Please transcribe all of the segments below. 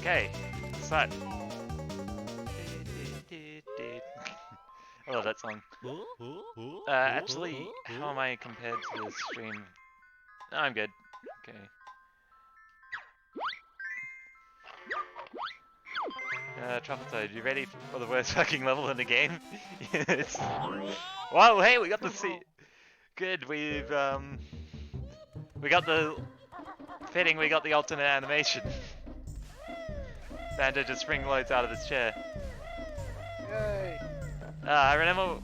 Okay, so. I love that song. Actually, how am I compared to the stream? No, I'm good. Okay. Truffle Toad, you ready for the worst fucking level in the game? Yes. Whoa, hey, we got the Good, we got the... Fitting, we got the alternate animation. Banjo just spring loads out of his chair. Yay! I remember,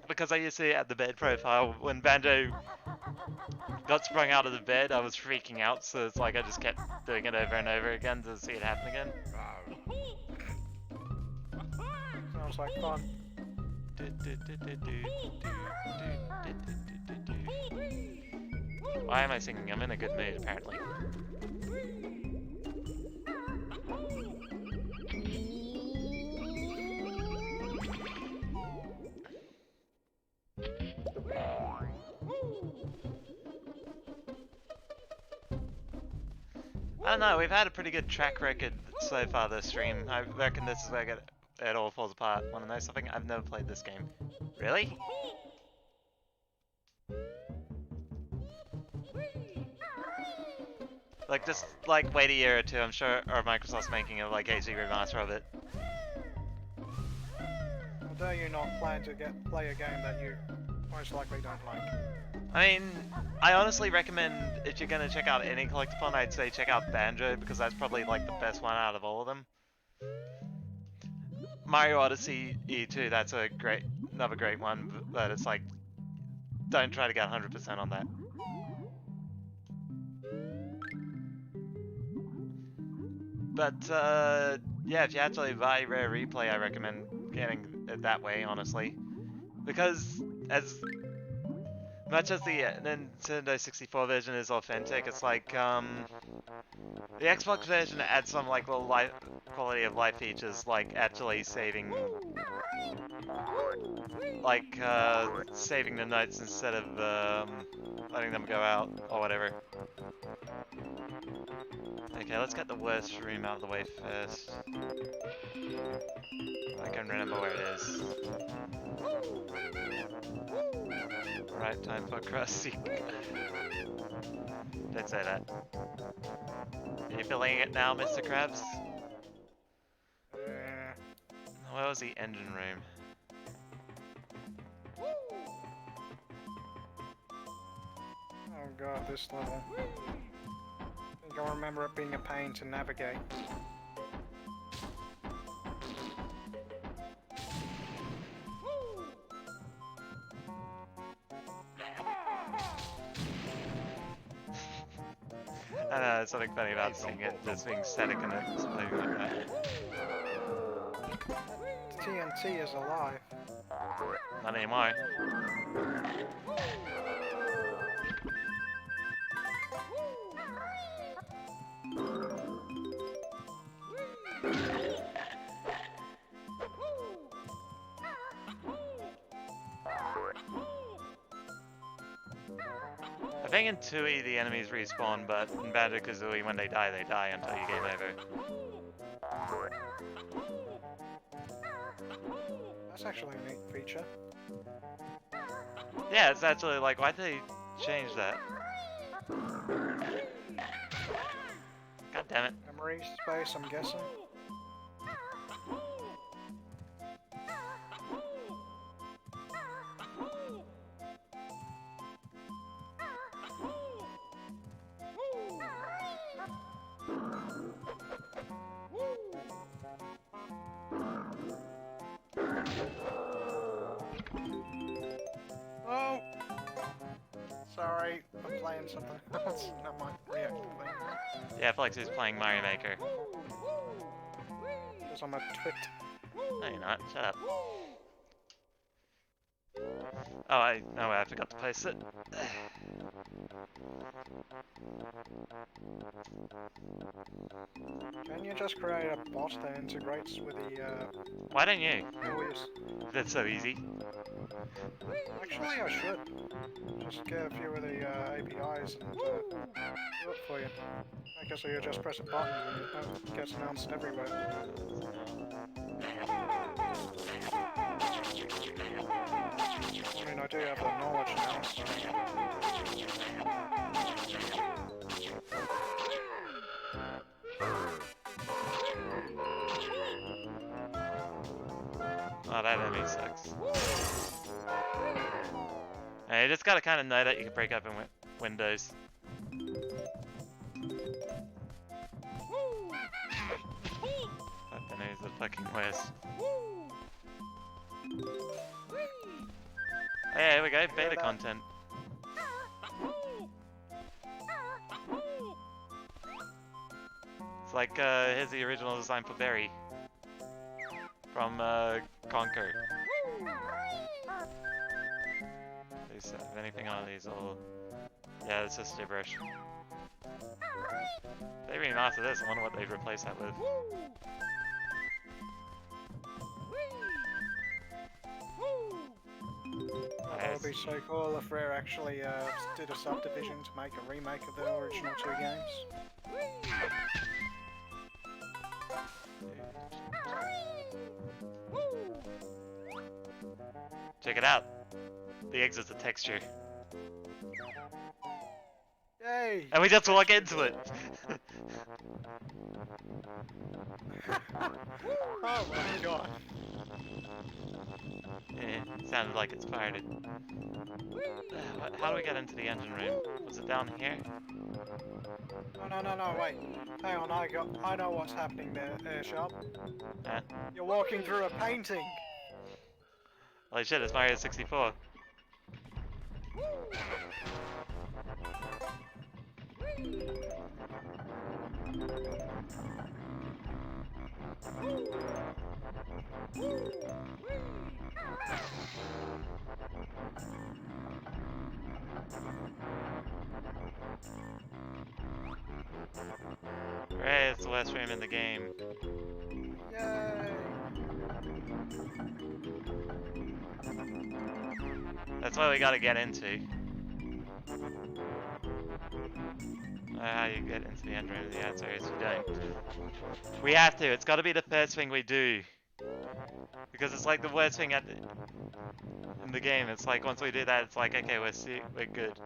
because I used to see it at the bed profile, when Banjo got sprung out of the bed, I was freaking out, so it's like I just kept doing it over and over again to see it happen again. Sounds like fun. Why am I singing? I'm in a good mood, apparently. I don't know, we've had a pretty good track record so far this stream. I reckon this is where it all falls apart. Wanna know something? I've never played this game. Really? Like, just, like, wait a year or two, I'm sure, or Microsoft's making a, like, HD remaster of it. How dare you not plan to play a game that you most likely don't like? I mean, I honestly recommend, if you're gonna check out any collectathon, I'd say check out Banjo, because that's probably, like, the best one out of all of them. Mario Odyssey E2, that's another great one, but it's like, don't try to get 100% on that. But, yeah, if you actually buy Rare Replay, I recommend getting it that way, honestly. Because, as much as the Nintendo 64 version is authentic, it's like, the Xbox version adds some, like, little quality of life features, like actually saving, like, saving the notes instead of, letting them go out, or whatever. Okay, let's get the worst room out of the way first. I can remember where it is. Right, time for Krusty. Don't say that. Are you feeling it now, Mr. Krabs? Yeah. Where was the engine room? Oh god, this level. I think I remember it being a pain to navigate. I know, there's something funny about seeing it just being static and exploding like that. TNT is alive. Not anymore. I think in 2E the enemies respawn, but in Banjo Kazooie when they die until you game over. That's actually a neat feature. Yeah, it's actually like, why'd they change that? God damn it. Memory space, I'm guessing. Oh! Sorry, I'm playing something else. Not my reactively. Yeah, Flex is playing Mario Maker. Because I'm a twit. No, you're not. Shut up. Oh, I forgot to place it. Can you just create a boss that integrates with the Why don't you? noise? That's so easy. Actually, I should. Just get a few of the APIs and do it for you. Make it so you just press a button and it gets announced everywhere. I mean, I do have the knowledge now, so... Oh, that enemy sucks. You just gotta kind of know that you can break open windows. That knows the fucking worst. Oh, yeah, here we go, beta content. It's like, here's the original design for Berry. From, Conquer. Is anything on these all... Yeah, it's just gibberish. They remaster this, I wonder what they'd replace that with. That would be so cool if Rare actually did a subdivision to make a remake of the original two games. Check it out. The exit's a texture. Yay! And we just walk into it! Oh my god. Sounded like it's fired it. How do we get into the engine room? Was it down here? No, wait. Hang on, I know what's happening there, Sharp. Huh? You're walking through a painting! Holy shit, it's Mario 64. Hooray, it's the worst room in the game. Yay! That's what we gotta get into. How you get into the end room? The answer is you don't. We have to. It's got to be the first thing we do. Because it's like the worst thing in the game. It's like once we do that, it's like okay, we're good.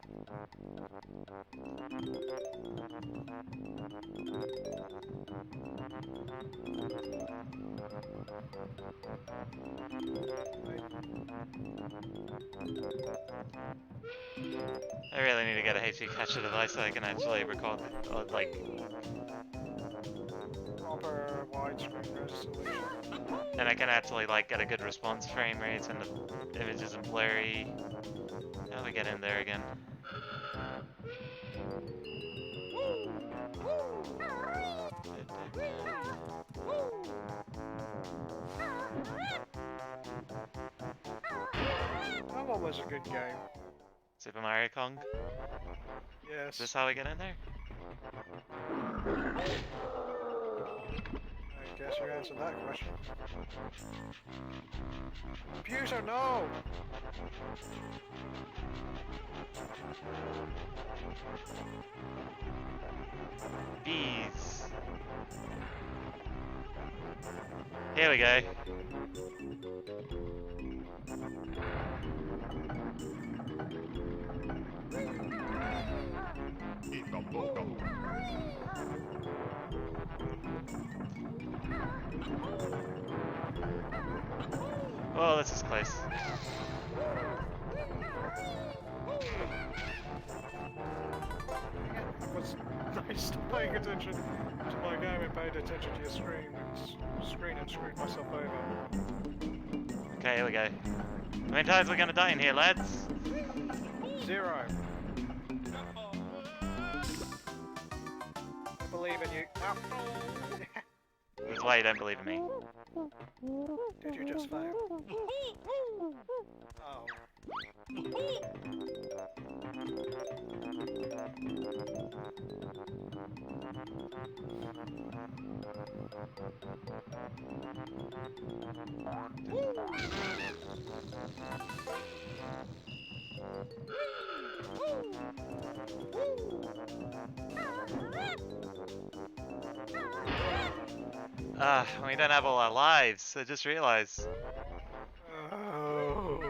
I really need to get a HD capture device so I can actually record, like... Proper widescreen resolution. And I can actually, like, get a good response frame rate and the image isn't blurry. How do we get in there again? That one was a good game. Super Mario Kong? Yes. Is this how we get in there? I guess you answered that question. Computer, no! Bees. Here we go. Oh, this is close. I was nice paying attention to my game and paid attention to your screen and screwed myself over. Okay, here we go. How many times are we gonna die in here, lads? 0. I believe in you. Oh. That's why you don't believe in me. Did you just fail? Oh. We don't have all our lives. I just realized. Oh.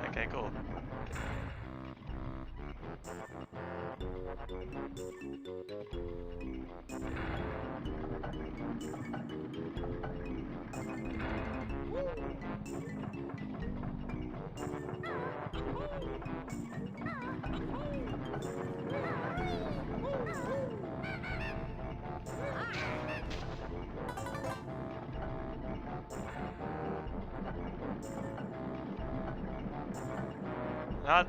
Okay, cool. Not.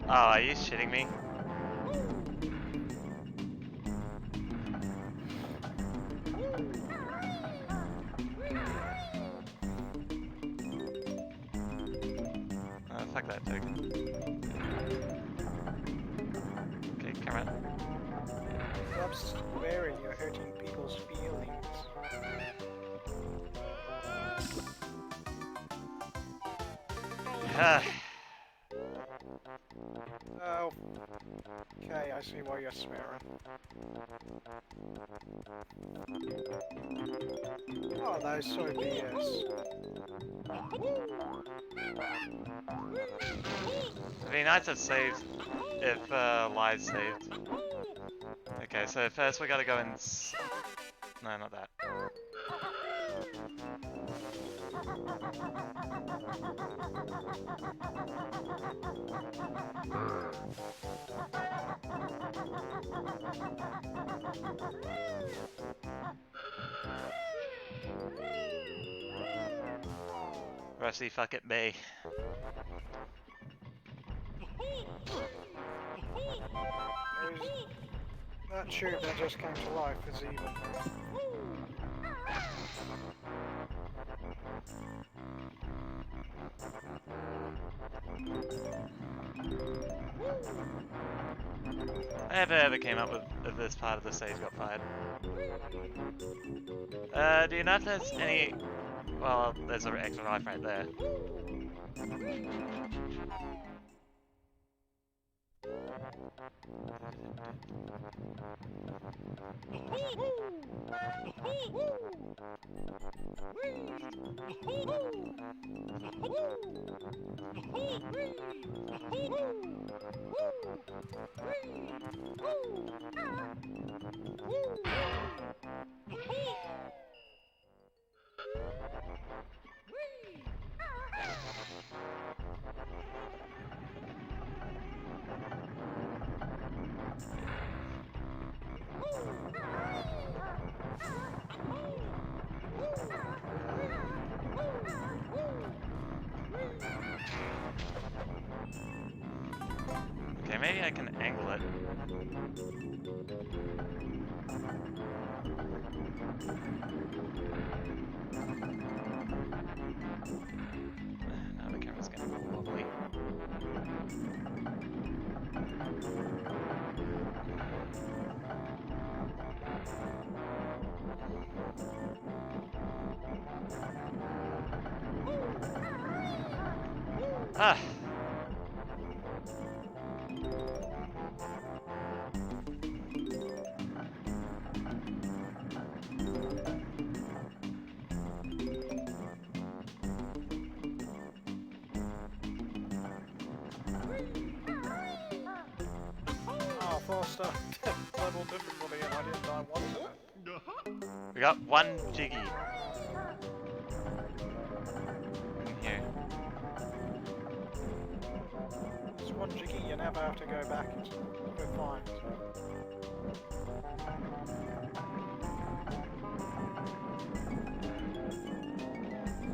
Oh, are you shitting me? Oh, fuck that token. Okay, come on. Stop swearing, you're hurting people's feelings. Oh. Okay, I see why you're swearing. Oh, those so BS. It'd be nice if saved, if live saved. Okay, so first we gotta go and no, not that. Rusty, fuck it, Bay. That tube that just came to life is even. Whoever ever came up with this part of the stage got fired. Do you know if there's any... Well, there's an extra life right there. Okay, maybe I can angle it. Now the camera's getting a little wobbly. Ah! Oh, 4-star level difficulty and I didn't die once in it. We got one Jiggy. In here. It's one jiggy, you never have to go back and go find.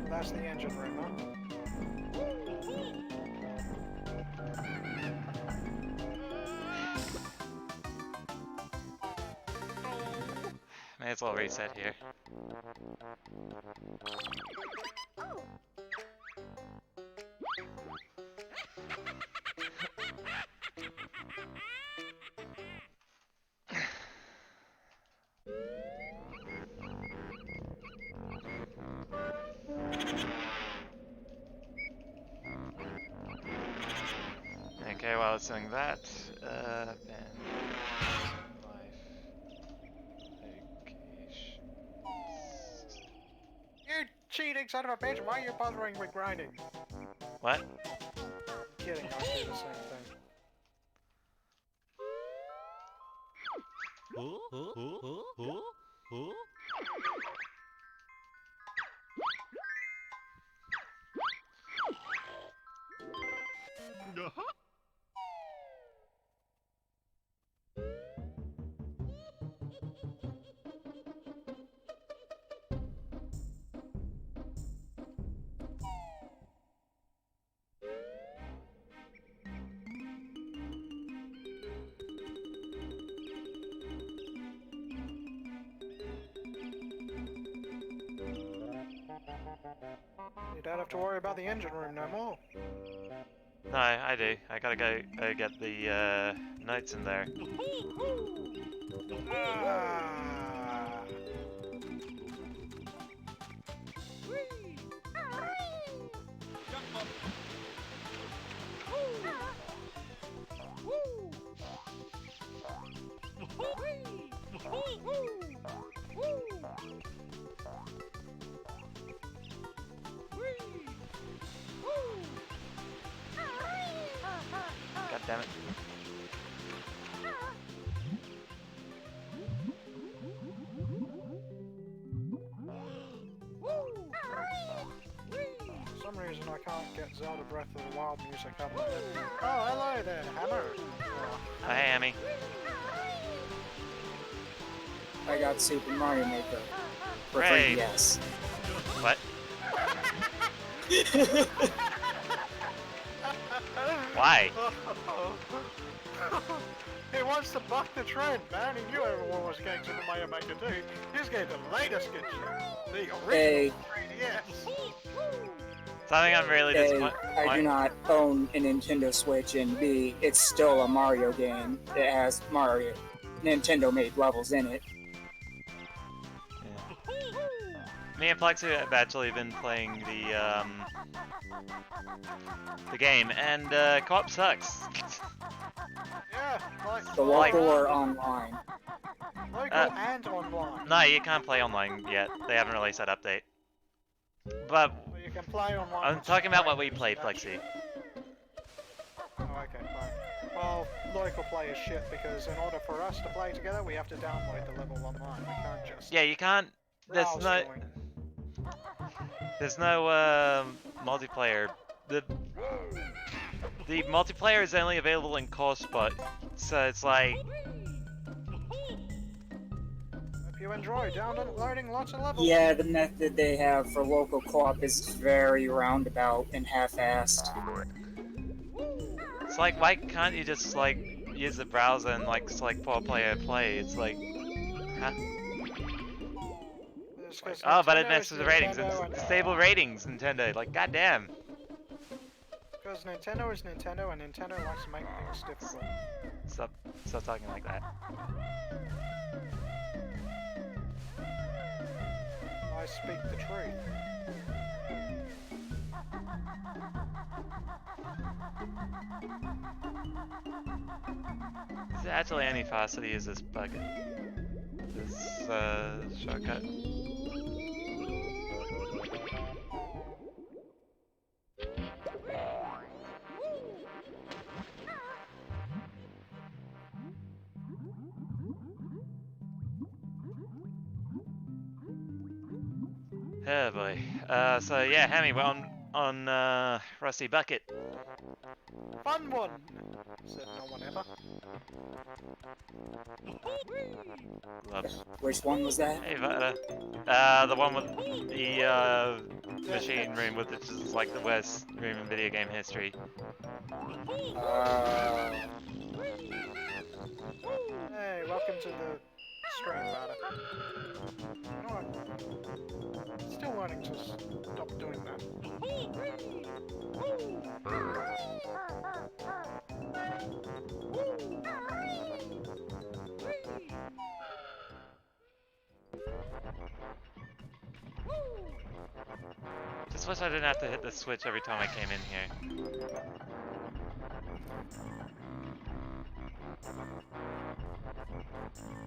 That's the engine room, huh? May as well reset here. Okay, while it's doing that, then life location. You cheating son of a bitch! Why are you bothering with grinding? What? I'm kidding, I do the same thing. You don't have to worry about the engine room no more. No, I do. I gotta go get the notes in there. Ah. God damn it. For some reason I can't get Zelda Breath of the Wild music out of my head. Oh, hello there, Hammer! Oh, hey, Amy. I got Super Mario Maker for Great. 3DS. What? Why? He wants to buck the trend, man. He knew everyone was getting Super Mario Maker 2. He's getting the latest good shit. The original Hey. 3DS. Something I'm really A, disappointed. I do not own a Nintendo Switch, and B, it's still a Mario game. It has Mario Nintendo-made levels in it. Me and Plexi have actually been playing the game, and co-op sucks. Yeah, like The local or online. local and online. No, you can't play online yet. They haven't released that update. But Well, you can play online. I'm with talking about what we strangers, played, that's- Plexi. Oh, okay, fine. Well, local play is shit because in order for us to play together, we have to download the level online. We can't just Yeah, you can't. There's browse no. join. There's no multiplayer. The multiplayer is only available in core spot, so it's like Hope you enjoy downloading lots of levels. Yeah, the method they have for local co-op is very roundabout and half-assed. it's like why can't you just like use the browser and like select 4-player play? It's like, huh? It's 'cause Oh, but it Nintendo messes is with the ratings. Nintendo And disable ratings, Nintendo. Like, goddamn. Because Nintendo is Nintendo and Nintendo likes to make things difficult. Stop talking like that. I speak the truth. Is it actually any faster to use this bucket? This shortcut? Oh boy. So yeah, Hammy, we're on Rusty Bucket. Fun one! Said no one ever. Papa. Love. Which one was that? Hey, Vada. The one with the machine room, with which is like the worst room in video game history. Hey, welcome to the stream, Vada. You know what? Still learning to stop doing that. Just wish I didn't have to hit the switch every time I came in here.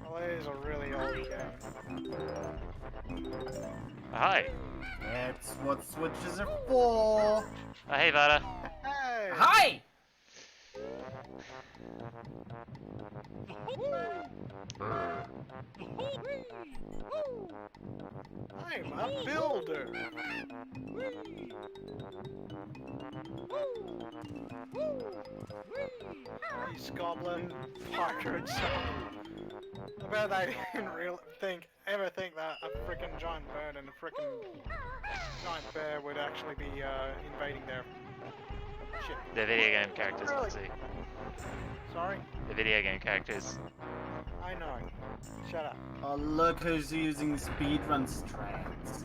Well, it is a really old game. Hi. That's what switches are for. Hey, Vada. Hey! Hi! I'm a builder! These goblin pirate song. I bet I didn't ever think that a frickin' giant bird and a frickin' giant bear would actually be invading their shit. The video game characters, Really? let's see. Sorry? The video game characters. I know. Shut up. Oh, look who's using speedrun strats.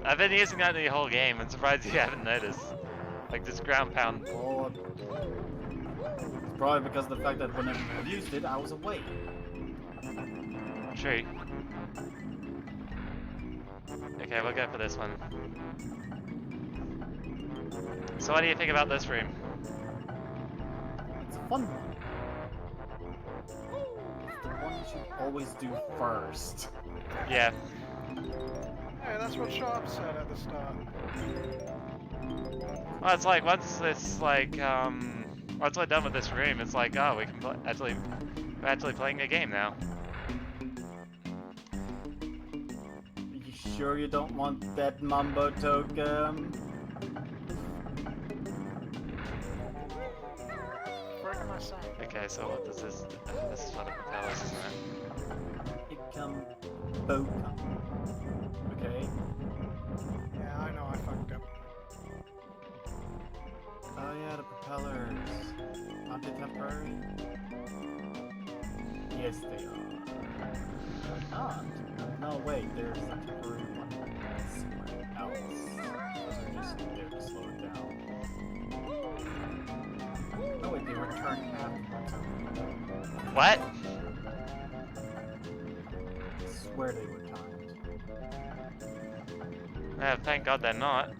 I've been using that the whole game. I'm surprised you haven't noticed. Like this ground pound. Oh, it's probably because of the fact that whenever I used it, I was away. True. Okay, we'll go for this one. So what do you think about this room? It's a fun one. It's the one you should always do first. Yeah. Hey, that's what Sharp said at the start. Well, it's like once this once we're done with this room, it's like, oh, we can we're actually playing a game now. Are you sure you don't want that mumbo token? Where am I saying? Okay, so what does this? This is what it tells us, isn't it? It come bokum. Okay? Yeah, I know I fucked up. Oh yeah, the propellers. Aren't they temporary? Yes, they are. They're not. No, wait, there's a temporary one somewhere else. Those are just there to slow it down. No, wait, they return afterwards. What? I swear they were timed. Thank God they're not.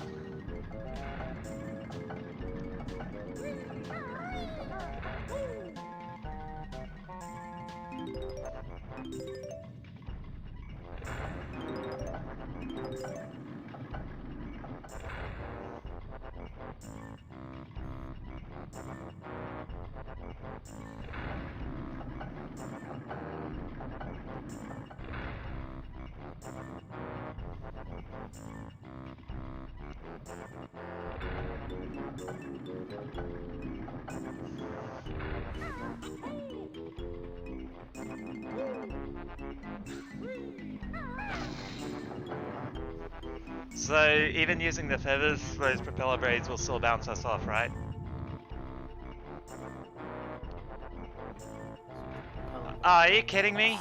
So even using the feathers, those propeller blades will still bounce us off, right? Oh, are you kidding me?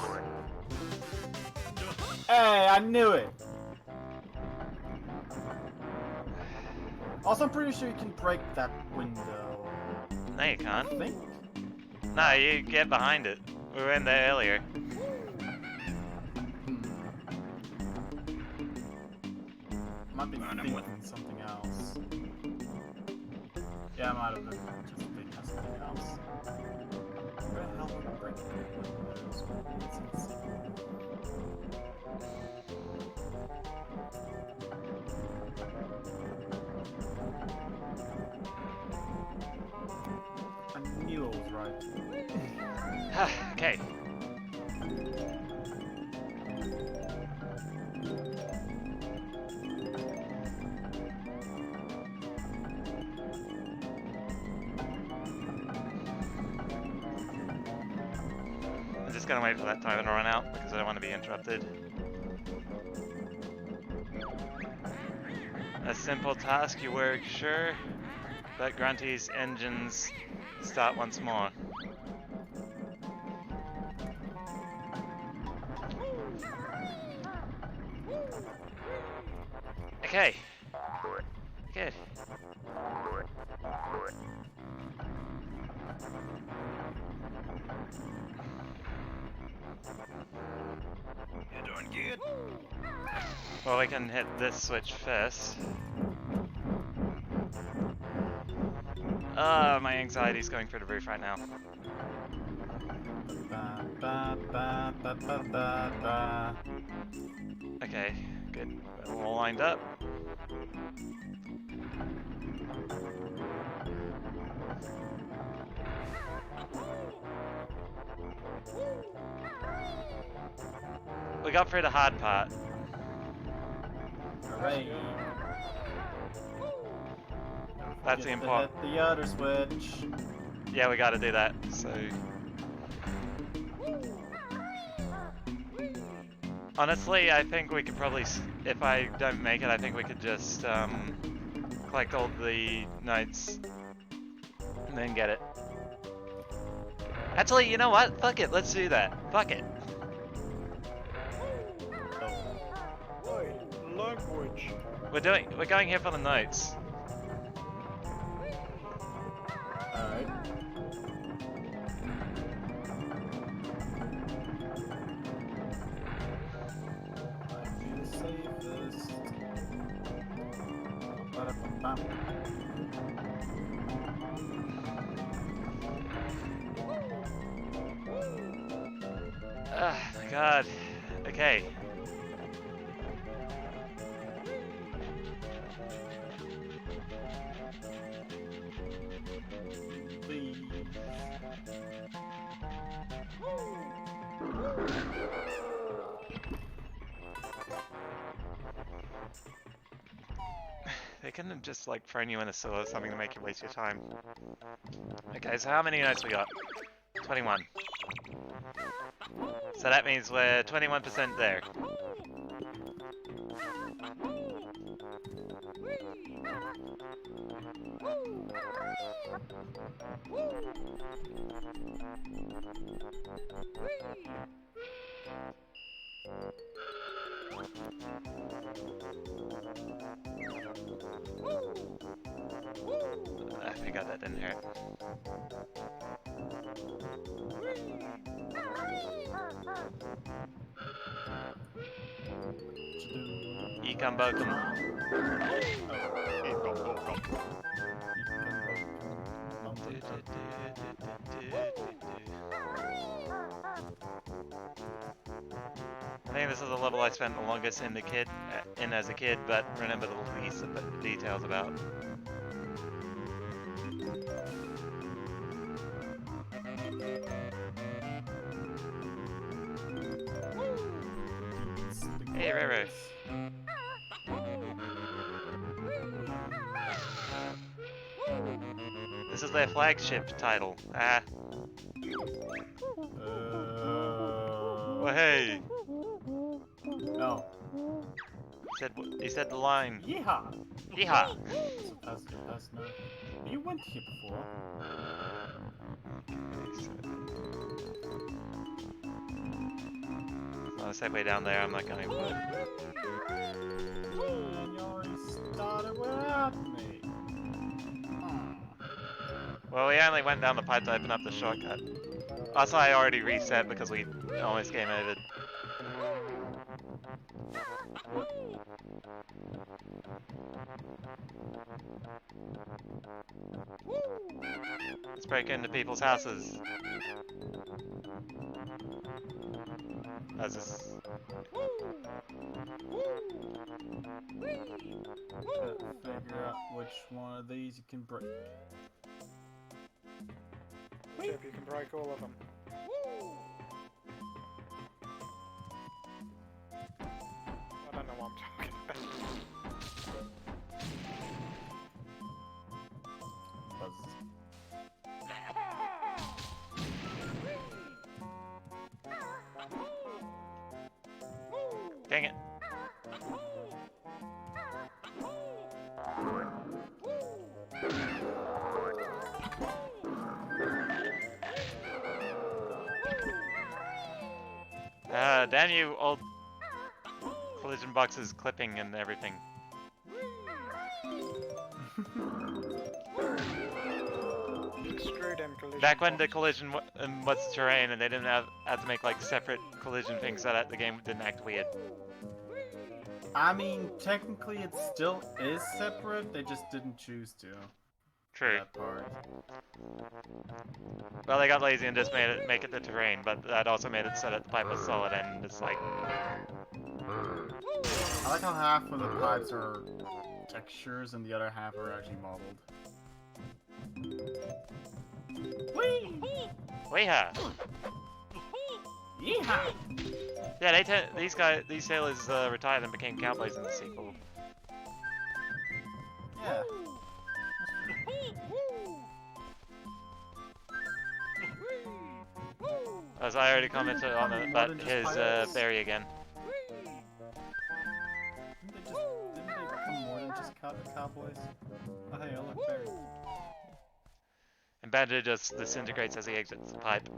Hey, I knew it! Also, I'm pretty sure you can break that window. No, you can't. I think. No, you get behind it. We were in there earlier. Might be thinking something else. Yeah, I might have been just thinking of something else. Where the hell would I break the windows? Let's see. I knew it was right. Okay. gonna wait for that timer to run out because I don't want to be interrupted. A simple task, you work, sure, but Grunty's engines start once more. Okay. Good. You're doing good. Well, we can hit this switch first. My anxiety's going through the roof right now. Ba, ba, ba, ba, ba, ba, ba. Okay, good. We're all lined up. We got through the hard part. Hooray. That's the Get to important. hit the other switch. Yeah, we gotta do that, so... Honestly, I think we could probably, if I don't make it, I think we could just collect all the notes and then get it. Actually, you know what? Fuck it, let's do that. Fuck it. Oi, language. We're going here for the notes. Alright. Might be the safest. Ba-da-ba-bam. Ah, my god. Okay. Please. They couldn't have just like thrown you in a sewer or something to make you waste your time. Okay, so how many notes we got? 21. So that means we're 21% there. I forgot that didn't hurt. Ecom Bokum. I think this is the level I spent the longest in as a kid, but remember the least of the details about. Hey, Roro. This is their flagship title. Ah. Well, hey. No. He said the line. Yeehaw! Yeehaw. That's no. You went here before. Oh, it's that way down there. I'm not going to. And you already started without me. Well, we only went down the pipe to open up the shortcut. Also, I already reset because we almost game over. Let's break into people's houses. As this. Figure out which one of these you can break. Chip, you can break all of them. I don't know what I'm talking about. Buzz. damn you, old collision boxes clipping and everything. Screw them collision Back when the boxes. collision was terrain and they didn't have to make like separate collision things so that the game didn't act weird. I mean, technically it still is separate, they just didn't choose to. True. That part. Well, they got lazy and just make it the terrain, but that also made it so that the pipe was solid and it's like... I like how half of the pipes are textures and the other half are actually modeled. Whee! Weeha! Yeehaw! Yeah, these sailors retired and became cowboys in the sequel. Yeah. As I already commented on it, but his berry again. Didn't they become more than just cowboys? Oh hey, I look berry. And Banjo just disintegrates as he exits the pipe.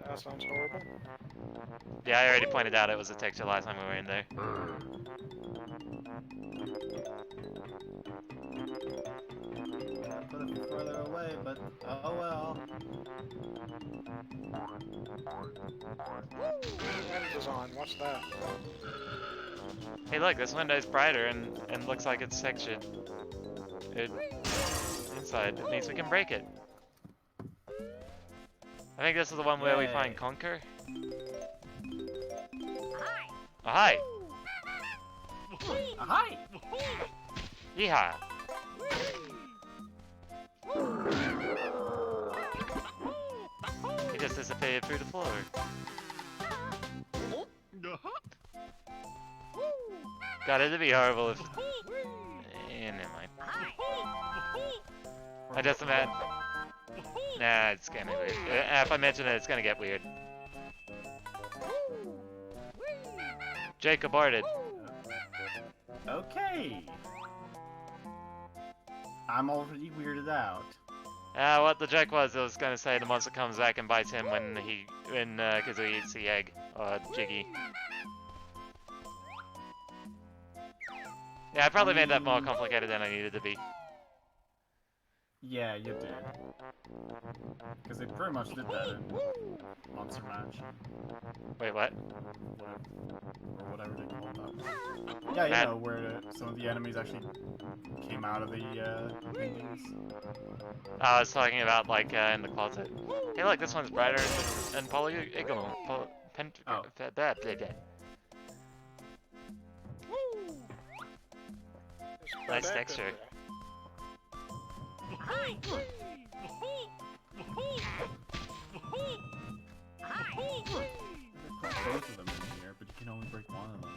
That sounds horrible. Yeah, I already pointed out it was a texture last time we were in there. Put it further away, but oh well. End design, what's that? Hey look, this window's brighter and looks like it's textured. Inside. It means we can break it. I think this is the one where we find Conquer. Oh, hi! Hi! Yeehaw! He just disappeared through the floor. God, it'd be horrible if... never mind. I just imagine... Nah, it's gonna be weird. If I mention it, it's gonna get weird. Jake aborted. Okay. I'm already weirded out. What the joke was gonna say the monster comes back and bites him when Kazooie eats the egg, or Jiggy. Yeah, I probably made that more complicated than I needed to be. Yeah, you did. Because they pretty much did that in Monster Match. Wait, what? Or whatever they call that. Yeah, you know, where some of the enemies actually came out of the paintings. I was talking about, like, in the closet. Hey look, this one's brighter and polygonal. Nice texture. Both of them in here, but you can only break one of them.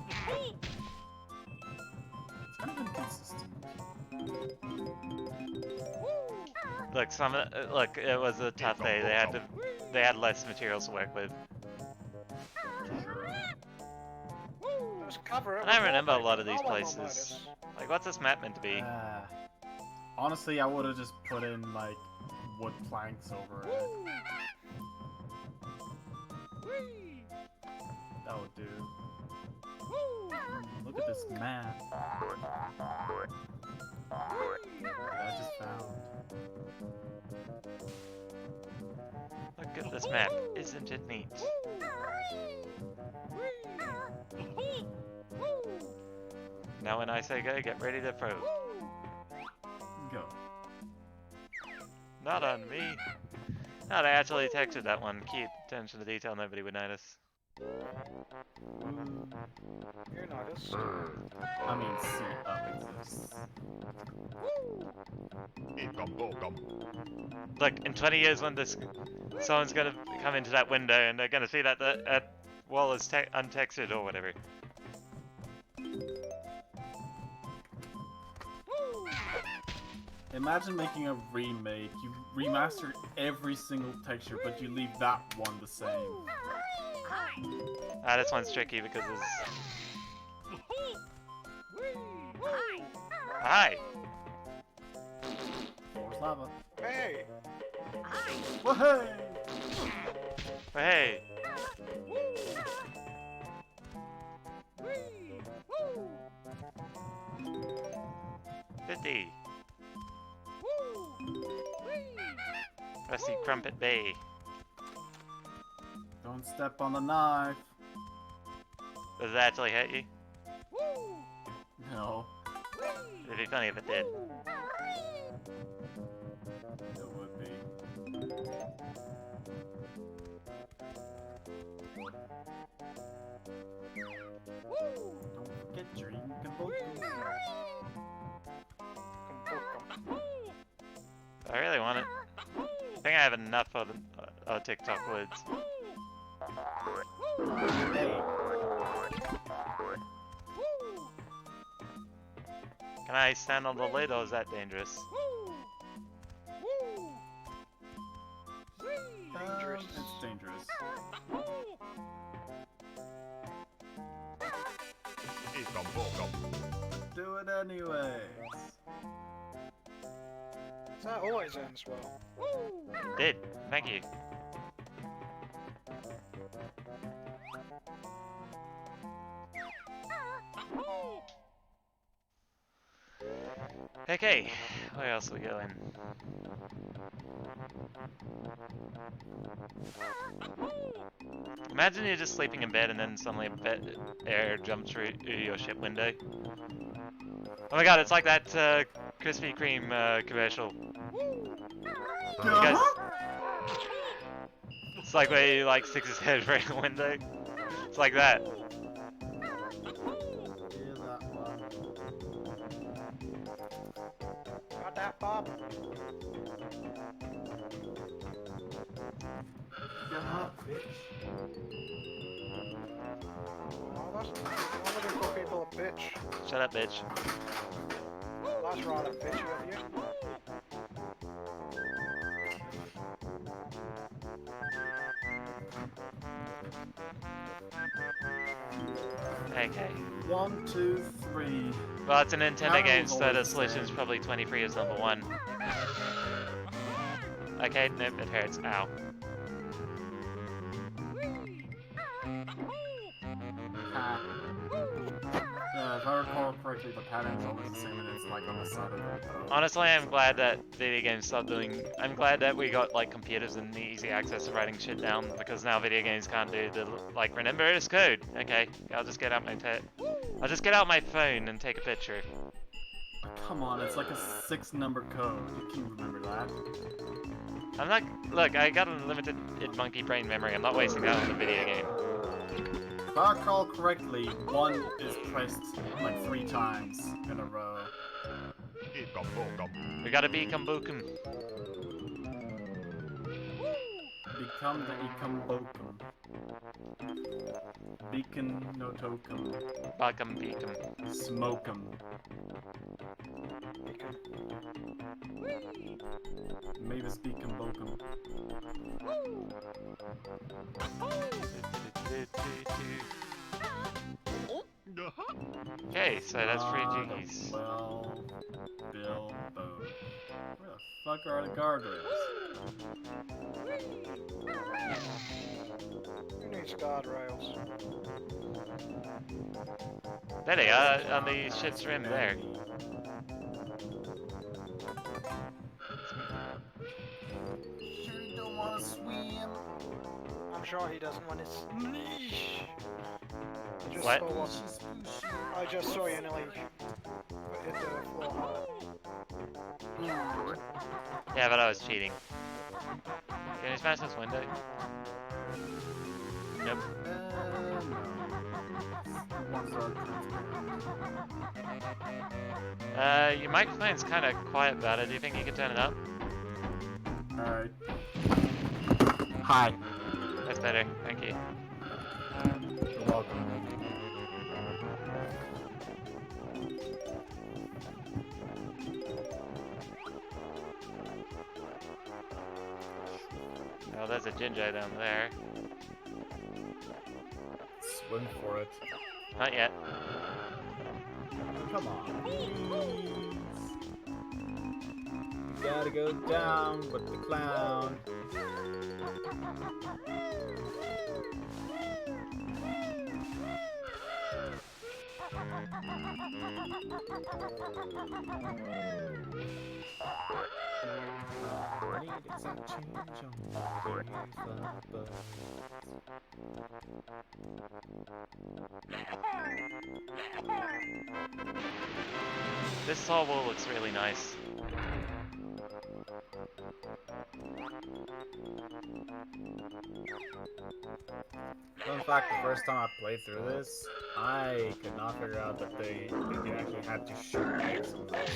It's kind of inconsistent. Look, look, it was a tough day. They had less materials to work with. Just cover it. And I remember a lot of these places. Like, what's this map meant to be? Honestly, I would have just put in like wood planks over it. That would do. Look at this map that I just found. Look at this map. Isn't it neat? Now when I say go, get ready to throw. Go. Not on me. No, they actually textured that one. Keep attention to detail, nobody would notice. You notice. I mean, see up exists. Look, in 20 years when someone's gonna come into that window and they're gonna see that the wall is untextured or whatever. Imagine making a remake. You remaster every single texture, but you leave that one the same. This one's tricky because it's... Hi! Floor's lava. Hey! Well, hey! But hey, 50. Rusty Crumpet Bay. Don't step on the knife. Does it actually hit you? No, It'd be funny if it did. it would be. Don't forget Dream Kabuki. I really want it. I think I have enough of the TikTok woods. Hey, Can I stand on the lid or is that dangerous? Dangerous. It's dangerous. Do it anyways. That always ends well. It did. Thank you. Okay, where else are we going? Imagine you're just sleeping in bed and then suddenly air jumps through your ship window. Oh my god, it's like that Krispy Kreme commercial. You guys, it's like where he like sticks his head through the window. It's like that. Yeah, that one. Got that, Bob? Yeah, bitch. Oh, that's I'm looking for people a bitch. Shut up, bitch. That's rather bitchy of you. Okay. 1, 2, 3. Well, it's a Nintendo How game, so the old is solution is it? probably 23 is number 1. Okay, nope, it hurts. Ow. Ha. Yeah, if I recall correctly, the pattern's always the same, and it's like on the side of the toe. Honestly, I'm glad that video games stopped doing. I'm glad that we got like computers and the easy access to writing shit down because now video games can't do the like. Remember this code? Okay, I'll just get out my I'll just get out my phone and take a picture. Come on, it's like a 6-number code. You can remember that. I'm not. Look, I got unlimited monkey brain memory. I'm not wasting that on the video game. If I recall correctly, 1 is pressed like 3 times in a row. We gotta be Kambukum. Become the Ikambokum. Beacon no tokum. Bakam Beacom. Smokum. Mavis Beacon Bokum. Okay, so that's 3 G's. Well, Bill Boat. Where the fuck are the guardrails? Who needs guardrails? There they are, on the ship's rim there. Sure you don't want to swim? I'm sure he doesn't want his. What? I just saw you nearly hit the floor hard. Yeah, but I was cheating. Can you smash this window? Nope. Your microphone's kind of quiet about it. Do you think you could turn it up? Alright. Hi. That's better. Thank you. You're welcome. Oh, there's a ginger down there. Swim for it. Not yet. Come on. Get Gotta go down with the clown. I need exact change on the wave. This saw wall looks really nice. In fact, the first time I played through this, I could not figure out that they actually had to shoot eggs on those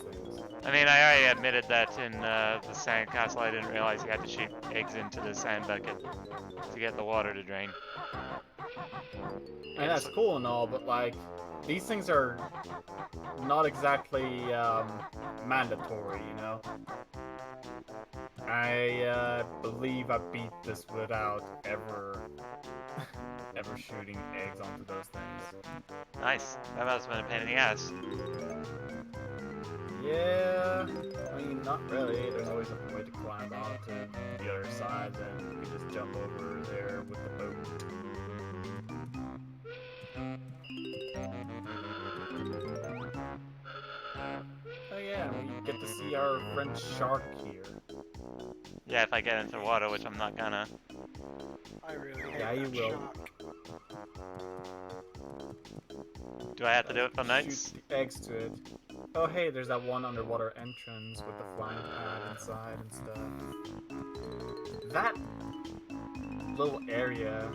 things. I mean, I already admitted that in the sandcastle. I didn't realize you had to shoot eggs into the sand bucket to get the water to drain. And that's cool and all, but like, these things are not exactly mandatory, you know? I believe I beat this without ever shooting eggs onto those things. Nice. That must have been a pain in the ass. Yeah, I mean, not really. There's always a way to climb onto the other side, and you can just jump over there with the boat. Oh yeah, we get to see our friend Shark here. Yeah, if I get into the water, which I'm not gonna. I really hate Yeah, you that will. shark. Do I have to do it for notes? Shoot the eggs to it. Oh hey, there's that one underwater entrance with the flying pad inside and stuff. That little area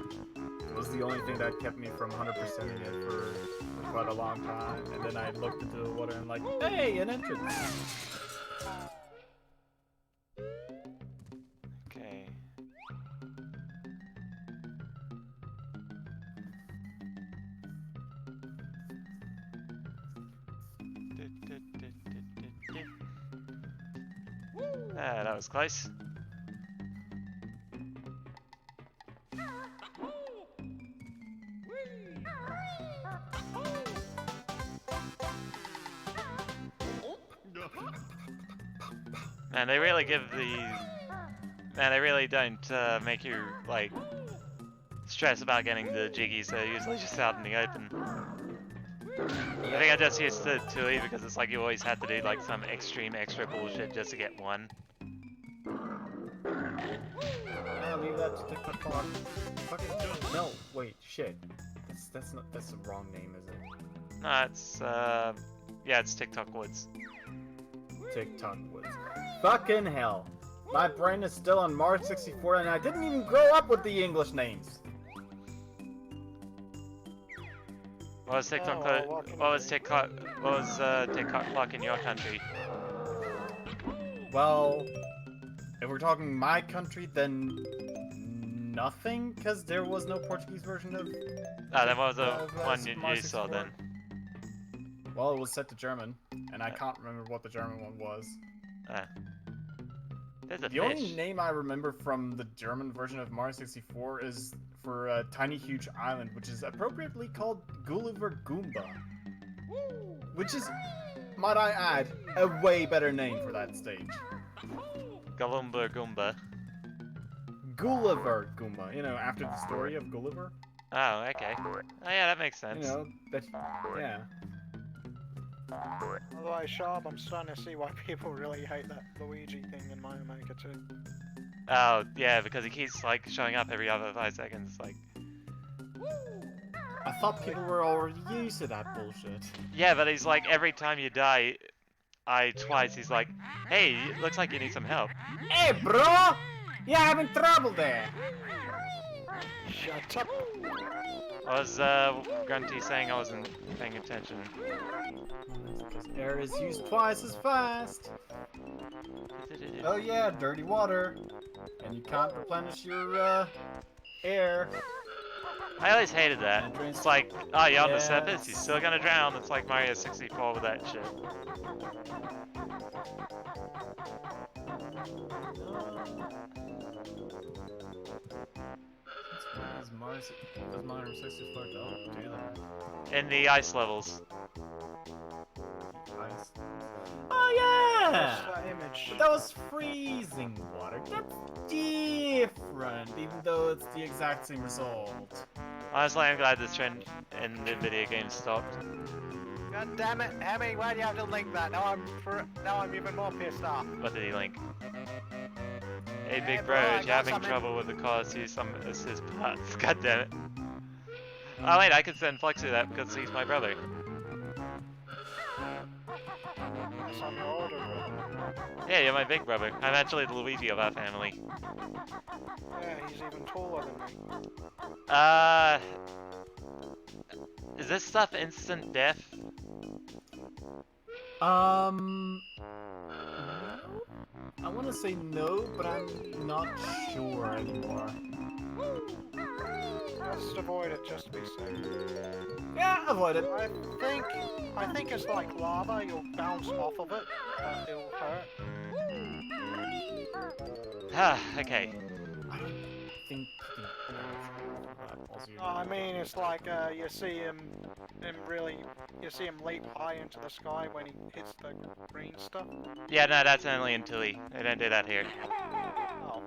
was the only thing that kept me from 100%ing it for quite a long time. And then I looked into the water and like, hey, an entrance! Okay. Ah, that was close. Man, they really give the... Man, they really don't make you, like, stress about getting the jiggies. They're usually just out in the open. I think I just used to Tui because it's like you always had to do, like, some extreme extra bullshit just to get one. I'll leave that to TikTok clock. Fucking no, wait, shit. That's the wrong name, is it? No, it's, yeah, it's TikTok Woods. TikTok Woods. Fucking hell. My brain is still on Mars 64 and I didn't even grow up with the English names. What was TikTok? TikTok clock in your country? Well, if we're talking my country, then nothing, because there was no Portuguese version of... Ah, then what was the one you Mars saw 64. then? Well, it was set to German, and I can't remember what the German one was. There's a The fish. only name I remember from the German version of Mario 64 is for a tiny huge island, which is appropriately called Gulliver Goomba. Which is, might I add, a way better name for that stage. Galumba Goomba. Gulliver Goomba, you know, after the story of Gulliver. Oh, okay. Oh yeah, that makes sense. You know, that, yeah. Otherwise, Sharp, I'm starting to see why people really hate that Luigi thing in Mario Maker 2. Oh, yeah, because he keeps, like, showing up every other 5 seconds, like... I thought people were already used to that bullshit. Yeah, but he's like, every time you die, twice, he's like, hey, looks like you need some help. Hey, bro! You're having trouble there! Shut up! I was, Grunty saying I wasn't paying attention. Because air is used twice as fast. Oh yeah, dirty water. And you can't replenish your, air. I always hated that. It's like, oh, you're on the surface, you're Yes. still gonna drown. It's like Mario 64 with that shit. Does Mario 64 don't do that? In the ice levels. Ice. Oh Yeah. That image. But that was freezing water. That's different, even though it's the exact same result. Honestly, I'm glad this trend in video games stopped. God damn it, Emmy, why do you have to link that? Now I'm even more pissed off. What did he link? Hey, Hey, big bro, bro, I if you're got having something. trouble with the cause, use some assist parts. God damn it. Oh wait, I could send Flexu that because he's my brother. That's on your order, bro. Yeah, you're my big brother. I'm actually the Luigi of our family. Yeah, he's even taller than me. Is this stuff instant death? I want to say no, but I'm not sure anymore. Just avoid it just to be safe. Yeah, avoid it. I think it's like lava, you'll bounce off of it, but it'll hurt. Ah, okay. I don't think you can also you're I not- mean, it's like you see you see him leap high into the sky when he hits the green stuff. Yeah, no, that's only in Tui. They don't do that here. Oh,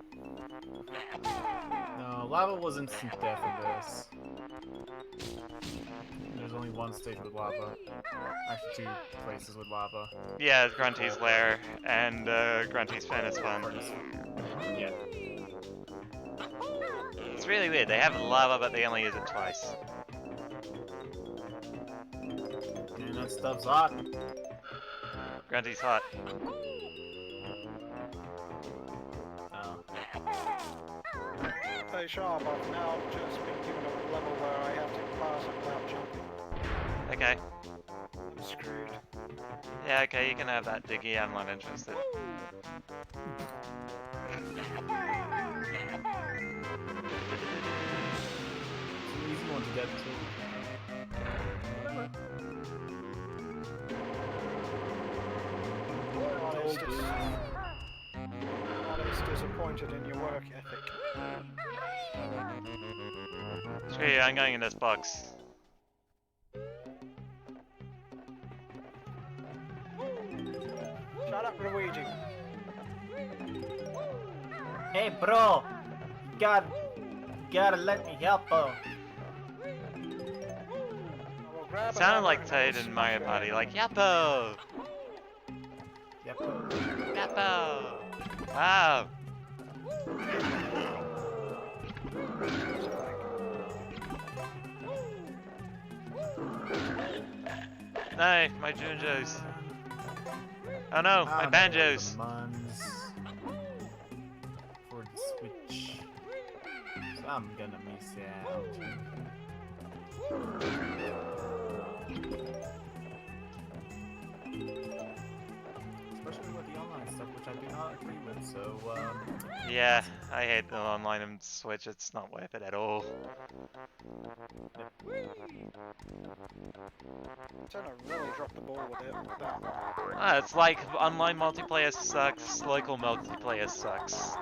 No, lava was instant death in this. There's only one stage with lava. Actually, 2 places with lava. Yeah, Grunty's Lair and Grunty's Fen is fun. Yeah. It's really weird. They have lava, but they only use it twice. And that stuff's hot. Grunty's hot. Oh. hey Sharp, I've now just been given a level where I have to pass it without jumping. Okay. I'm screwed. Yeah, okay, you can have that, Diggy. I'm not interested. It's an easy one to get to. Honest disappointed in your work ethic. Screw you, I'm going in this box. Shut up, Luigi. Hey, bro! You gotta let me help you. I will grab Sounded another like and Toad I'll in Mario smash Party, it. like Yappo! Yep. Yappo! Wow! No, my Junjos. Oh no, my Banjos. Buns for the Switch. So I'm gonna miss out. Especially with the online stuff, which I do not agree with, so, Yeah, I hate the online and Switch, it's not worth it at all. Nintendo really dropped the ball with it. With that one. Ah, it's like online multiplayer sucks, local multiplayer sucks.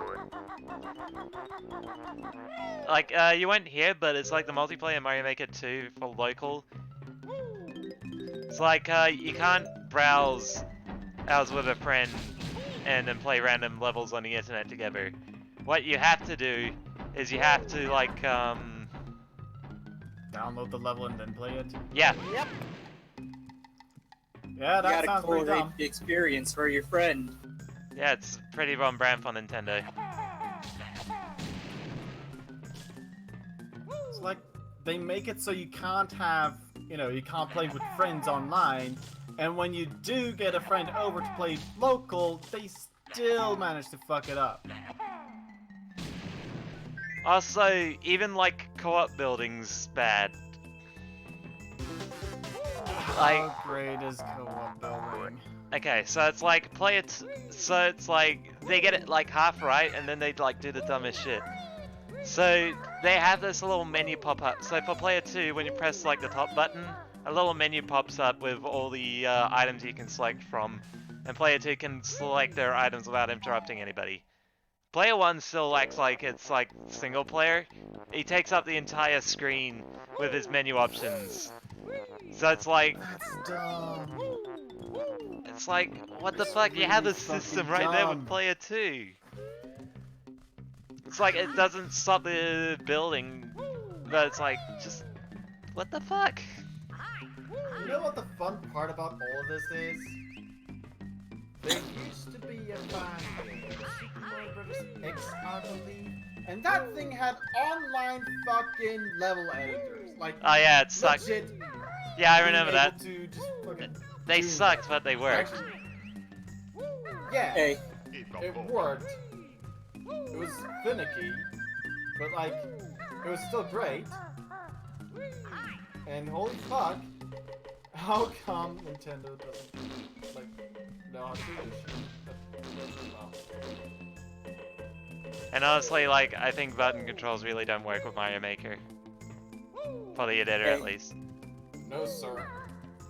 Like, you won't hear, but it's like the multiplayer Mario Maker 2 for local. It's like, you can't browse hours with a friend and then play random levels on the internet together. What you have to do is you have to, like, download the level and then play it. yeah. Yep. Yeah, You that gotta sounds pretty correlate dumb. the experience for your friend. Yeah, it's pretty on brand for Nintendo. It's like, they make it so you can't have, you can't play with friends online, and when you do get a friend over to play local, they still manage to fuck it up. Also, even like co-op buildings bad. Like, How great is co-op building? okay, so it's like play it. So it's like they get it like half right, and then they like do the dumbest shit. So they have this little menu pop up. So for player 2, when you press like the top button, a little menu pops up with all the items you can select from, and player 2 can select their items without interrupting anybody. Player 1 still acts like it's like single player. He takes up the entire screen with his menu options. So it's like, That's dumb. It's like, what the It's fuck? You have the really fucking system right there with dumb. player 2. It's like, it doesn't stop the building, but it's like, just, what the fuck? You know what the fun part about all of this is? There used to be a Banjo, Super Mario Bros. X, I believe, and that thing had online fucking level editors. Like, Oh yeah, it sucked. legit. Yeah, I being remember able that. To just fucking They do sucked, that. but they worked. Actually, yeah, Hey, it worked. It was finicky, but like, it was still great. And holy fuck, how come Nintendo doesn't like know how to do this shit? Well, And honestly, like, I think button controls really don't work with Mario Maker. For the editor, at least. no sir,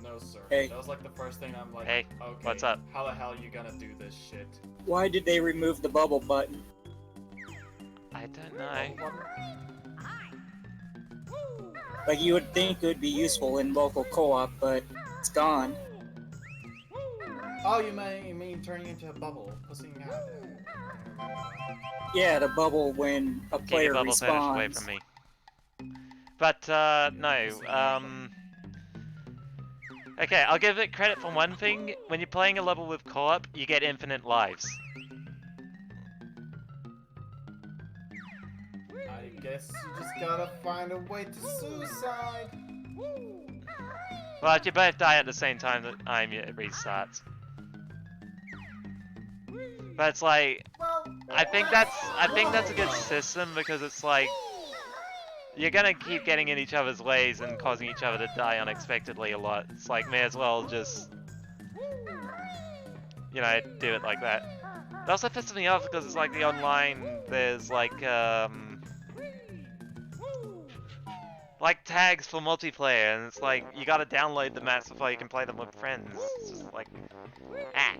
no sir. Hey. That was like the first thing I'm like, Hey, okay, what's up? How the hell are you gonna do this shit? why did they remove the bubble button? I don't know. Like, you would think it would be useful in local co-op, but it's gone. Oh, you mean turning into a bubble, pussing out. Yeah, the bubble when a Keep player your bubble fetish away respawns. from me. But, no, okay, I'll give it credit for one thing. When you're playing a level with co-op, you get infinite lives. I guess you just gotta find a way to suicide. Well, if you both die at the same time, it restarts. But it's like, Well, I think that's a good system because it's like, you're gonna keep getting in each other's ways and causing each other to die unexpectedly a lot. It's like, may as well just, you know, do it like that. It also pisses me off because it's like the online, there's like tags for multiplayer, and it's like, you gotta download the maps before you can play them with friends. It's just like, ah.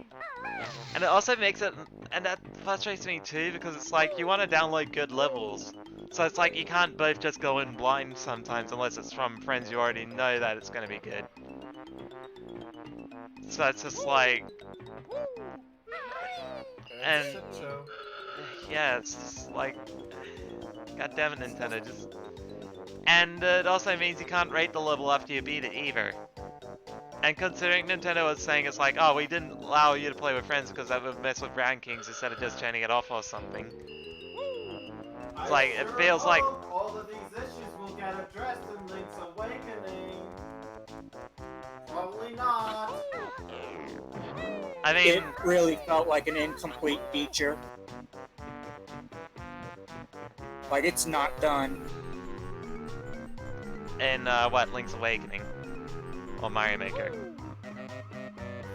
And it also makes it, and that frustrates me too, because it's like, you want to download good levels. So it's like, you can't both just go in blind sometimes, unless it's from friends you already know that it's gonna be good. So it's just like, and, shit show. yeah, it's just like, god damn it, Nintendo, just... And it also means you can't rate the level after you beat it either. And considering Nintendo was saying it's like, oh, we didn't allow you to play with friends because that would mess with rankings instead of just turning it off or something. It's like, it feels like... all of these issues will get addressed in Link's Awakening. Probably not. I mean... It really felt like an incomplete feature. Like, it's not done. In, what, Link's Awakening? Or Mario Maker?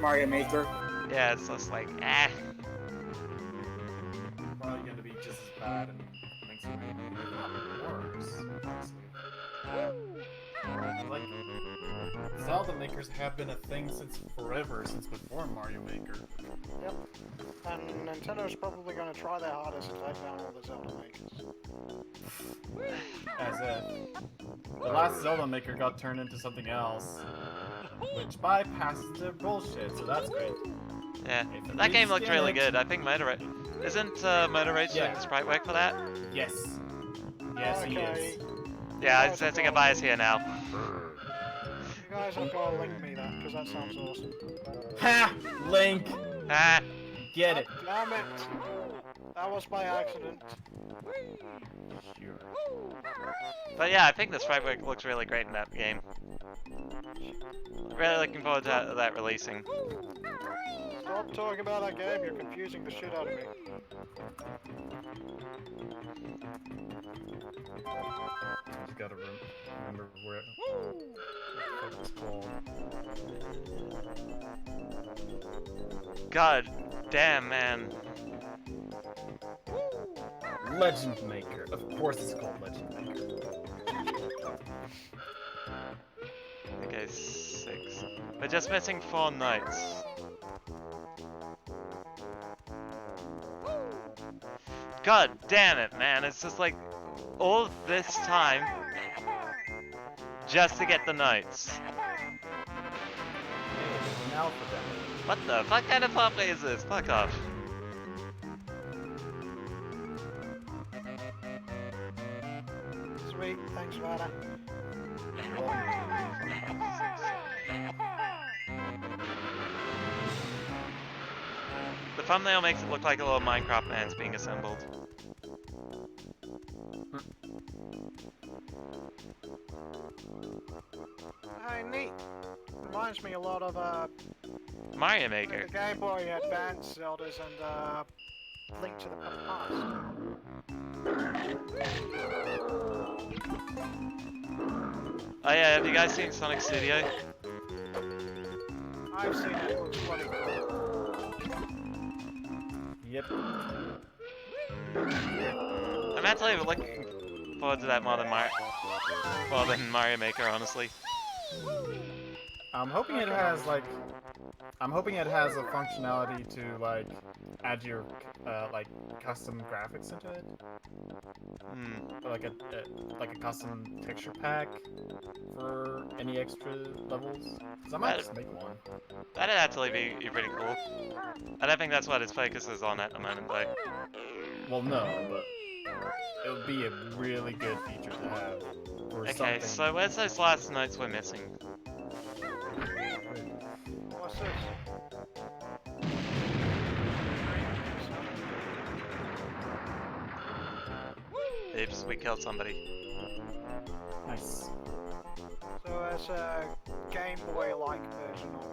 Mario Maker. Yeah, it's just like, ah. Probably gonna be just as bad in Link's Awakening, if not worse, honestly. Like, Zelda makers have been a thing since forever, since before Mario Maker. Yep. And Nintendo's probably going to try their hardest to take down all the Zelda makers. As if the last Zelda maker got turned into something else, which bypasses their bullshit, so that's great. Yeah, If you that game looked skin really it- good. I think isn't Motor Rage doing Yeah. the sprite work for that? Yes. Yes, he Okay. is. Yeah, I'm sensing a bias here now. You guys have got to link me that, because that sounds awesome. Ha! Link! Ah, Get it! God damn it! That was by accident. but yeah, I think the sprite work looks really great in that game. Really looking forward to that releasing. Stop talking about that game, you're confusing the shit out of me. Just gotta remember where it's called. God damn, man. Legend Maker. Of course it's called Legend Maker. Okay, 6. We're just missing 4 notes. God damn it, man. It's just like all this time just to get the notes. An alphabet. What the fuck kind of pathway is this? Fuck off. Sweet, thanks for that. The thumbnail makes it look like a little Minecraft man's being assembled. Hey, neat. Reminds me a lot of Mario Maker. the Game Boy Advance Zeldas and Link to the Past. Oh yeah, have you guys seen Sonic Studio? I've seen it. It looks bloody cool. Yep. I'm actually looking forward to that more than Mario Maker, honestly. I'm hoping it has like, I'm hoping it has a functionality to like add your like custom graphics into it, or like a custom texture pack for any extra levels. Cause I might just make one. That'd actually be pretty cool. I don't think that's what its focus is on at the moment, though. Well, no, but it would be a really good feature to have. For Okay, something. so where's those last notes we're missing? What's this? Oops, we killed somebody. Nice. So it's a Game Boy-like version of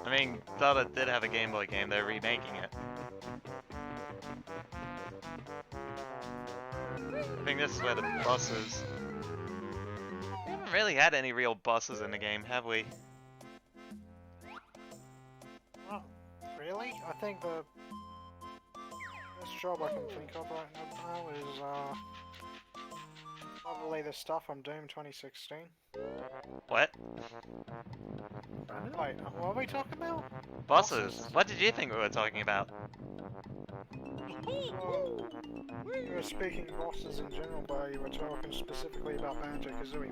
I mean, Zelda did have a Game Boy game, they're remaking it. I think this is where the boss is. We haven't really had any real bosses in the game, have we? Oh, really? I think the best job I can think of right now is probably the stuff from Doom 2016. What? Wait, what are we talking about? Bosses? What did you think we were talking about? Well, we were speaking bosses in general, but you were talking specifically about Banjo Kazooie.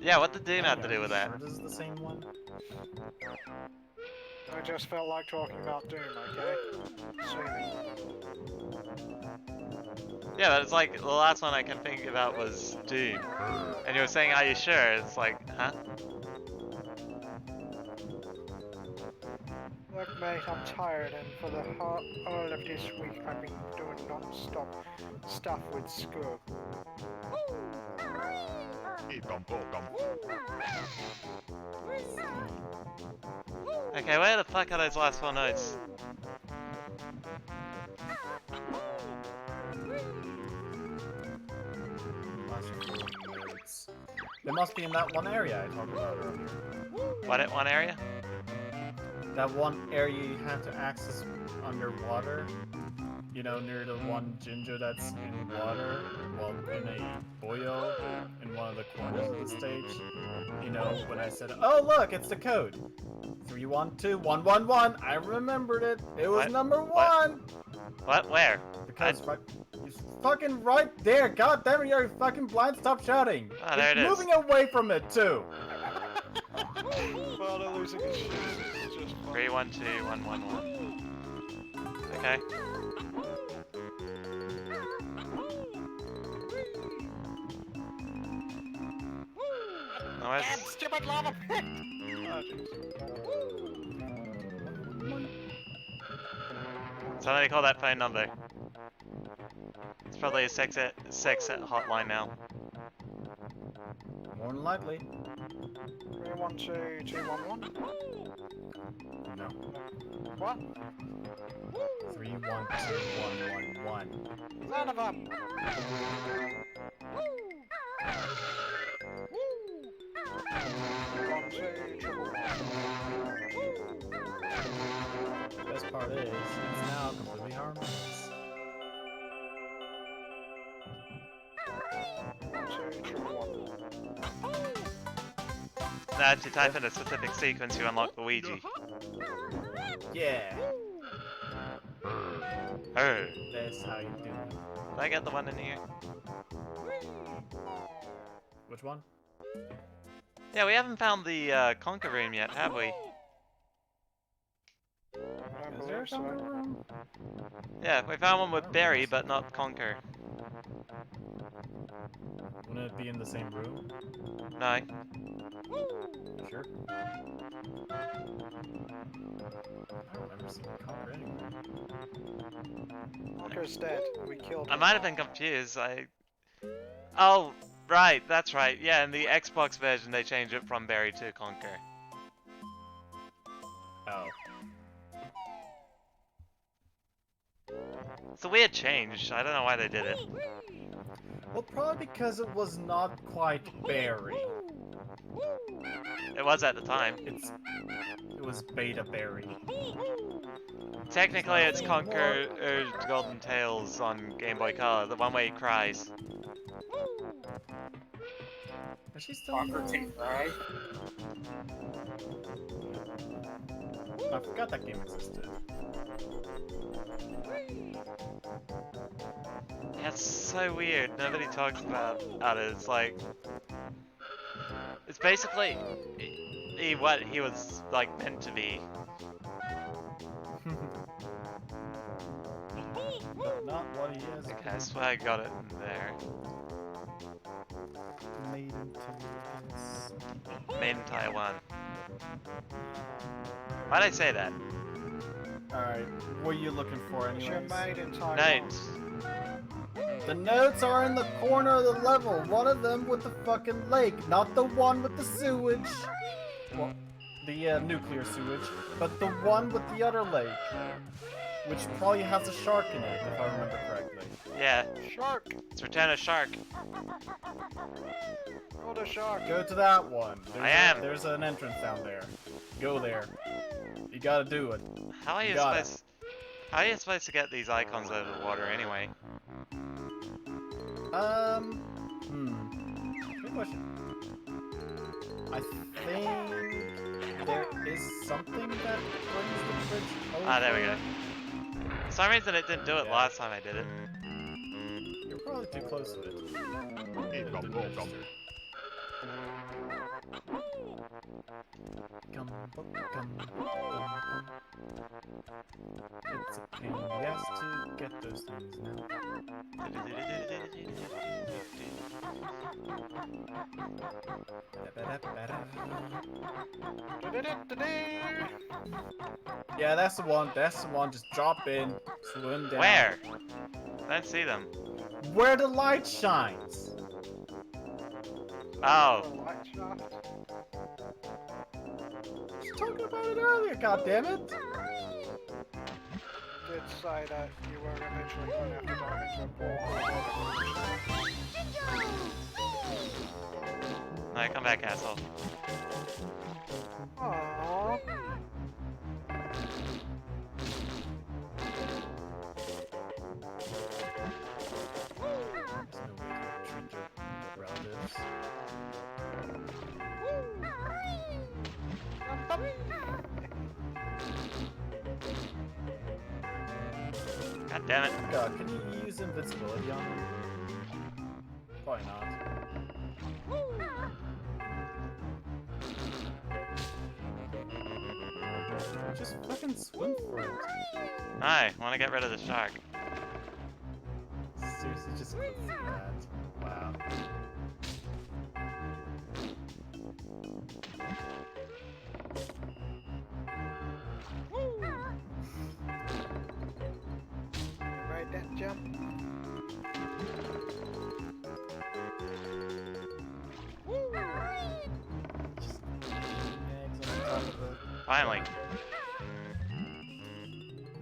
Yeah, what did Doom have to do with that? Sure this is the same one. I just felt like talking about Doom, okay? Sue me. Yeah, but it's like, the last one I can think about was Doom. And you were saying, are you sure? It's like, huh? Look, mate, I'm tired, and for the all of this week, I've been doing non-stop stuff with school. Okay, where the fuck are those last four notes? They must be in that one area I talked about earlier. What, at one area? That one area you have to access underwater. You know, near the one Jinjo that's in water, well, in a boyo in one of the corners of the stage. You know, when I said, oh look, it's the code. 312111. I remembered it. It was What? number What? 1. What? Where? Because it's fucking right there. God damn it, you're fucking blind. Stop shouting. Ah, there it is. Moving away from it too. Well, they're losing his shoes. It's just fun. 312111. Okay. No, Damn it's... stupid lava pit! Oh, jeez. Somebody call that phone number. It's probably a sex hotline now. More than likely. 312211? No. What? 312111. Son of a... Best part is, it's now completely harmless. Now, if you type in a specific sequence, you unlock Luigi. Yeah, Oh. that's how you do it. Did I get the one in here? Which one? Yeah, we haven't found the Conker room yet, have we? Is there a Conker room? Yeah, we found one with Barry, but not Conker. Wouldn't it be in the same room? No. Sure. I don't remember seeing Conker anywhere. Conker's dead. We killed I him. might have been confused. Oh, right, that's right. Yeah, in the Xbox version, they changed it from Barry to Conker. Oh. It's a weird change. I don't know why they did it. Well, probably because it was not quite Barry. It was at the time. It was Beta Barry. Technically, it's Conker Golden Tails on Game Boy Color, the one where he cries. Is she still Conker can cry. I forgot that game existed. Yeah, it's so weird. Nobody talks about it. It's like, it's basically what he was like meant to be. But not what he is. Okay, I swear I got it in there. Made into this. Made in Taiwan. Why'd I say that? Alright, what are you looking for What's your anyways? made in Taiwan? Notes. The notes are in the corner of the level. One of them with the fucking lake, not the one with the sewage. Well, the nuclear sewage, but the one with the other lake, which probably has a shark in it, if I remember correctly. Yeah, Shark! it's Return of Shark. Oh, the shark! Go to that one. There's There's an entrance down there. Go there. You gotta do it. How are you Got it. supposed to get these icons out of the water anyway? Good question. I think there is something that brings the bridge over. Ah, there we go. For some reason it didn't do it Yeah. last time I did it. You're probably too close to it. It didn't register. It's a pain in the ass to get those things now. Yeah, that's the one. That's the one. Just drop in, swim down. Where? I didn't see them. Where the light shines. Oh, Light shaft. I was talking about it earlier. God damn it! Did say that you were eventually going to have to dive into a pool. no, come back, asshole. Aww. There's no way to treat your relatives. God damn it. God, can you use invincibility on him? Probably not. Just fucking swim for it. I want to get rid of the shark. Seriously, just click that. Wow. Right, that jump. Just eggs on top of it. Finally.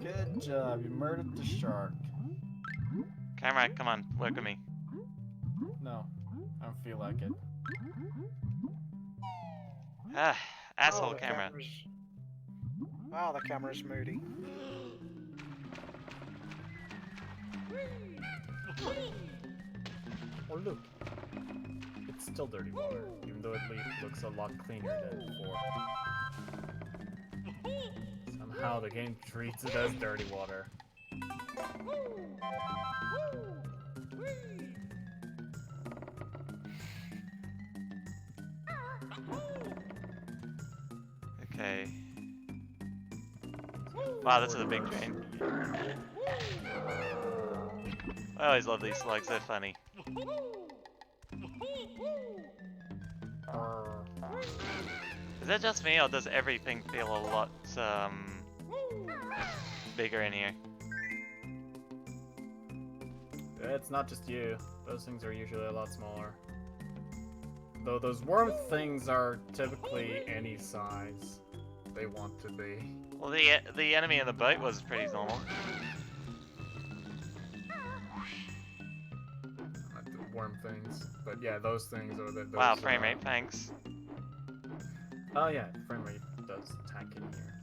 Good job, you murdered the shark. Camera, come on, work with me. No, I don't feel like it. Ah, asshole Oh, the camera. Wow, the camera's moody. Oh look, it's still dirty water, even though it looks a lot cleaner than before. Somehow the game treats it as dirty water. Okay. Wow, this is a big drain. I always love these slugs, they're funny. Is that just me, or does everything feel a lot, bigger in here? It's not just you. Those things are usually a lot smaller. Though those worm things are typically any size they want to be. Well, the enemy in the boat was pretty normal. The worm things. But yeah, those things are the Wow, frame rate, thanks. Oh yeah, frame rate does tank in here.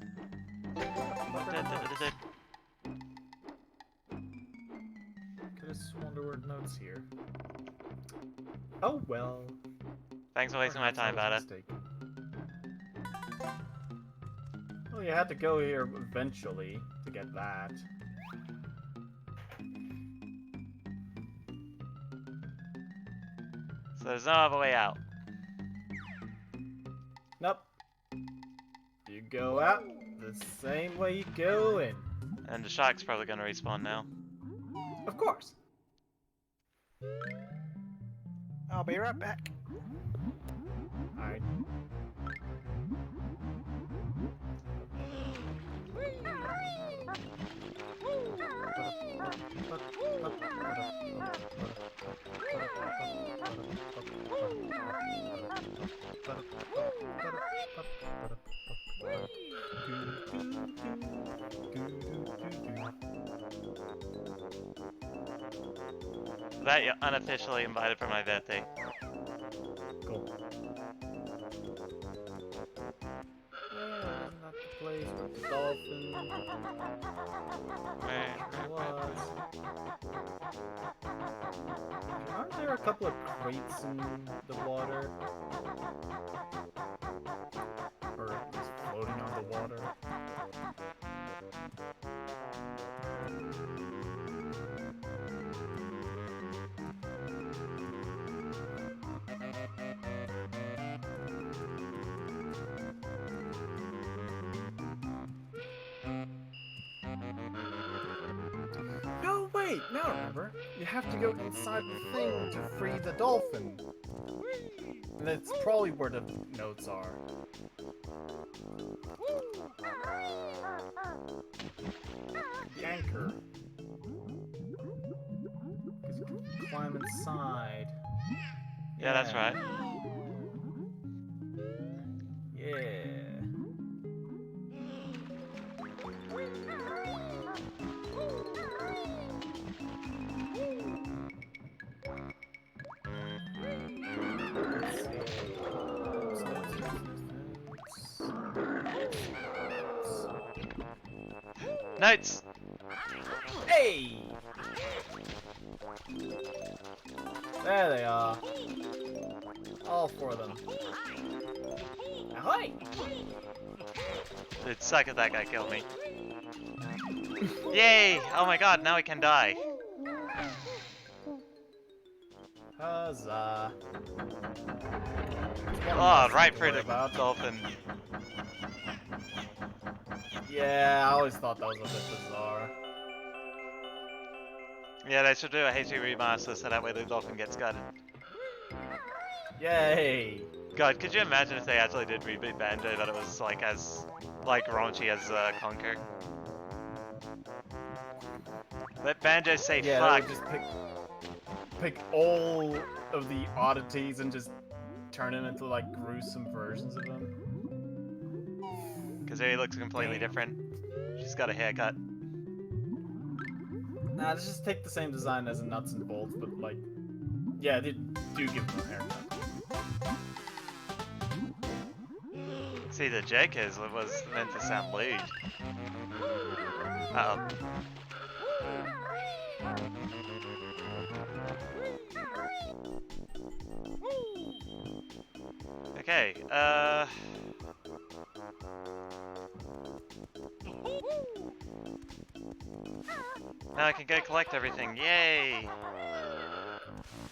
Could've sworn there were notes here. Oh well. Thanks for wasting my time, Bada. Well, you had to go here eventually to get that. So there's no other way out. Nope. You go out the same way you go in. And the shark's probably gonna respawn now. Of course. I'll be right back. Alright. That you're unofficially invited for my birthday. Cool. Isn't that the place with the dolphin? It was. Aren't there a couple of crates in the water? Or just floating on the water? No, wait! Now I remember. You have to go inside the thing to free the dolphin. And that's probably where the notes are. The anchor. Because you can climb inside. Yeah, that's right. Yeah. Notes! Hey! There they are. All four of them. Ahoy! It'd suck if that guy killed me. Yay! Oh my god, now we can die. Huzzah. Oh, right through the dolphin. Yeah, I always thought that was a bit bizarre. Yeah, they should do a HD remaster so that way the dolphin gets gutted. Yay! God, could you imagine if they actually did reboot Banjo, but it was like as raunchy as Conquer? Let Banjo say Yeah, fuck. they would just pick all of the oddities and just turn them into like gruesome versions of them. Kazooie looks completely different. She's got a haircut. Nah, let's just take the same design as the nuts and bolts, but like, yeah, they do give them a haircut. See, the joke is it was meant to sound lewd. Uh-oh. Okay, now I can go collect everything, yay!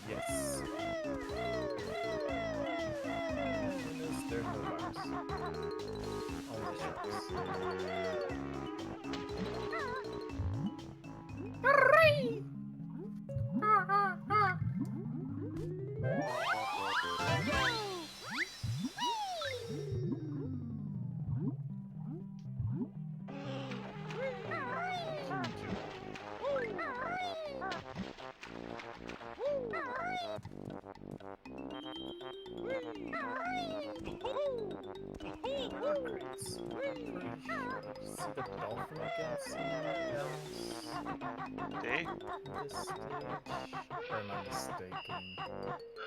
Yes. There's no virus. Oh, Hooray! See the dolphin again somewhere else? See? This stage? Or am I mistaken?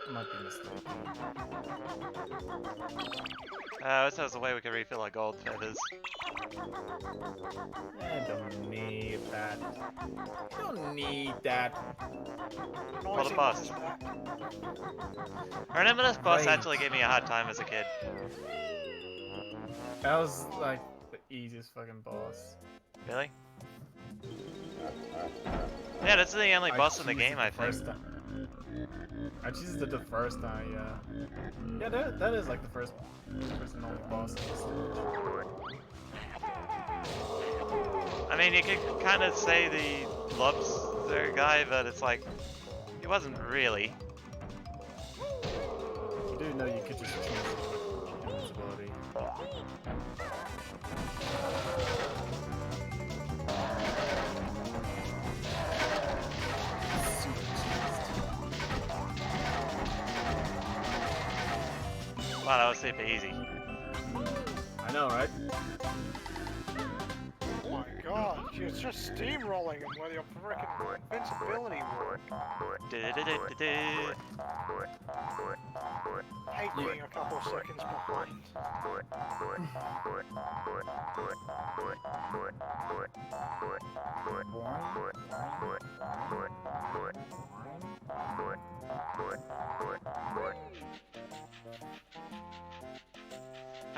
I might be mistaken. This has a way we can refill our gold feathers. I don't need that. Don't need that. What a Noisy boss. one's back. I remember this boss Great. actually gave me a hard time as a kid. That was like the easiest fucking boss. Really? Yeah, that's the only boss in the cheesed game, it I the think. first time. I cheesed it the first time, yeah. Yeah, that is like the first and only boss in the stage. I mean, you could kind of say the lobster guy, but it's like, he wasn't really. You do know you could just choose invincibility. Super cheesed. Wow, that was super easy. I know, right? Oh my god, you're just steamrolling him with your frickin' invincibility work. Du-du-du-du-du. Hate being a couple seconds behind.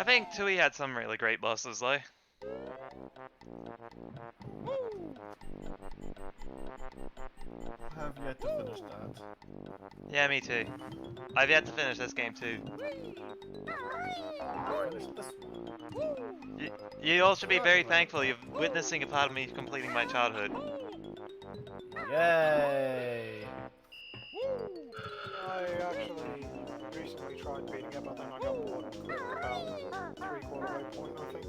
I think Tui had some really great bosses though. I have yet to finish that. Yeah, me too. I've yet to finish this game too. Finish this one. You all should be very thankful you're witnessing a part of me completing my childhood. Yay! I actually recently tried beating it, but then I got bored and quit about 3/4 way point, I think.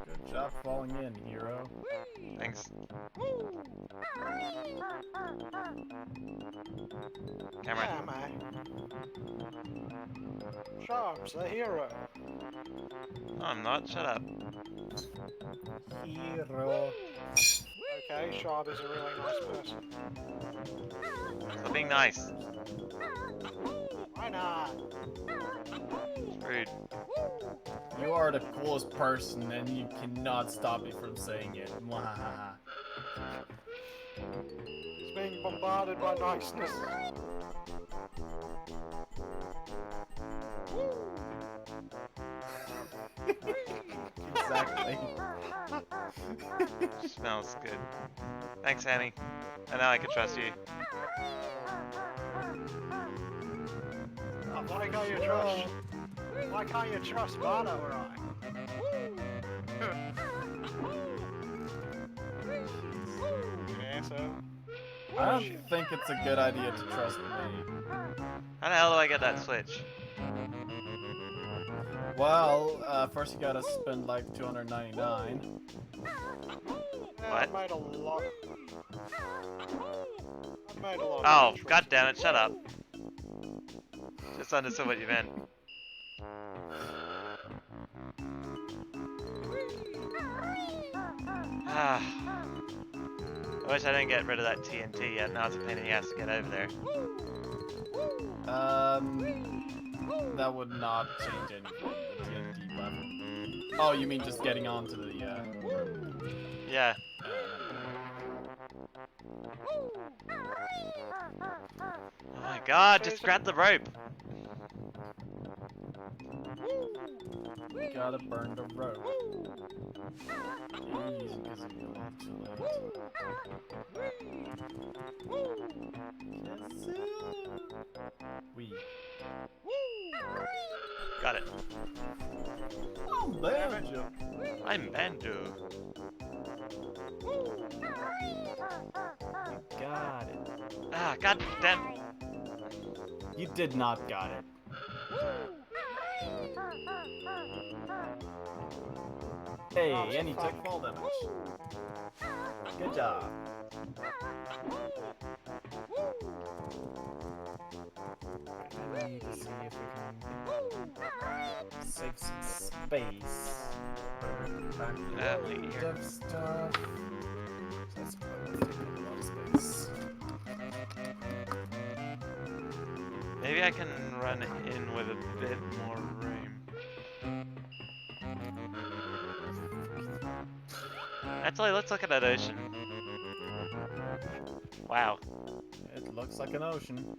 Good job falling in, hero. Thanks. Cameron. Yeah, man. Sharp's the hero. No, I'm not. Shut up. Hero. Okay, Sharp is a really nice person. Stop being nice. Why not? It's rude. You are the coolest person and you cannot stop me from saying it. Mwahaha. He's being bombarded by niceness. Exactly. Smells good. Thanks, Annie. And now I can trust you. Why can't you trust? Why can't you trust Bardo or I? Yeah, so. I don't think it's a good idea to trust me. How the hell do I get that switch? Well, first you gotta spend like $299. Yeah, What? I made a lot. Oh, of god damn it, shut up. Just understood what you meant. Ah. I wish I didn't get rid of that TNT yet, now it's a pain in the ass to get over there. That would not change anything, the TNT level. Oh, you mean just getting onto the, Yeah. Oh my god, just grab the rope. You gotta burn the rope. Easy, Kazooie, Wee. Got it. Oh, Banjo. I'm Banjo. Got it. Ah, god damn. You did not got it. Hey, and you took fall damage. Good job. I need to see if we can save some space. Wait here. Dev stuff. So that's taking a lot of space. Maybe I can run in with a bit more room. Actually, let's look at that ocean. Wow. It looks like an ocean.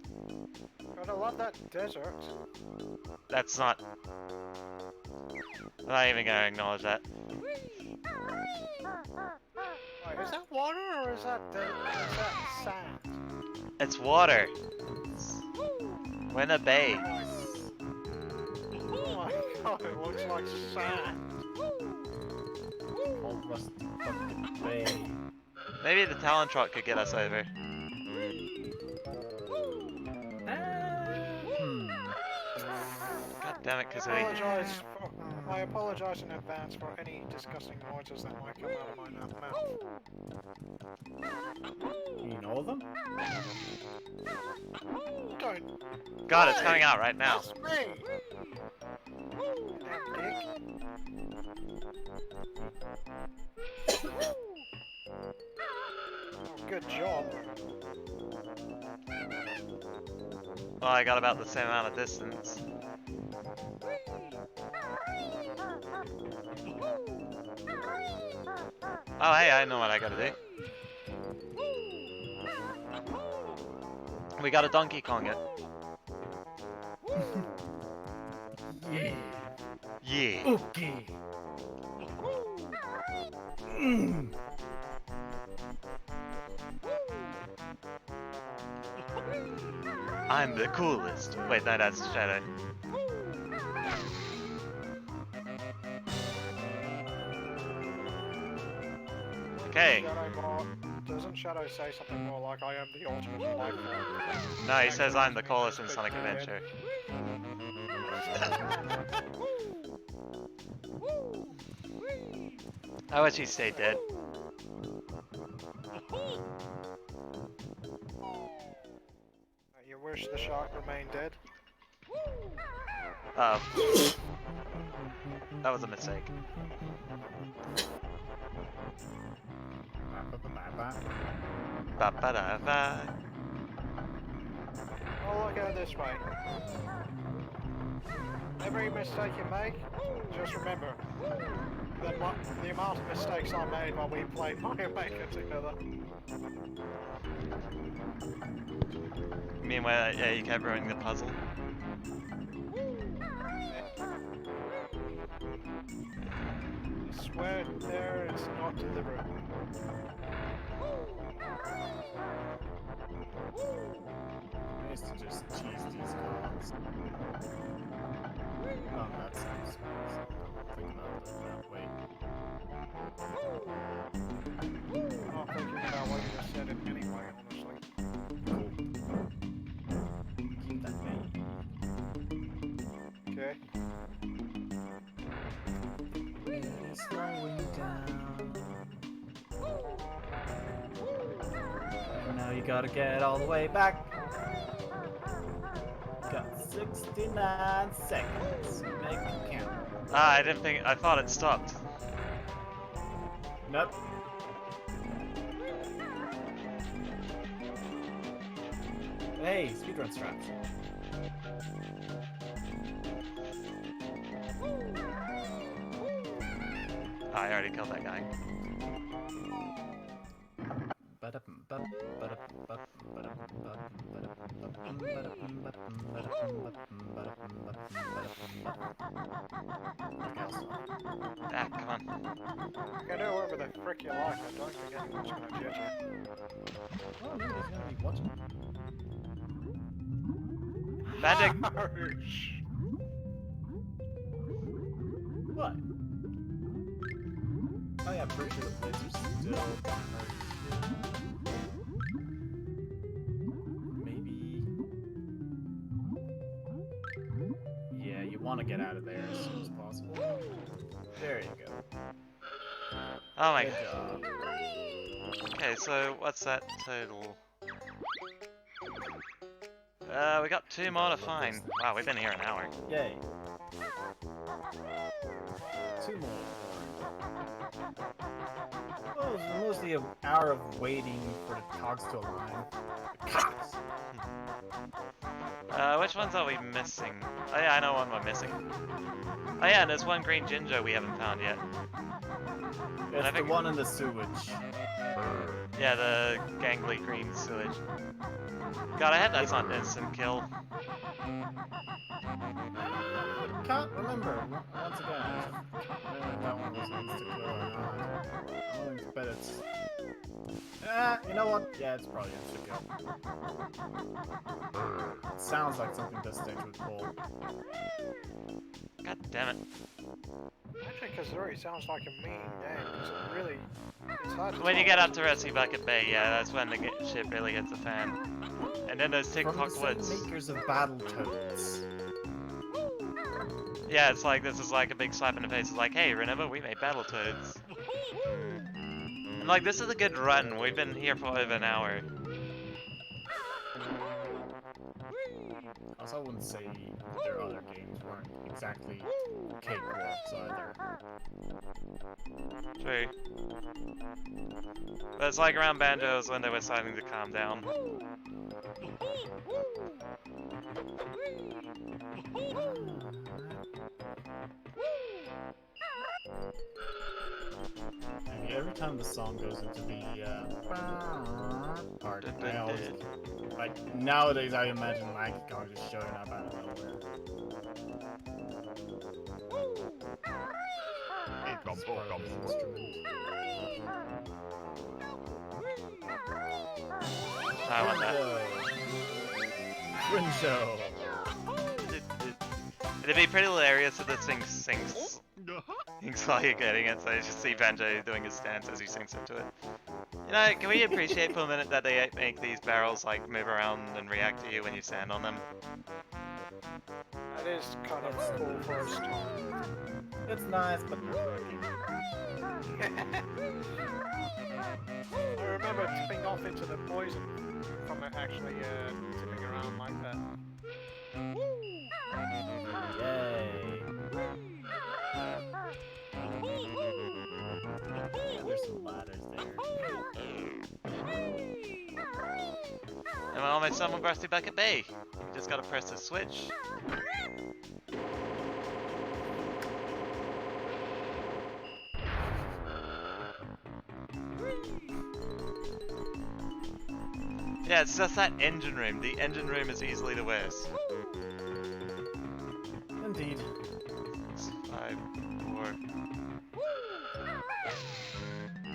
God, I love that desert. That's not... I'm not even gonna acknowledge that. Wait, is that water or is that sand? It's water. We're in a bay. Oh my god, it looks like sand. Old rusty fucking bay. Maybe the Talon truck could get us over. God damn it, Kazooie. I apologize in advance for any disgusting noises that might come out of my mouth. You know them? Don't. God, it's coming out right now. That's me. Oh, good job. Well, I got about the same amount of distance. Oh, hey, I know what I gotta do. We gotta Donkey Kong it. Yeah. Yeah. Okay. Mm. I'm the coolest. Wait, no, that's Shadow. Okay. Doesn't Shadow say something more like I am the ultimate life form? No, he says I'm the coolest in Sonic Adventure. I wish he stayed dead. You wish the shark remained dead? Uh oh. That was a mistake. Ba ba da ba. I'll look at it this way. Every mistake you make, just remember that the amount of mistakes I made while we played Mario Maker together. You mean where you kept ruining the puzzle? I swear there is not deliberate. I used to just cheese these cards. Oh, that sounds nice. Think about it that way. I'm not thinking about what you just said it anyway, honestly. Cool. Keep that way. Okay. It's slowing down. And now you gotta get all the way back. Got 69 seconds. Make it count. Ah, I didn't think. I thought it stopped. Nope. Hey, speedrun straps. Ah, I already killed that guy. Ba Ah, come on. You can do whatever the frick you like, I don't think anyone's gonna judge you. Oh, nobody's gonna be watching. Banjo! Harsh. What? Oh yeah, I'm pretty sure the blades are still gonna hurt. Maybe. Yeah, you want to get out of there as soon as possible. There you go. Oh my Good god. job. Okay, so what's that total? We got 2 more to find. Wow, we've been here an hour. Yay. 2 more. Well, it's mostly an hour of waiting for the cogs to align. The cogs! Which ones are we missing? Oh yeah, I know one we're missing. Oh yeah, there's one green ginger we haven't found yet. It's I the think- one in the sewage. Yeah, the gangly green sewage. God, I hope that's not an instant kill. Can't remember. Once again, I can't remember if that one was insta-kill or not. I'm willing to bet it's... you know what? Yeah, it's probably insta-kill. It sounds like something this stage would pull. God damn it. Actually, Kazooie sounds like a mean game, because it really... It's hard to When you tell. get up to Rusty Bucket Bay, yeah, that's when the shit really hits the fan. And then those From the TikTok same woods. makers of Battletoads. Yeah, it's like, this is like a big slap in the face. It's like, hey, remember, we made Battletoads. And like, this is a good run. We've been here for over an hour. Also, I wouldn't say that their other games weren't exactly cakewalks either. True. But it's like around Banjo's when they were starting to calm down. And every time the song goes into the part, I always, like, nowadays I imagine Monkey Kong just showing up out of nowhere. It's part of his instrument. I want that. Rinjo! It'd be pretty hilarious if this thing sings while you're getting it, so you just see Banjo doing his stance as he sinks into it. You know, can we appreciate for a minute that they make these barrels like move around and react to you when you stand on them? That is kind of cool for a start. It's nice, but not working. I remember tipping off into the poison from it actually tipping around like that. Yay! There's some ladders there. And we're almost done with Rusty Bucket Bay. You just gotta press the switch. Yeah, it's just that engine room. The engine room is easily the worst. Indeed. 5, 4.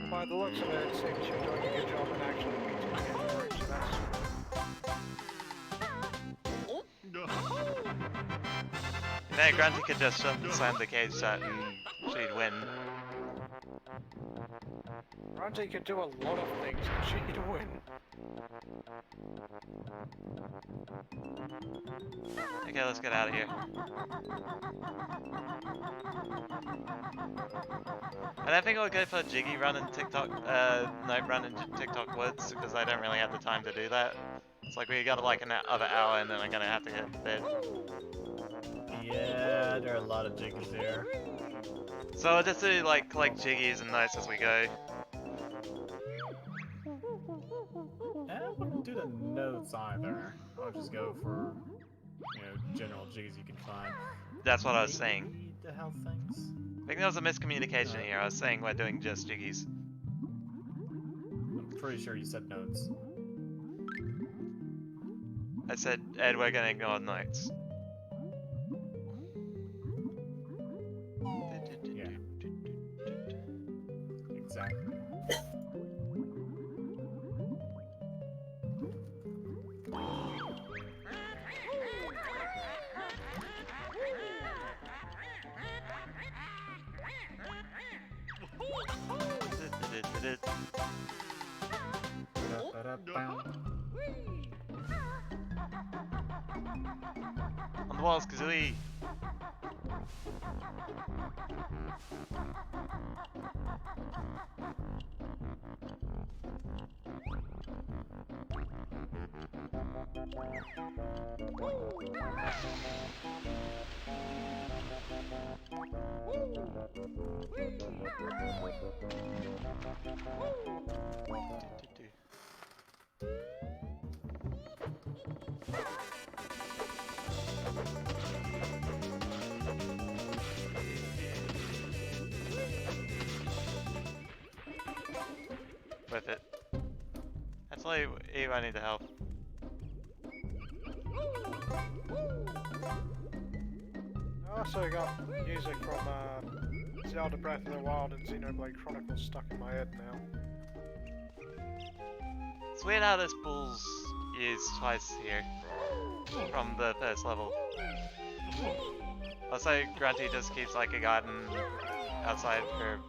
By the looks of it, it seems you're doing a good job in actually beating the engine room, so that's... You know, Grunty could just slam the cage shut and she'd win. Grunty could do a lot of things and she'd win. Okay, let's get out of here. I don't think I'll go for a Jiggy run in TikTok, no, run in TikTok Woods, because I don't really have the time to do that. It's like we got like another hour and then I'm gonna have to get to bed. Yeah, there are a lot of jiggies there. So I'll just do like collect Jiggies and nice as we go. I wouldn't do the notes either. I'll just go for, you know, general jiggies you can find. That's what I was saying. Maybe the health things. I think there was a miscommunication here. I was saying we're doing just Jiggies. pretty sure you said notes. I said, Ed, we're gonna ignore notes. Yeah. Exactly. On the walls, Kazooie! With it. Actually, Eve, I need the help. I also got music from Zelda Breath of the Wild and Xenoblade Chronicles stuck in my head now. It's weird how this bull's used twice here from the first level. Also, Grunty just keeps like a garden outside her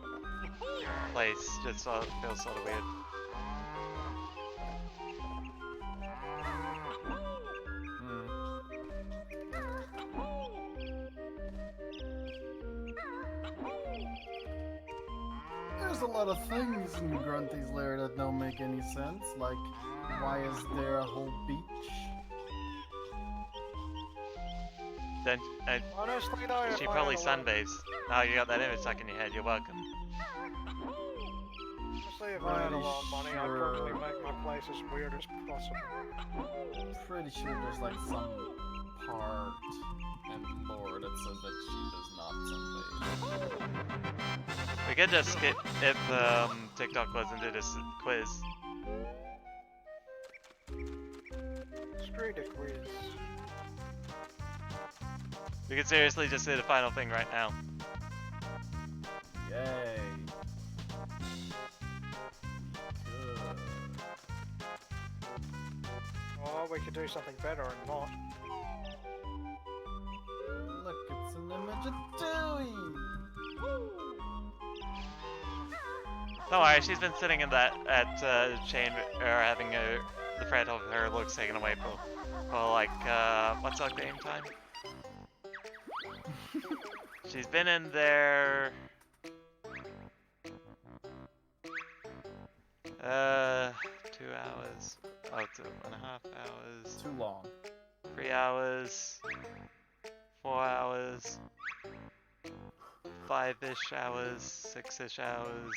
place, just so it feels sort of weird. There's a lot of things in Grunty's lair that don't make any sense, like why is there a whole beach? Then, Honestly though, if she I probably had a lot- sunbathes. Oh, you got that image stuck in your head, you're welcome. Honestly, if I had a lot of money, I'd probably Sure. make my place as weird as possible. Pretty sure there's like some part and lore that says that she does not sunbathe. We could just skip if TikTok wasn't do this quiz. Screw the quiz. We could seriously just do the final thing right now. Yay. Good. Or we could do something better and not. Look, it's an image of Dewey! Don't worry, she's been sitting in that chain or having the threat of her looks taken away for like what's our game time? She's been in there 2 hours. Oh, 2.5 hours. Too long. 3 hours. 4 hours. 5-ish hours. 6-ish hours.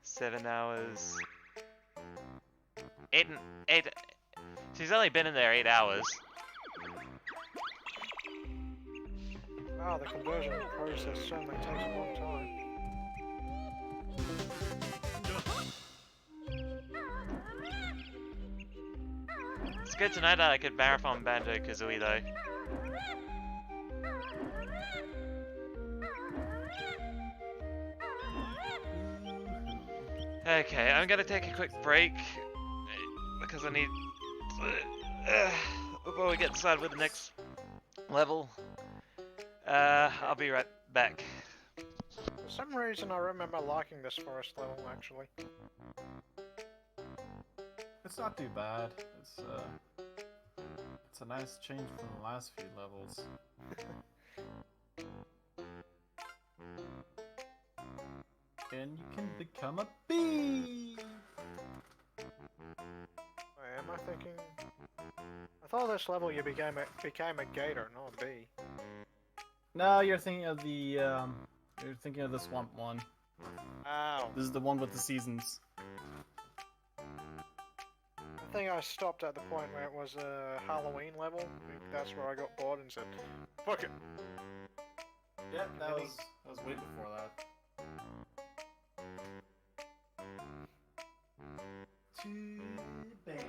7 hours. 8. She's only been in there 8 hours. Wow, the conversion process certainly takes a long time. It's good to know that I could marathon Banjo Kazooie though. Okay, I'm gonna take a quick break because I need before we get started with the next level. I'll be right back. For some reason, I remember liking this forest level, actually. It's not too bad. It's a nice change from the last few levels. And you can become a bee! Wait, am I thinking? I thought this level you became a gator, not a bee. No, you're thinking of the swamp one. Ow. This is the one with the seasons. I think I stopped at the point where it was a Halloween level. That's where I got bored and said, "Fuck it." Yeah, that was way before that. too bad.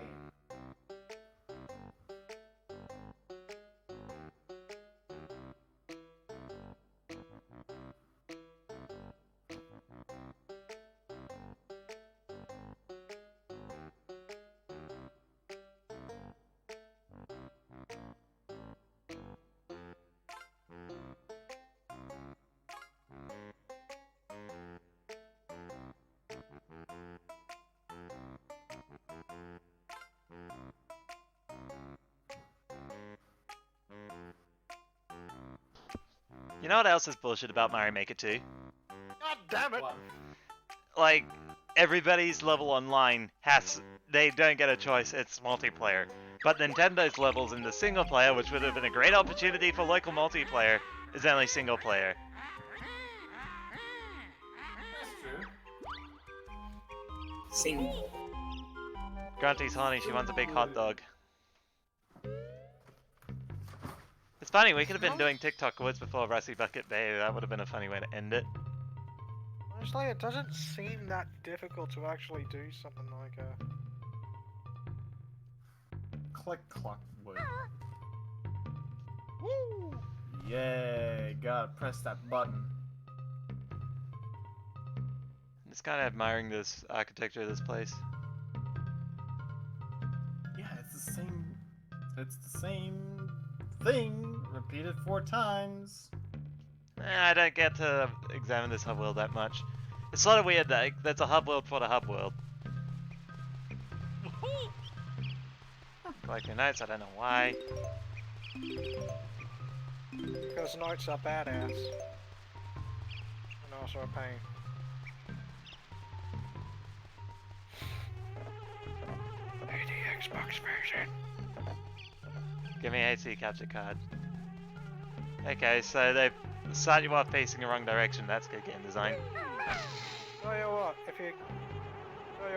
You know what else is bullshit about Mario Maker 2? God damn it! What? Like, everybody's level online they don't get a choice, it's multiplayer. But Nintendo's levels in the single player, which would have been a great opportunity for local multiplayer, is only single player. That's true. Single. Grunty's horny, she wants a big hot dog. It's funny, we could have been doing TikTok words before Rusty Bucket Bay, that would have been a funny way to end it. Honestly, it doesn't seem that difficult to actually do something like Click clock wood. Woo! Yay! Gotta press that button. I'm just kind of admiring this architecture of this place. Yeah, it's the same. It's the same thing repeated 4 times. I don't get to examine this hub world that much. It's sort of weird that that's a hub world for the hub world. Collecting notes, I don't know why. because notes are badass. And also a pain. The Xbox version. Give me a HC capture card. Okay, so they start you off facing the wrong direction. That's good game design. Tell you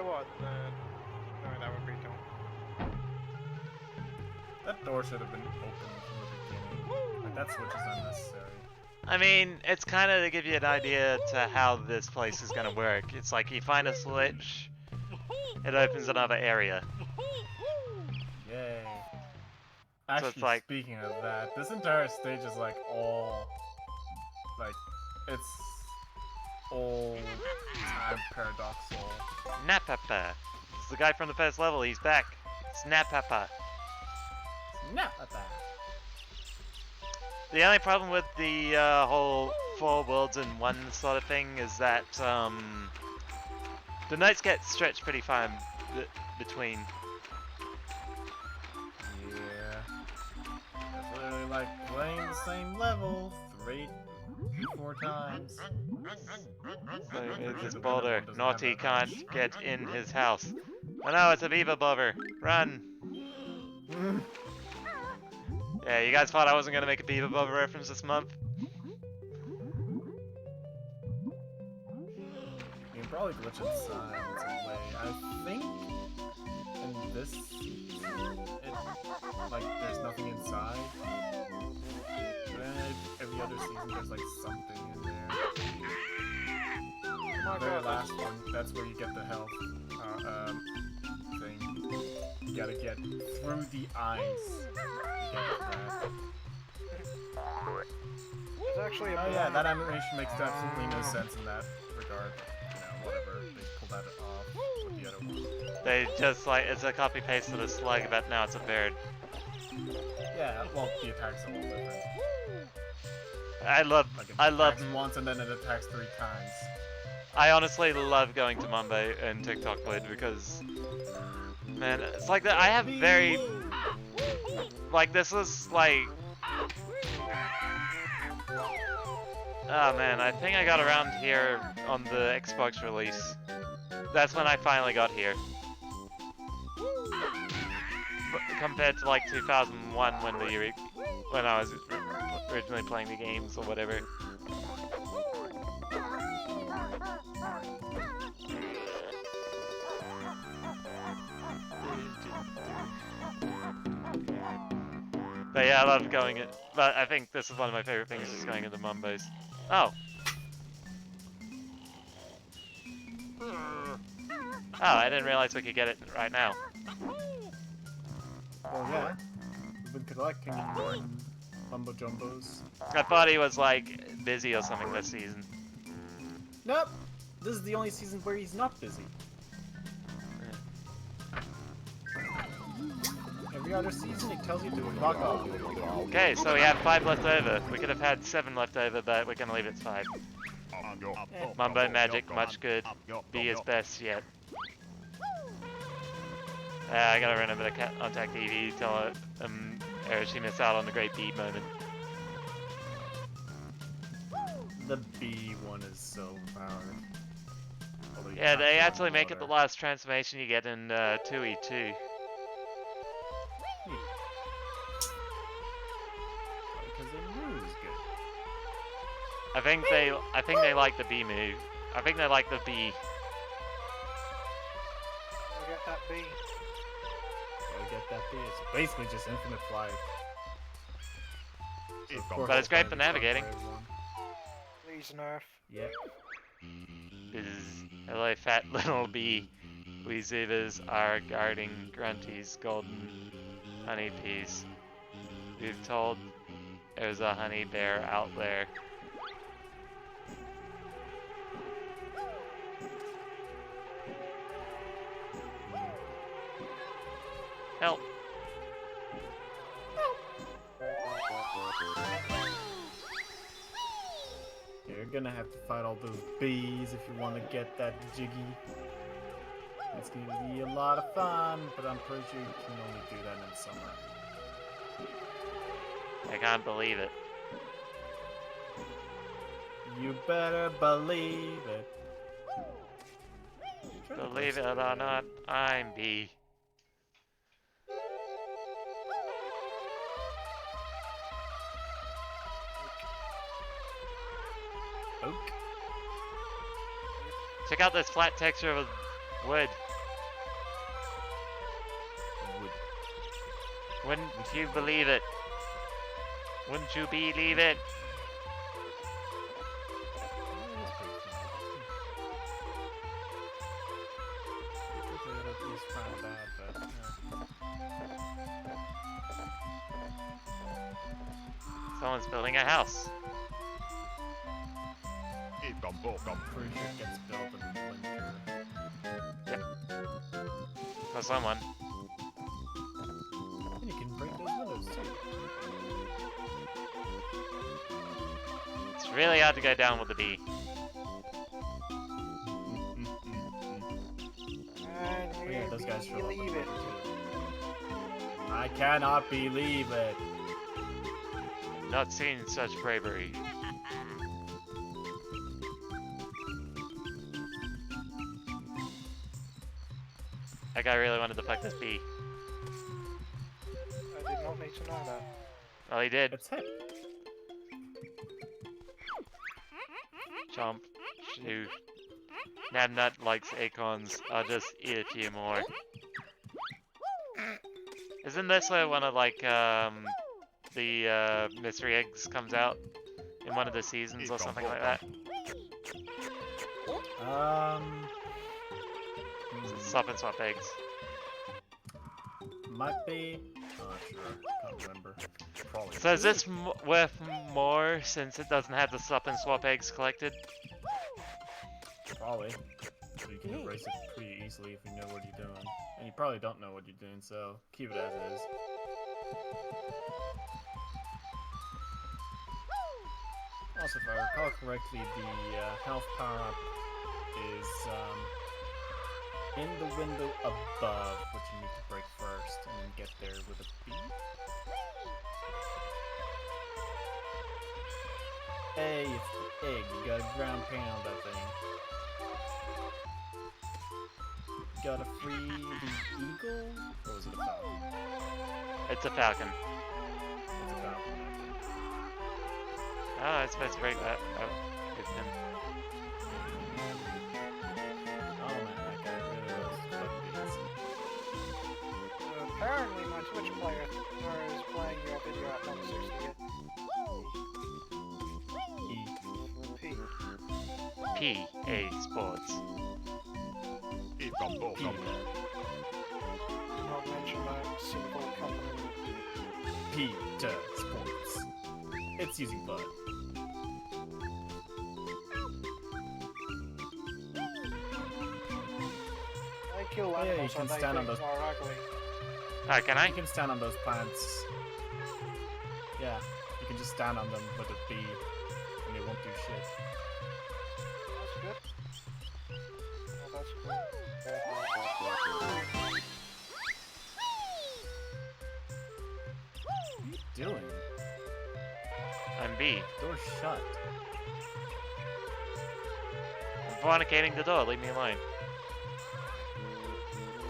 what, then no, that would be dumb. That door should have been open from the beginning. Like, that switch is unnecessary. I mean, it's kind of to give you an idea to how this place is going to work. It's like you find a switch, it opens another area. Yay. Actually, it's like- speaking of that, this entire stage is like all... Like, it's all time paradoxal. Napapa. It's the guy from the first level, he's back. Snapapa. Not that. The only problem with the whole 4 worlds in 1 sort of thing is that the nights get stretched pretty far in between. Yeah. It's literally like playing the same level 4 times. So this boulder, Naughty can't get in his house. Oh no, it's a beaver blubber. Run! Yeah, you guys thought I wasn't gonna make a beaver blubber reference this month? You can probably glitch inside in some way. I think in this season, like, there's nothing inside. But then every other season, there's like something in there. Oh my The very god, last one, that's where you get the health thing. You gotta get through the eyes to get that. it's actually a Oh yeah, that animation makes absolutely no sense in that regard. You know, whatever. They pulled that off with the other one. They just like, it's a copy paste of the slug, but now it's a bird. Yeah, well, the attacks are all different. I love Like it love attacks once and then it attacks 3 times. I honestly love going to Mumbai and TikTok Lid because, man, it's like that. I have very, like, this is like, oh man, I think I got around here on the Xbox release. That's when I finally got here. Compared to like 2001 when I was originally playing the games or whatever. But yeah, I love going it. But I think this is one of my favorite things, is going into Mumbos. Oh. Oh, I didn't realize we could get it right now. Well, yeah. We've been collecting Mumbo Jumbos. I thought he was, like, busy or something this season. Nope! This is the only season where he's not busy. Every other season, he tells you to log off. Okay, so we have 5 left over. We could have had 7 left over, but we're gonna leave it 5. Mumbo Magic, much good. B is best yet. I gotta run a bit of contact EV, tell her she missed out on the great B moment. The B one is so powered. Although you Yeah, can't they go actually make it the underwater. last transformation you get in 2E2. Because the move is good. I think they like the B move. I think they like the B. We get that B. So we get that B. It's basically just infinite flight. So of course But it's great for gonna be fun navigating. everyone. Please nerf. Yep. Hello, fat little bee. We Zubas are guarding Grunty's golden honeybees. We've told there's a honey bear out there. Help! You're gonna have to fight all those bees if you want to get that jiggy. It's gonna be a lot of fun, but I'm pretty sure you can only do that in summer. I can't believe it. You better believe it. Believe it or not, I'm B. Oak. Check out this flat texture of wood. Wood. Wouldn't you believe it? Wouldn't you believe it? Someone's building a house. I'm pretty sure it gets built in winter. For someone. And you can break those windows too. It's really hard to go down with the B. And Oh yeah, those guys show up. believe it. I cannot believe it. Not seen such bravery. That guy really wanted to fuck this bee. I did not need to know that. Well, he did. It's him. Chomp. Shoo. Nabnut likes acorns. I'll just eat a few more. Isn't this where one of, like, the, mystery eggs comes out? In one of the seasons or something like that? Stop and swap eggs. Might be. Oh, sure. Can't remember. Probably. So is this worth more since it doesn't have the stop and swap eggs collected? Probably. So you can erase it pretty easily if you know what you're doing. And you probably don't know what you're doing, so keep it as is. Also, if I recall correctly, the health power-up is in the window above, which you need to break first, and then get there with a B. Hey, it's the egg. You gotta ground pound that thing. Gotta free the eagle? Or was it a falcon? It's a falcon. It's a falcon, I think. Oh, I was supposed to break that. Oh, good then. Oh man, that guy really loves to fuck bees. Apparently my Twitch player is playing your video at 160. E. P. PA Sports. P Peter. I'll mention that simple company. Peter Sports. It's using bud. They kill Yeah, you animals can and they stand on think those- are ugly. Alright, can I? You can stand on those plants. Yeah, you can just stand on them with a bee, and they won't do shit. That's good. Oh, that's good. What are you doing? I'm B. Door's shut. I'm fornicating the door, leave me alone.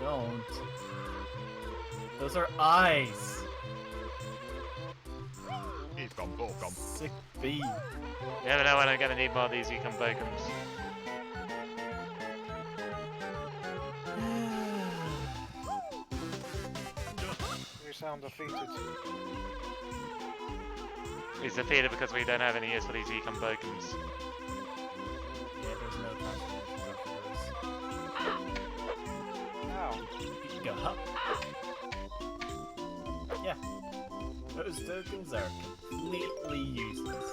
Don't. Those are eyes. Sick bee. You never know when I'm gonna need more of these econ bacons. You sound defeated. He's defeated because we don't have any use for these econ bacons. Yeah, there's no transformation for this. Ow. Go up. Yeah. Those tokens are completely useless.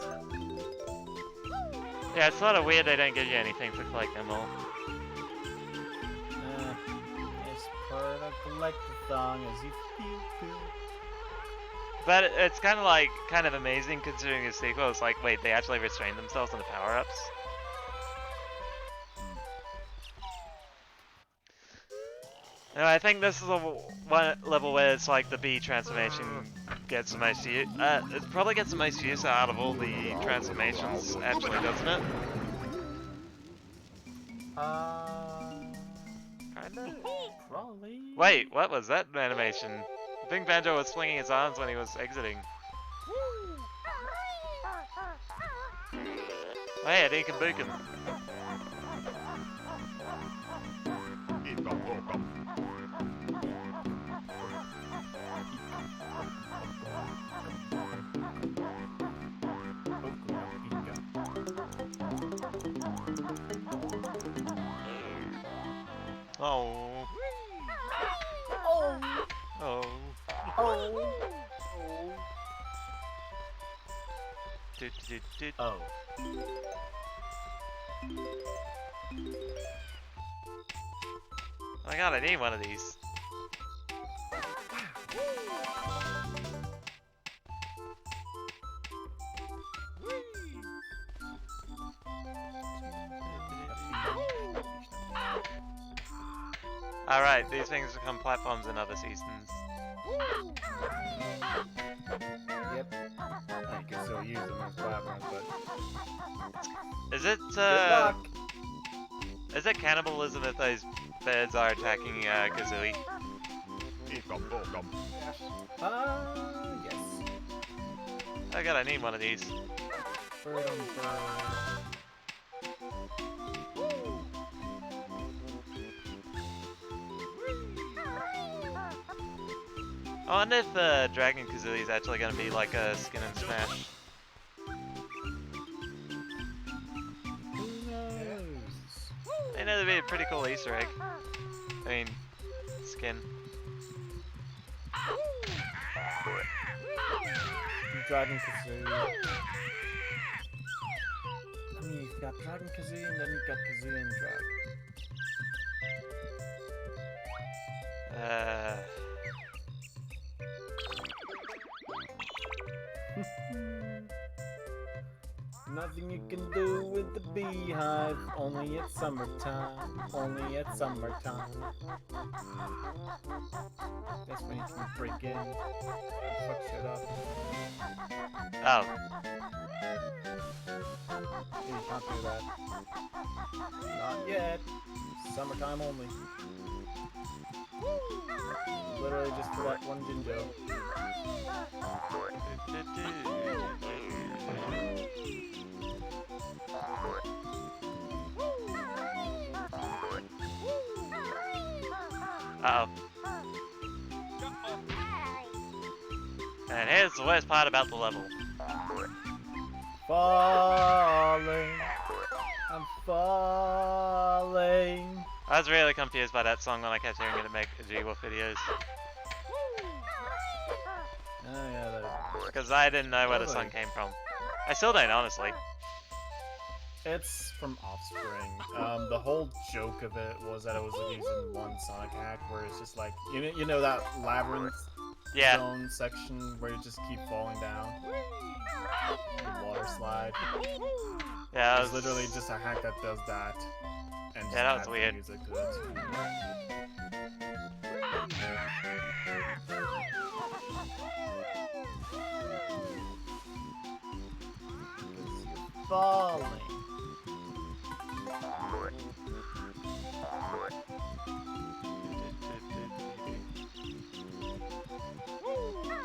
Yeah, it's sort of weird they don't give you anything for collecting them all. It's part of a collectathon as you feel good. But it's kind of amazing considering the sequel. It's like, wait, they actually restrain themselves on the power-ups? No, I think this is a one level where it's like the bee transformation gets the most use. It probably gets the most use out of all the transformations, actually, doesn't it? Kinda? Probably. Wait, what was that animation? I think Banjo was swinging his arms when he was exiting. Oh yeah, Deacon Bookin. Oh. Oh. Oh. Oh my god, I need one of these. Alright, these things become platforms in other seasons. Yep. I can still use them as platforms, but Is it, good luck. is it cannibalism if those birds are attacking, Kazooie? Yes. Yes. Oh god, I need one of these. Bird on bird. I wonder if Dragon Kazooie is actually going to be like a skin and smash. Who knows? I know that'd be a pretty cool Easter egg. I mean, skin. Dragon Kazooie. I mean, you've got Dragon Kazooie and then you've got Kazooie and Drag. Nothing you can do with the beehive, only at summertime, only at summertime. That's when you can break in and fuck shit up. Oh. You can't do that. Not yet. Summertime only. Literally just for that one Jinjo. Uh-oh. And here's the worst part about the level. Falling. I'm falling. I was really confused by that song when I kept hearing it make G-Wolf videos. Oh yeah, that... Because I didn't know where the song came from. I still don't, honestly. It's from Offspring. The whole joke of it was that it was using one Sonic hack, where it's just like, you know that labyrinth zone section where you just keep falling down? The water slide. Yeah, It's literally just a hack that does that. And just that was adds weird. Music to it. Falling.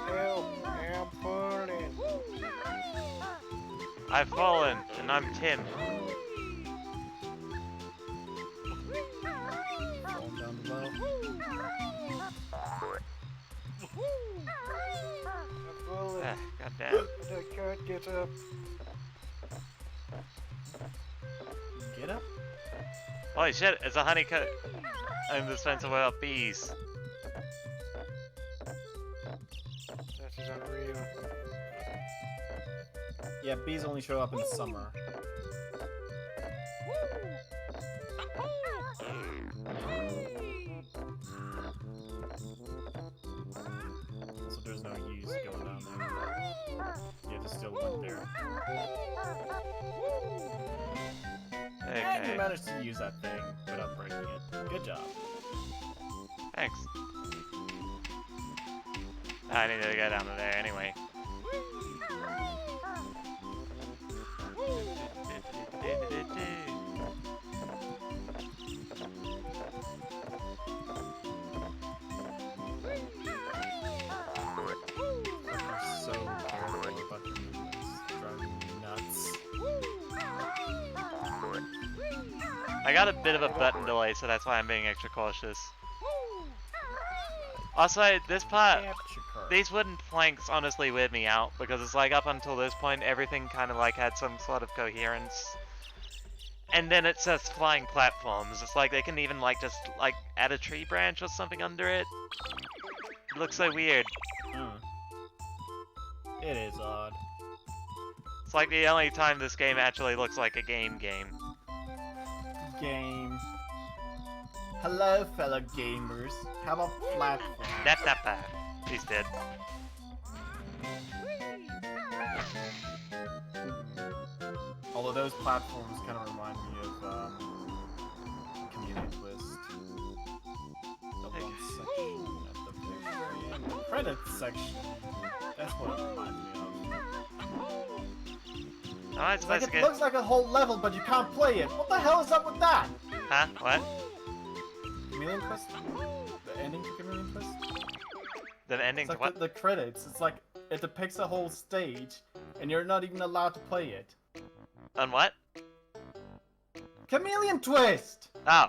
Help, I'm falling. I've fallen, and I'm Tim. Falling down below. I'm falling. Ah, goddamn. And I can't get up. Get up. Holy shit, it's a honeycomb dispenser without bees. That is unreal. Yeah, bees only show up in the summer. So there's no use going down there. You have to still went there. And you Okay, managed to use that thing without breaking it. Good job. thanks. I need to go down to there anyway. You're so careful about your movements. It's driving me nuts. I got a bit of a button delay, so that's why I'm being extra cautious. Also, this part, Capture card. these wooden planks honestly weird me out, because it's like up until this point, everything kind of like had some sort of coherence. And then it says flying platforms. It's like they can even like just like add a tree branch or something under it. It looks so weird. It is odd. It's like the only time this game actually looks like a game. Game. Hello, fellow gamers. How about platform? Nap. He's dead. Although those platforms kind of remind me of Chameleon Twist. The one section at the very end. The credits section. That's what it reminds me of. Oh, it's Like supposed to it get... looks like a whole level, but you can't play it. What the hell is up with that? Huh? What? Chameleon Twist? The ending to Chameleon Twist? The ending It's like to what? the credits. It's like it depicts a whole stage, and you're not even allowed to play it. On what? Chameleon Twist! Oh.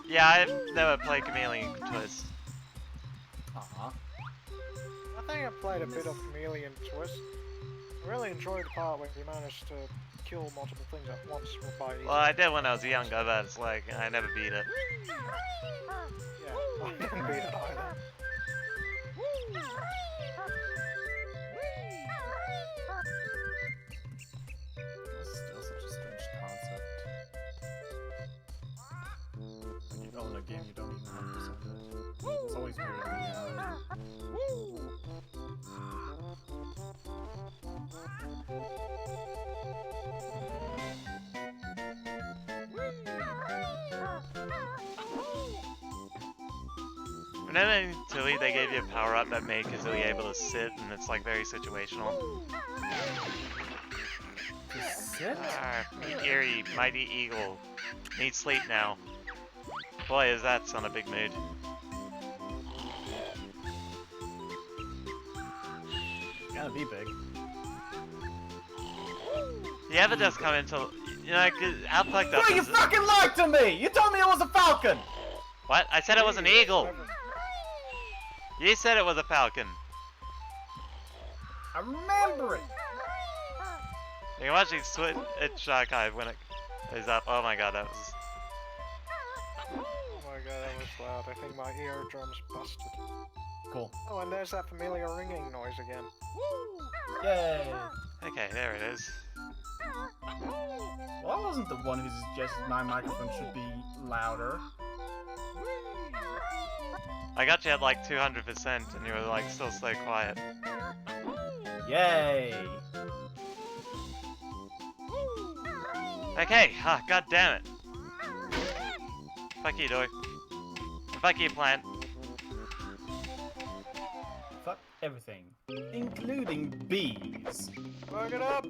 Yeah, I've never played Chameleon Twist. Aw. I think I played a bit of Chameleon Twist. I really enjoyed the part where you managed to kill multiple things at once by Well, I did when I was younger, but it's like, I never beat it. Yeah, I didn't beat it either. It's still such a strange concept. When you own a game, you don't even 100% it. It's always weird when you have Whenever in Kazooie, they gave you a power-up that made Kazooie able to sit, and it's like very situational. sit? Ah, meet Eerie, mighty eagle. Need sleep now. Boy, is that son of a big mood. Gotta be big. You ever just come into, you know, how fucked up Bro, you is it? fucking lied to me! You told me it was a falcon! What? I said it was an eagle! You said it was a falcon. I remember it! You can watch the Switch archive when it is up. Oh my god, that was... Oh my god, that was loud. I think my eardrums busted. Cool. Oh, and there's that familiar ringing noise again. Yay! Okay, there it is. Well, I wasn't the one who suggested my microphone should be louder. I got you at like 200% and you were like still so quiet. Yay! Okay, god damn it. Fuck you, Doy. Fuck you, plant. Fuck everything, including bees. Fuck it up!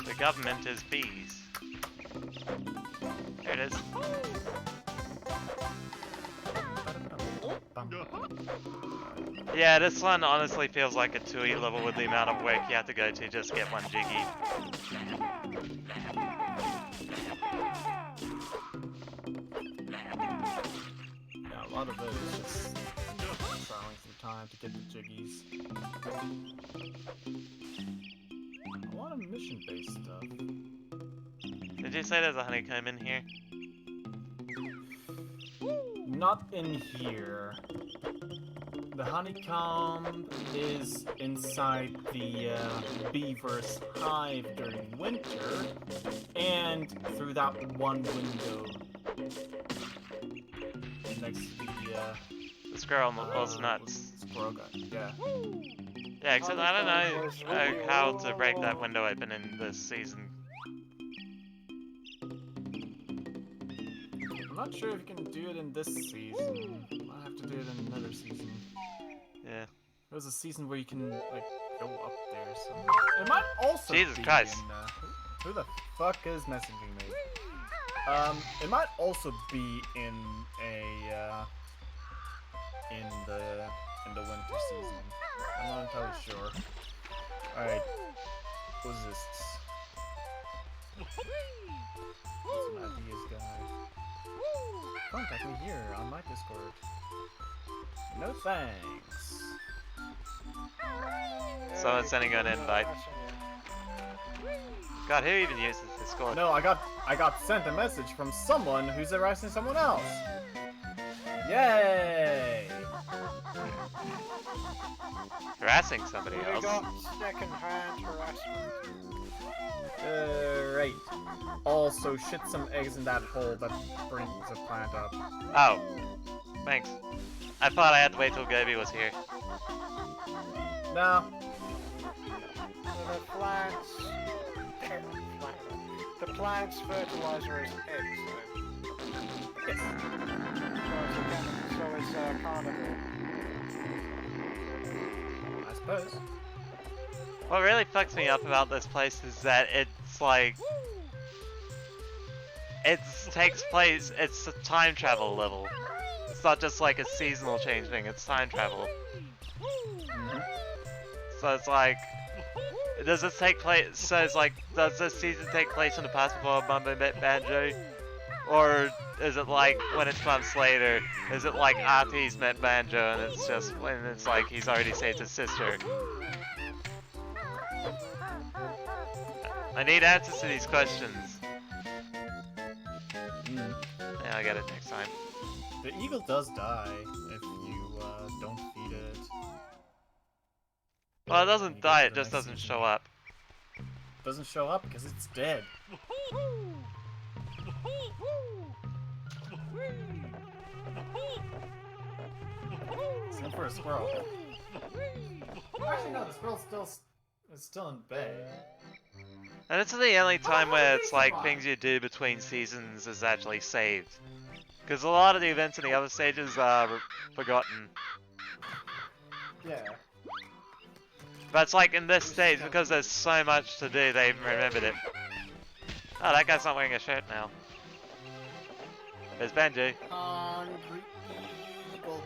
The government is bees. There it is. Yeah, this one honestly feels like a 2E level with the amount of work you have to go to just get one Jiggy. Yeah, a lot of it is just traveling through time to get the Jiggies. A lot of mission-based stuff. Did you say there's a honeycomb in here? Not in here. The honeycomb is inside the beaver's hive during winter, and through that one window next to The squirrel was nuts. squirrel guy. Yeah. Yeah, except I don't know how to break that window open in this season. I'm not sure if you can do it in this season. I'll have to do it in another season. Yeah. There's a season where you can like go up there. So it might also Jesus be Christ. in, who the fuck is messaging me? It might also be in a in the winter season. I'm not entirely sure. Alright. What's this? What's an ideas guy? Contact me here on my Discord. No thanks. Someone's sending an invite. God, who even uses Discord? No, I got sent a message from someone who's harassing someone else. Yay! Harassing somebody We else. got second-hand harassment. Right. Also, shit some eggs in that hole that brings the plant up. Oh. Thanks. I thought I had to wait till Gobi was here. No. The plants... The plant's fertilizer is eggs, Yes. so it's a carnivore. I suppose. What really fucks me up about this place is that it's like... It's a time travel level. It's not just like a seasonal change thing, it's time travel. So it's like... Does this take place, so it's like, does this season take place in the past before Bumbo met Banjo? Or is it like, when it's months later, is it like after he's met Banjo and it's just, when it's like he's already saved his sister? I need answers to these questions. Yeah, I'll get it next time. The eagle does die if you don't feed it. Well, it doesn't die, it just doesn't show up. Doesn't show up because it's dead. Same for a squirrel. Actually, no, the squirrel is still in bed. And this is the only time where it's like things you do between seasons is actually saved. Because a lot of the events in the other stages are forgotten. Yeah. But it's like in this stage, because there's so much to do, they even remembered it. Oh, that guy's not wearing a shirt now. There's Banjo. Hungry eagle.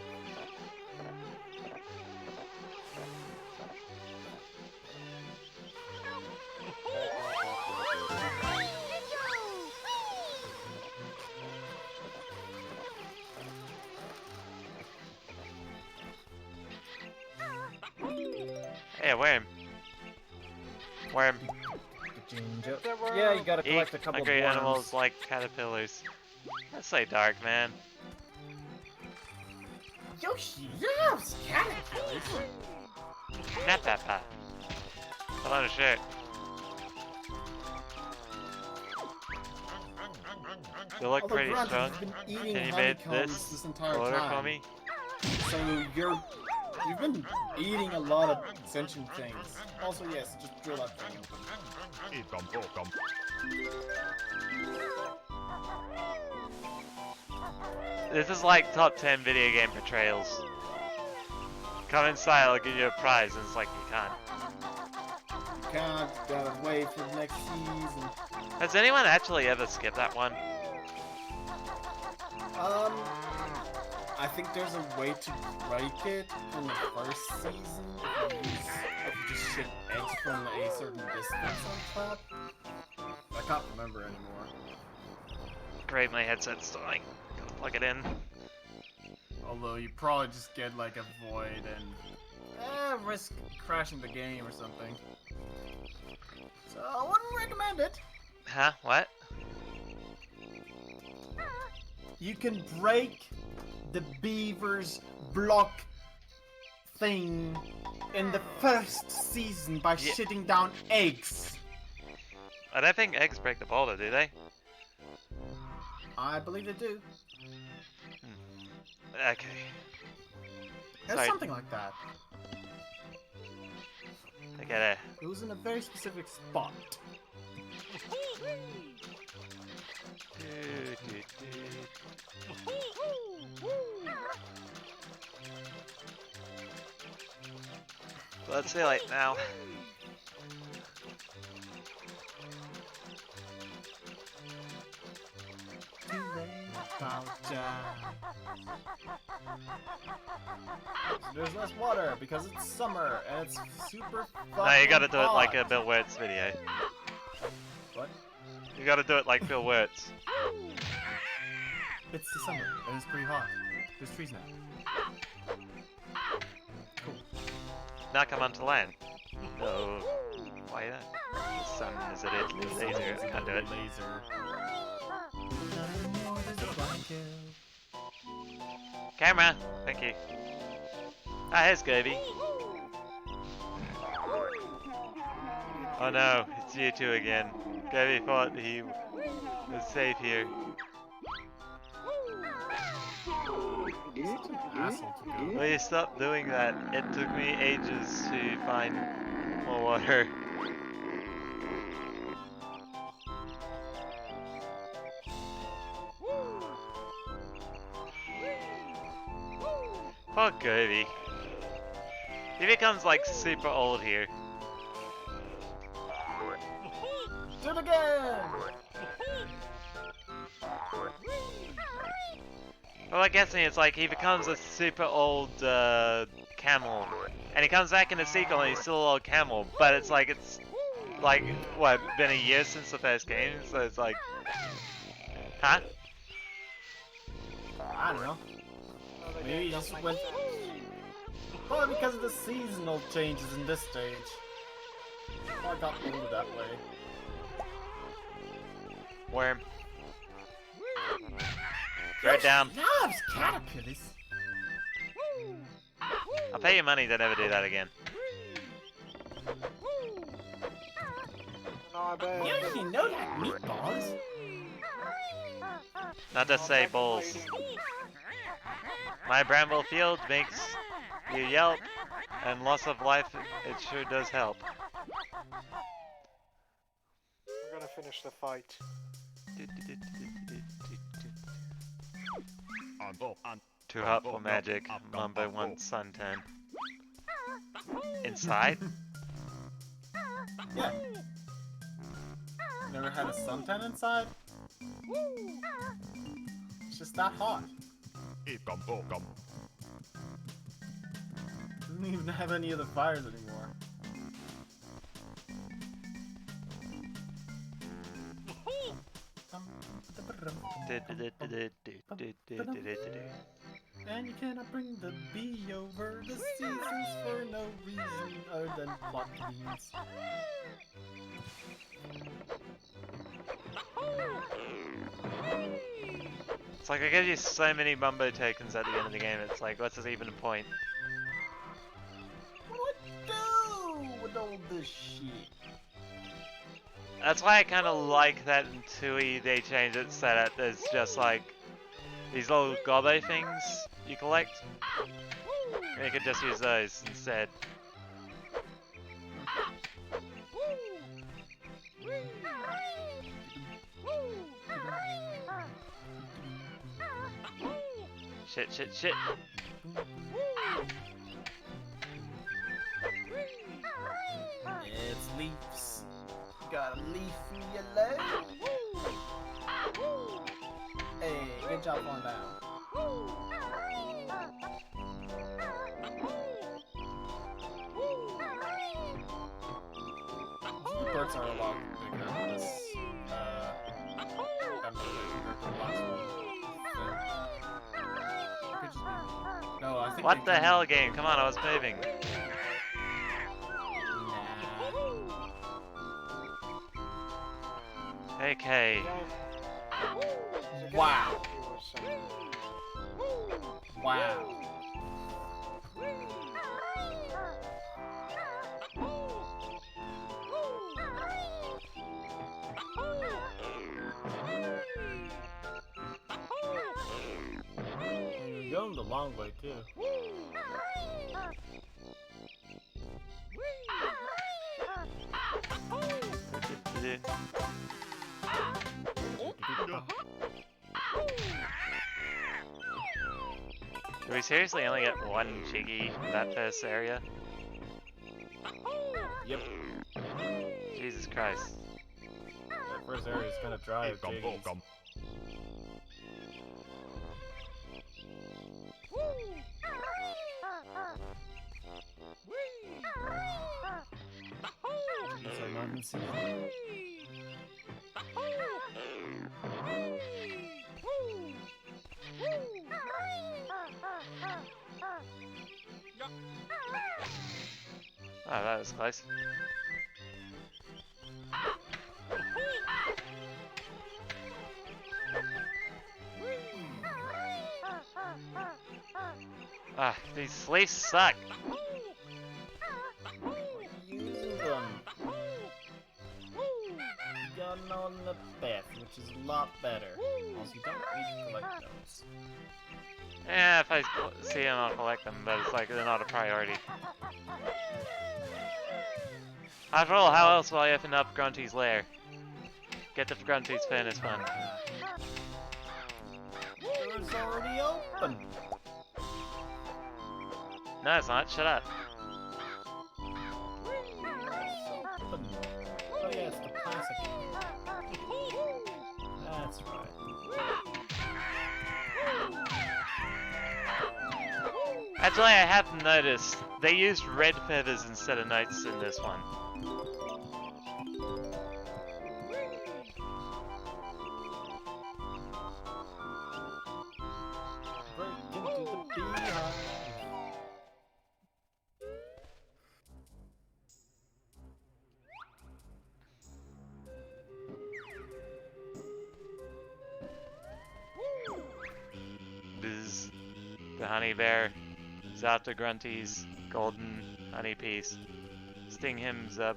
Hey, a worm. Worm. Ginger. There were- Yeah, you gotta Eat collect a couple of hungry worms. animals like caterpillars. That's so dark, man. Yoshi loves caterpillars. Nap that pat. Put on a shirt. You look Although pretty granted, strong. you've been eating Can you make honeycombs this entire order time. for me? So you've been eating a lot of sentient things. Also, yes, just drill that thing. This is like top 10 video game portrayals. Come inside, I'll give you a prize, and it's like you can't. You can't, gotta wait for the next season. Has anyone actually ever skipped that one? I think there's a way to break it in the first season if you just ship eggs from a certain distance on top. I can't remember anymore. Great, my headset's dying. Gotta plug it in. Although you probably just get like a void and risk crashing the game or something. So I wouldn't recommend it. Huh? What? You can break the beaver's block thing in the first season by Yeah. shitting down eggs. I don't think eggs break the boulder, do they? I believe they do. Okay. It's Sorry. something like that. I gotta... It was in a very specific spot. Let's see like now. There's less water because it's summer and it's super fucking No, you gotta do it like a hot. Bill Wirtz video. What? You gotta do it like Bill Wirtz. It's the summer, and it's pretty hot. There's trees now. Cool. Now come onto land. No. Why that? The sun is a little laser. I can't do it. Laser. Camera! Thank you. Ah, here's Gobi. Oh no, it's you two again. Gobi thought he was safe here. Asshole to go. Will you stop doing that? It took me ages to find more water. Poor Gobi. He becomes like super old here. Do it again! Well, I guess it's like he becomes a super old camel, and he comes back in the sequel and he's still an old camel, but it's like what, been a year since the first game, so it's like, huh? I don't know. No, they Maybe you don't just make went. sense. Probably because of the seasonal changes in this stage. I got moved that way. Worm. Throw it down. Loves caterpillars. I'll pay you money to never do that again. No, I bet. You know that meatballs. Not just say balls. My bramble field makes you yelp, and loss of life, it sure does help. We're gonna finish the fight. Too hot for magic. Number one suntan. Inside? Yeah. Never had a suntan inside? It's just that hot. Doesn't even have any other fires anymore. And you cannot bring the bee over the seasons for no reason other than plot convenience. It's like I give you so many Mumbo tokens at the end of the game, it's like, what's even the point? What do I do with all this shit? That's why I kind of like that in Tui they changed it so that there's just like these little gobbo things you collect. And you could just use those instead. Shit, shit, shit. It's leaves. Gotta leave me alone. Hey, good job on down. The birds are a lot bigger than this. Compared to the last one. Could just be- No, I think What they the can- hell, game? Come on, I was moving. Okay. Wow. Wow. You're going the long way too. Do we seriously only get one Jiggy in that first area? Yep. Jesus Christ. That first area is kind of dry with jiggies. Jiggies are not in season. Oh, that was close. Ah, these leaves suck. Using them. Got on the path, which is a lot better. Also, you don't need to collect those. Yeah, if I see them, I'll collect them, but it's like they're not a priority. After all, how else will I open up Grunty's lair? Get the Grunty's furnace fun. Door's already open. No, it's not. Shut up. Open. Oh yeah, it's the classic. That's right. Actually, I have noticed they used red feathers instead of notes in this one. Break into the beehive. Biz. The honey bear. Zata Grunty's golden honey piece. Sting him, Zub.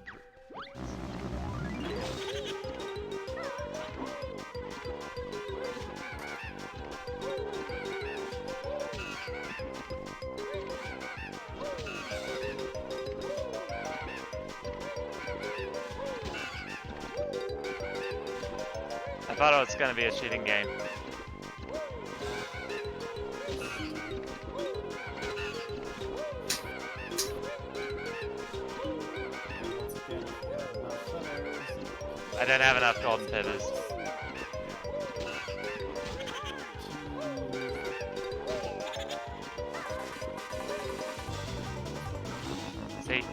I thought it was gonna be a shooting game. I don't have enough golden feathers. See?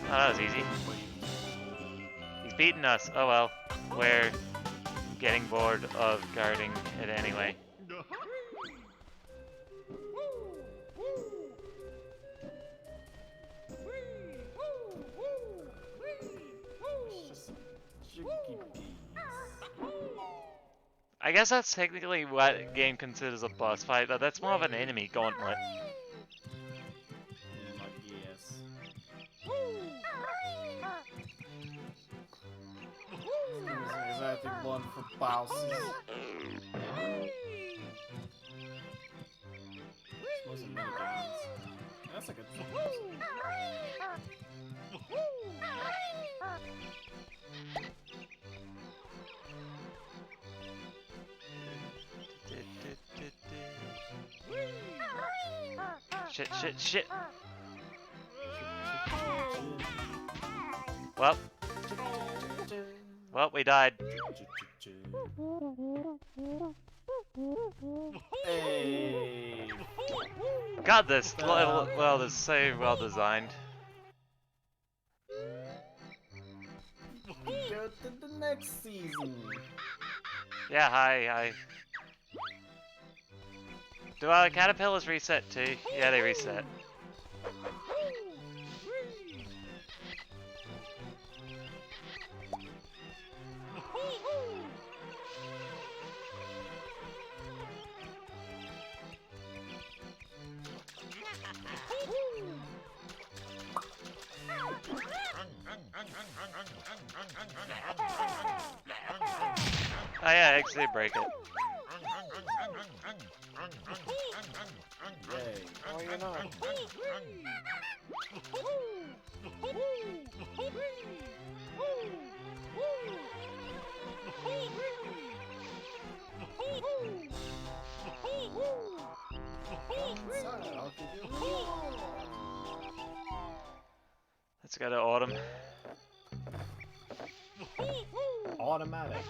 Oh, that was easy. These beaten us. Oh well. We're getting bored of guarding it anyway. It's just jiggy bees. I guess that's technically what a game considers a boss fight, though that's more of an enemy gauntlet. Like, yes. Isn't exactly one for bosses. Those are minigames. That's a good thing. Shit, shit, shit. Well, we died. Hey. God, this level, well, is so well designed. Go to the next season. Yeah, hi. Do caterpillars reset too? Yeah, they reset. Oh yeah, eggs did break it. Yay. Oh, you know. Sorry, I'll give you a reward. Let's go to autumn. Automatic.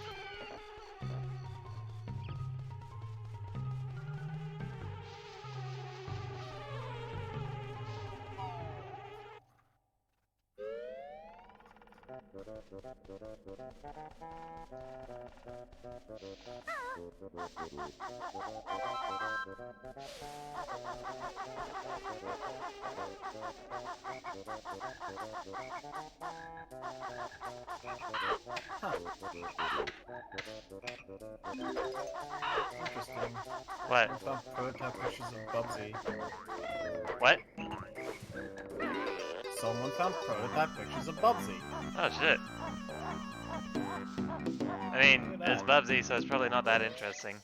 Interesting. What? I found prototype pictures of Bubsy. What? Someone found prototype pictures of Bubsy. Oh shit. I mean, it's Bubsy, so it's probably not that interesting.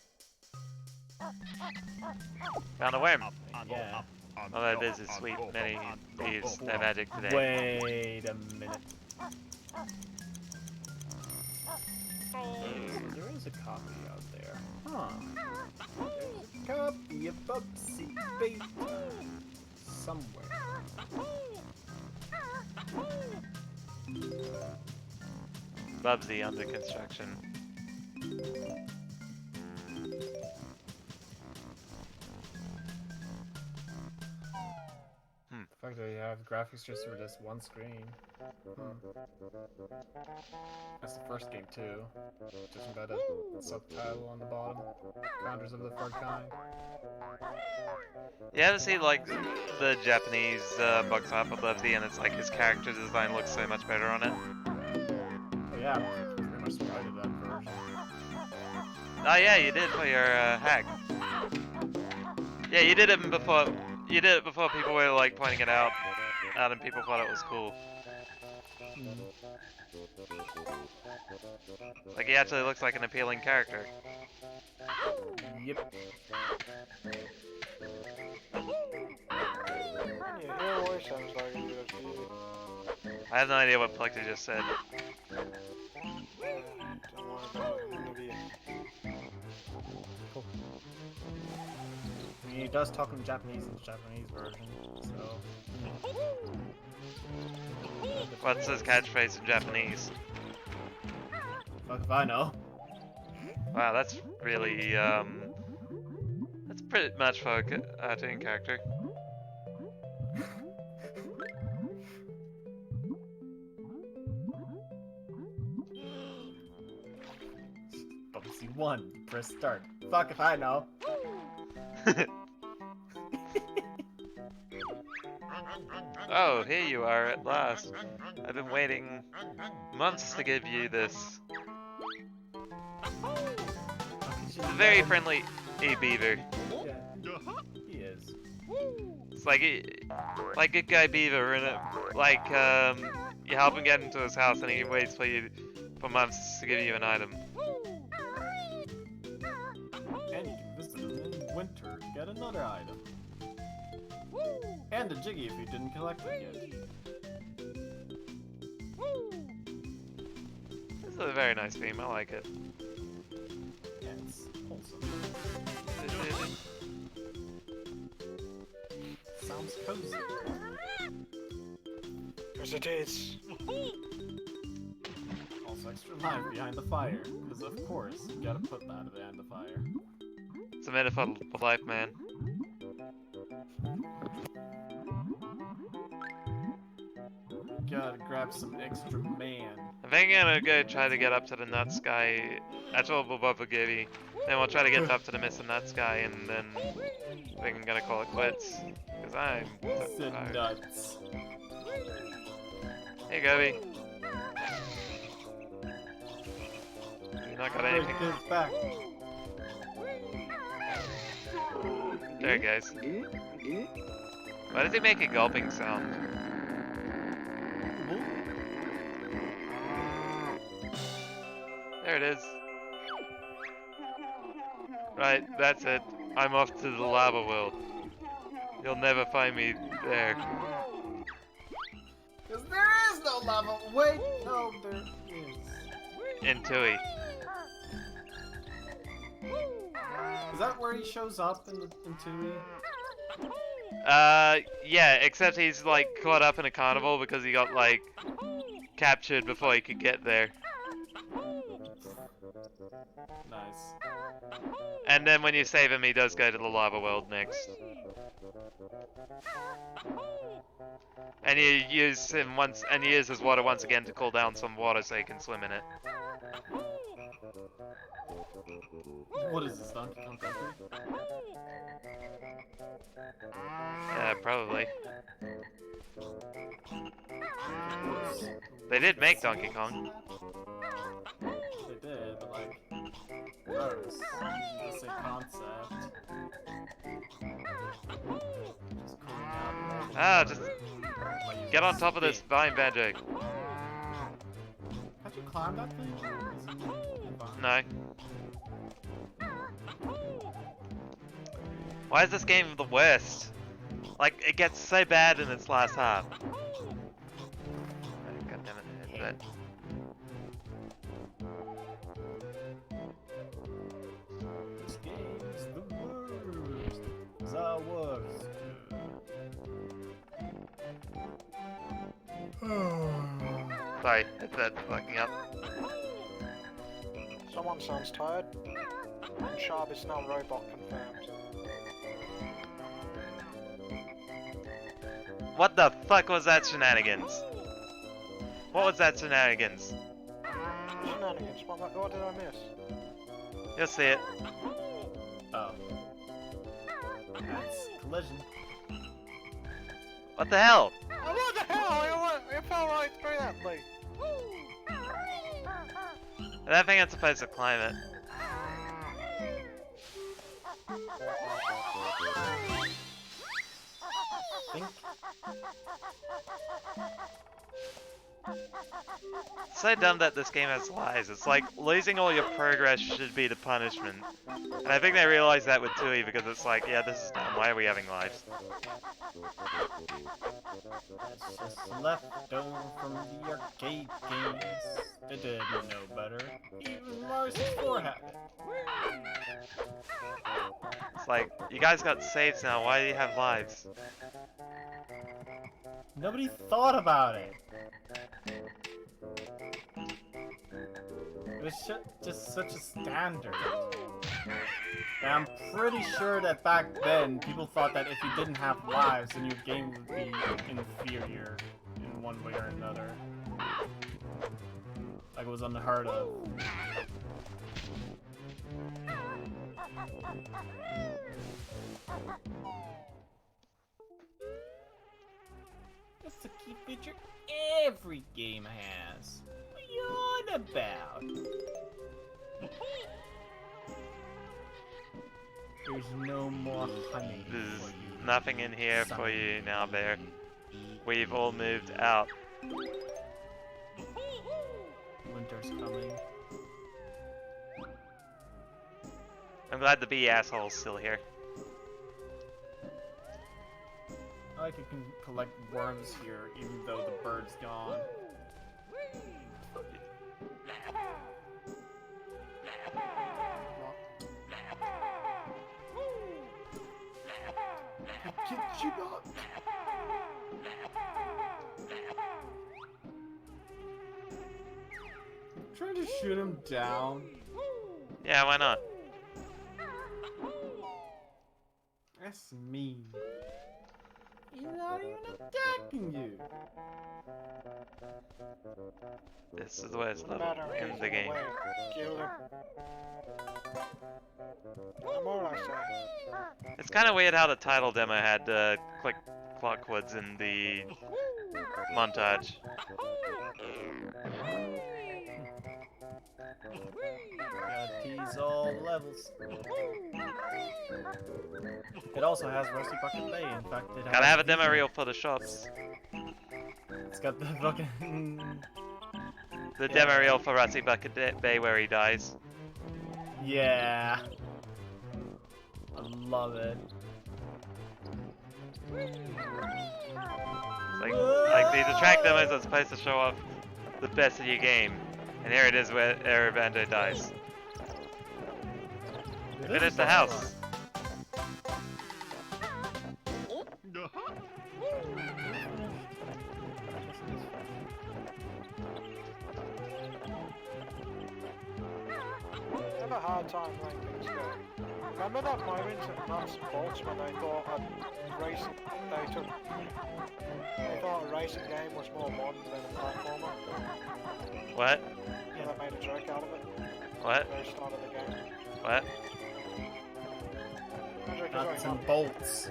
Found a worm. Yeah. Although this is sweet, many use their magic today. Wait a minute. There is a copy out there. Huh. There's a copy of Bubsy Bait somewhere. Bubsy under construction. The fact that you have graphics just for this one screen. That's the first game too. Just got a subtitle on the bottom. Founders of the third kind. You ever see like the Japanese box art for Bubsy, and it's like his character design looks so much better on it. Oh yeah, pretty much spited that version. Oh yeah, you did for your hack. Yeah, you did it before. You did it before people were like pointing it out, and people thought it was cool. Like he actually looks like an appealing character. Yep. Yeah, your voice sounds like it just easy. I have no idea what Plexi just said. Don't worry about it. Maybe. Cool. He does talk in Japanese in the Japanese version, so. What's his catchphrase in Japanese? Fuck if I know. Wow, that's really that's pretty much for a cartoon character. C1. Press start. Fuck if I know. Oh, here you are at last. I've been waiting months to give you this. Very friendly beaver. Yeah, he is. It's like good guy beaver, and you help him get into his house, and he waits for months to give you an item. And you can visit him in winter to get another item. And a Jiggy if you didn't collect it yet. This is a very nice theme. I like it. Yeah, it's wholesome. Sounds cozy. Because it is. Also extra life behind the fire. Because of course, you gotta put that behind the fire. It's a metaphor for life, man. Gotta grab some extra man. I think I'm gonna go try to get up to the nuts guy. Actual Bubba. Then we'll try to get up to the Mr. Nuts guy, and then I think I'm gonna call it quits. Because I'm so Said tired. nuts. Hey, Gobi. You not got anything? Break this back. There it goes. Why does he make a gulping sound? There it is. Right, that's it. I'm off to the lava world. You'll never find me there. Because there is no lava. Wait, no, there is. In Tui. Is that where he shows up in Tui? Yeah, except he's like caught up in a carnival because he got like captured before he could get there. Nice. And then when you save him, he does go to the lava world next. And you use him once, and you use his water once again to cool down some water so you can swim in it. What is this, Donkey Kong Country? Yeah, probably. They did make Donkey Kong. They did, but like, gross. The same concept. Just cooling out. Ah, just get on top of this vine, Banjo. How'd you climb that thing? No. Why is this game the worst? Like, it gets so bad in its last half. God damn it. This game's the worst. The worst. Sorry, it's fucking up. Someone sounds tired. And Sharp is now robot confirmed. What the fuck was that shenanigans? What was that shenanigans? Shenanigans, what did I miss? You'll see it. Oh. That's collision. What the hell? Oh, what the hell? It fell right through that place. That thing ain't supposed to climb it. Think. It's so dumb that this game has lives. It's like losing all your progress should be the punishment. And I think they realized that with Tui because it's like, yeah, this is dumb. Why are we having lives? It's just left over from the arcade games. They did know better. Even Mario 64 had it. It's like, you guys got saves now. Why do you have lives? Nobody thought about it. It was just such a standard. And I'm pretty sure that back then, people thought that if you didn't have lives, then your game would be inferior in one way or another. Like it was unheard of. That's a key feature every game has. What are you on about? There's no more honey. There's for you. nothing in here for you now, Bear. We've all moved out. Winter's coming. I'm glad the bee asshole's still here. I like you can collect worms here, even though the bird's gone. Kid you not? Trying to shoot him down. Yeah, why not? That's mean. He's not even attacking you. This is the worst level Matter in is the game. way. Kill him. I'm alright, sir. It's kind of weird how the title demo had click clockwoods in the montage. Gotta tease all levels. It also has Rusty Bucket Bay. In fact, it has. Gotta have a demo reel for the shops. It's got the fucking. The demo reel for Rusty Bucket Bay where he dies. Yeah. I love it. Like the track demos are supposed to show off the best of your game, and here it is where Banjo dies. Finish the house. I have a hard time letting things go. Remember that moment at Nuts and Bolts when they thought they thought a racing game was more modern than a platformer? What? Yeah, they made a joke out of it. What? At the very start of the game. What? That joke is Nuts very and bolts.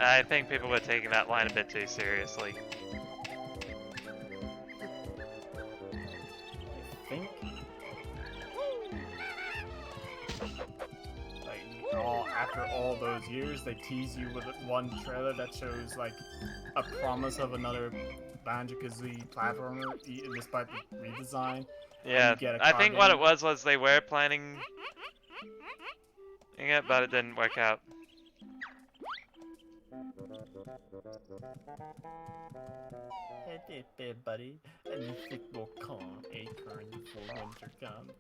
I think people were taking that line a bit too seriously. I think. Like, after all those years, they tease you with one trailer that shows like a promise of another Banjo-Kazooie platformer, despite the redesign. Yeah, you get a I car think what game. it was they were planning it, but it didn't work out. Hey there, buddy. A new thick will come, acorn before winter comes.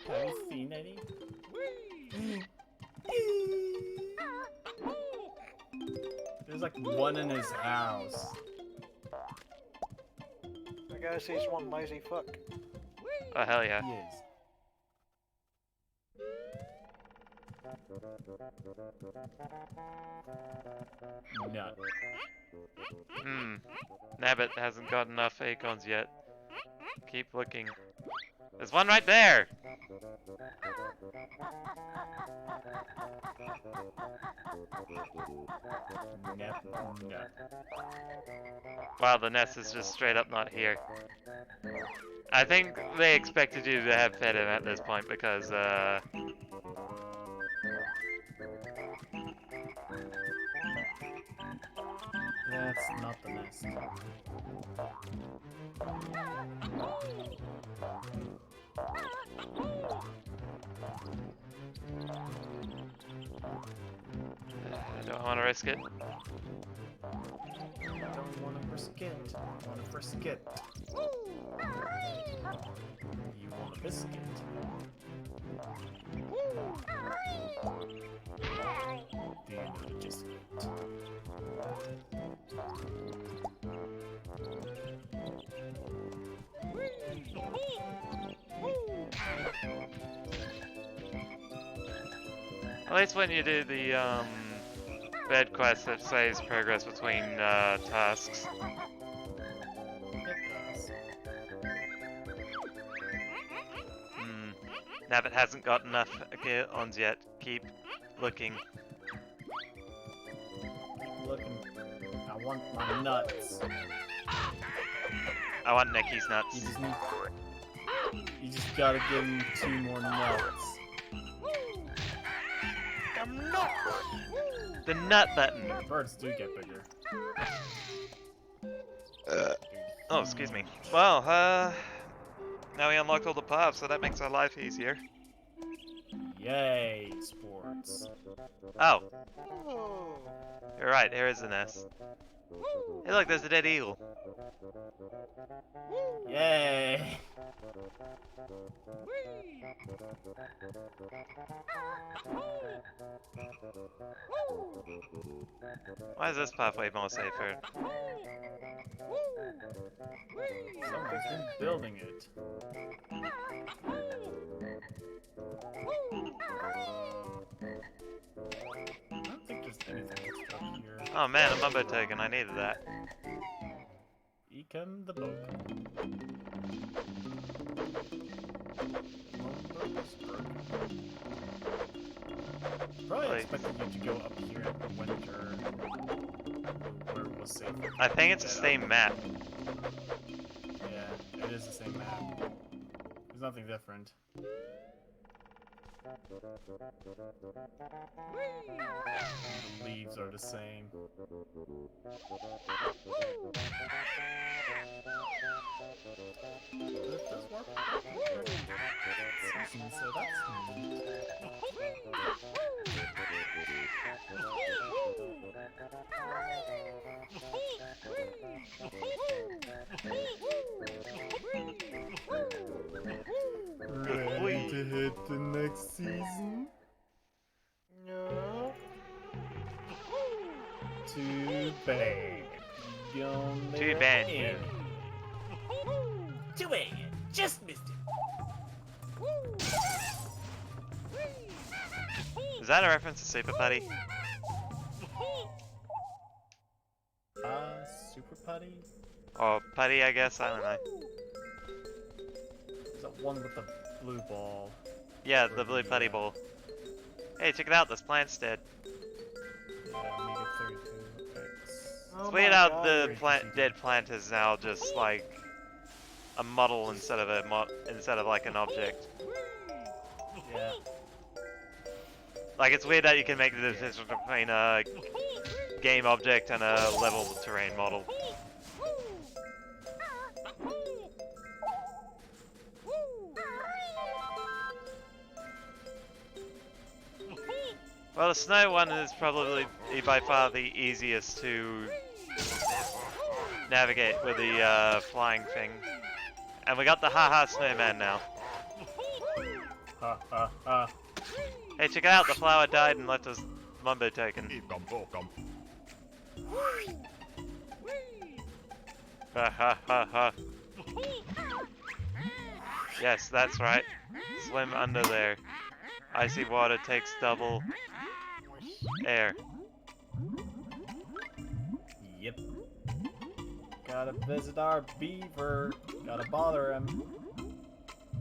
Have you seen any? There's like one in his house. I guess he's one lazy fuck. Oh hell yeah. He is. No. Nabbit hasn't got enough acorns yet. Keep looking. There's one right there! No. Wow, the nest is just straight up not here. I think they expected you to have fed him at this point because, That's not the nest. I don't want to risk it. Don't wanna risk it. Wanna frisk it. You want a biscuit. Do you know the biscuit? At least when you do the, bed quest, it says progress between, tasks. It does. Nabbit hasn't got enough ons yet. Keep looking. Looking. I want my nuts. I want Nicky's nuts. You just gotta give him 2 more nuts. I'm not. The nut button. Birds do get bigger. Oh, excuse me. Well, now we unlock all the paths, so that makes our life easier. Yay, sports. Oh, Oh. you're right, here is the nest. Hey look, there's a dead eagle. Yay! Why is this pathway more safer? Someone's been building it. I don't think there's anything stuck here. Oh man, a mumbo token, I needed that. Econ the boat. Probably Wait. expected you to go up here in the winter where it was safer. I think it's the same map. Yeah, it is the same map. There's nothing different. The leaves are the same. It does work. So that's neat. Ready to hit the next season? No. Too bad. Too bad, dude. Too bad. Just missed it. Is that a reference to Super Putty? Super Putty? Or Putty, I guess, I don't know. Is that one with the blue ball? Yeah, the blue putty ball. Hey, check it out, this plant's dead. Yeah, Omega 32. Oh It's my weird how God. the dead plant is now just like a model instead of like an object. Yeah. Like it's weird that you can make the decision between a game object and a level terrain model. Well, the snow one is probably by far the easiest to navigate with the flying thing. And we got the haha snowman now. Ha ha ha. Hey, check it out, the flower died and left us mumbo token. Ha ha ha ha. Yes, that's right. Swim under there. Icy water takes double air. Yep. Gotta visit our beaver. Gotta bother him.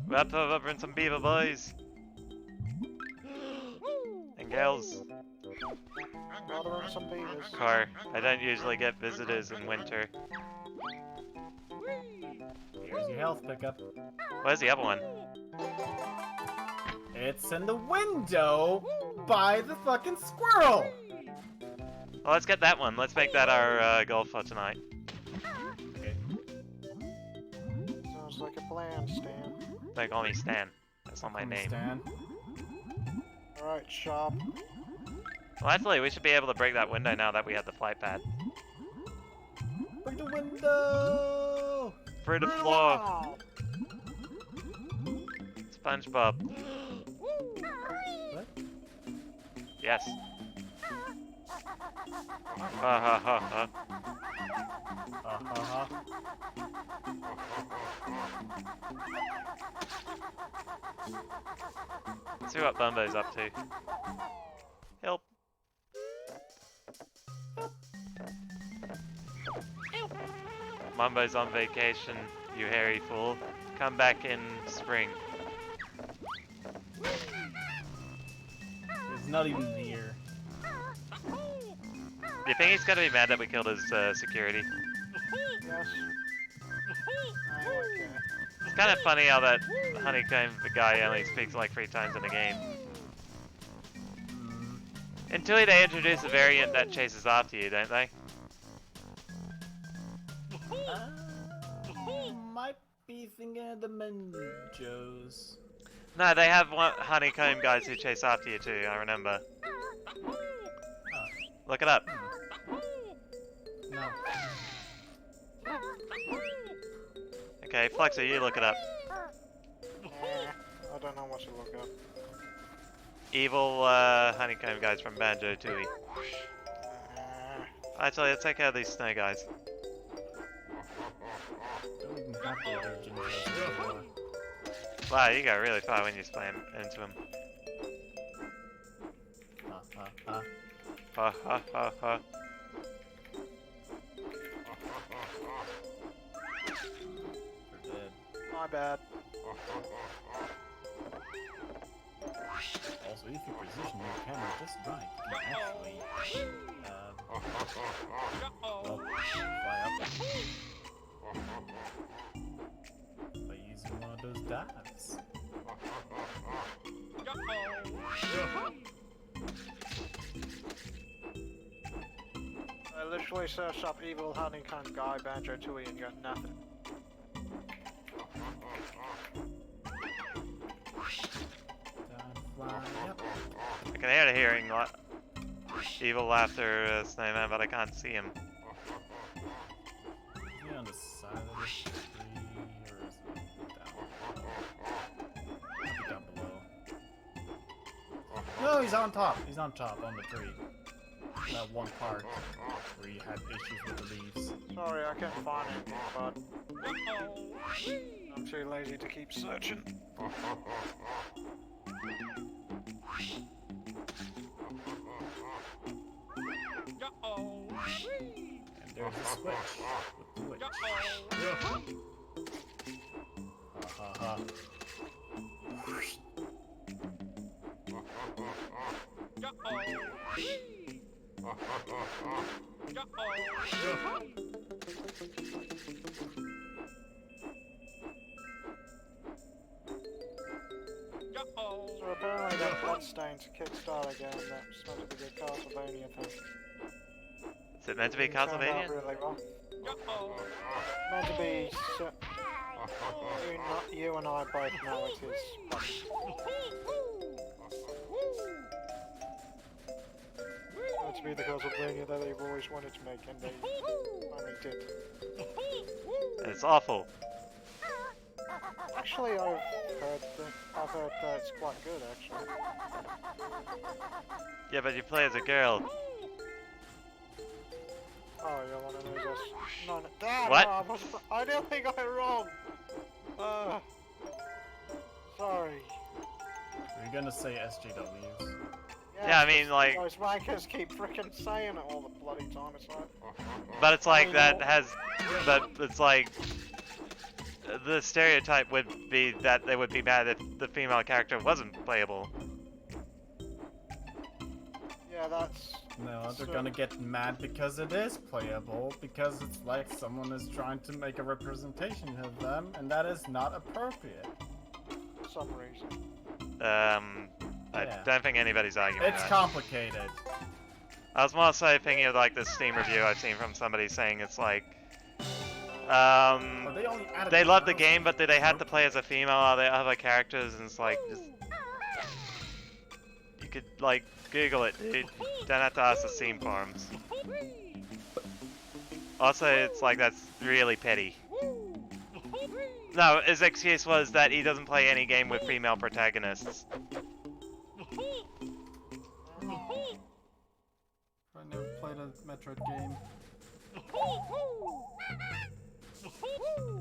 Wrap up and some beaver boys. And girls. Bother him some beavers. Car. I don't usually get visitors in winter. Here's your health pickup. Where's the other one? It's in the window by the fucking squirrel! Well, let's get that one. Let's make that our goal for tonight. Okay. Sounds like a plan, Stan. Don't call me Stan. That's not my name. Stan. Alright, shop. Well, actually, we should be able to break that window now that we have the flight pad. Break the window! Through the floor. SpongeBob. What? Yes. Ha ha ha ha. Ha ha ha. Let's see what Bumbo's up to. Help. Mumbo's on vacation, you hairy fool. Come back in spring. It's not even near. Do you think he's gonna be mad that we killed his security? Yes. I don't care. It's kind of funny how that honeycomb guy only speaks like 3 times in a game. In 2, they introduce a variant that chases after you, don't they? Might be thinking of the Banjos. No, they have honeycomb guys who chase after you too, I remember. Oh. Look it up. No. Okay, Flexer, you look it up. I don't know what to look up. Evil honeycomb guys from Banjo Tooie. Actually, let's take care of these snow guys. Don't even have the other gingers anymore. Wow, you go really far when you slam into them. Ha ha ha. Ha ha ha ha. We're dead. My bad. Also, if you position your camera just right, you can actually well, fly up by using one of those dives. I literally searched up evil honeycomb guy Banjo Tooie and got nothing. Dive, fly up. I can hear the hearing evil laughter snowman, but I can't see him. Is he on the side of the tree, or is he down? Maybe down below. No, he's on top. He's on top, on the tree. That one part where you had issues with the leaves. Sorry, I can't find anything, bud. I'm too lazy to keep searching. And there's a switch with the witch. Ha ha ha. So apparently that Bloodstain's a Kickstarter game that's meant to be a Castlevania thing. Is it meant to be Turned out Castlevania? really well. Meant to be... you and I both know it is. But meant to be the Castlevania that they've always wanted to make, and they finally did. And it's awful. Actually, I've heard that it's quite good, actually. Yeah, but you play as a girl. Oh, you're one of those. No, no, damn, What? No, I don't think I wrong. Sorry. We're gonna say SJWs. Yeah, I mean, like... Those wankers keep frickin' saying it all the bloody time. It's like. But it's like that has... But it's like... The stereotype would be that they would be mad if the female character wasn't playable. Yeah, that's. No, they're gonna get mad because it is playable, because it's like someone is trying to make a representation of them, and that is not appropriate. For some reason. I Yeah. don't think anybody's arguing It's that. complicated. I was more so thinking of like the Steam review I've seen from somebody saying it's like... Well, they only added They love the browser. game, but they had to play as a female or the other characters, and it's like, just... You could, like, Google it, dude. Don't have to ask the Steam forums. Also, it's like, that's really petty. No, his excuse was that he doesn't play any game with female protagonists. I never played a Metroid game.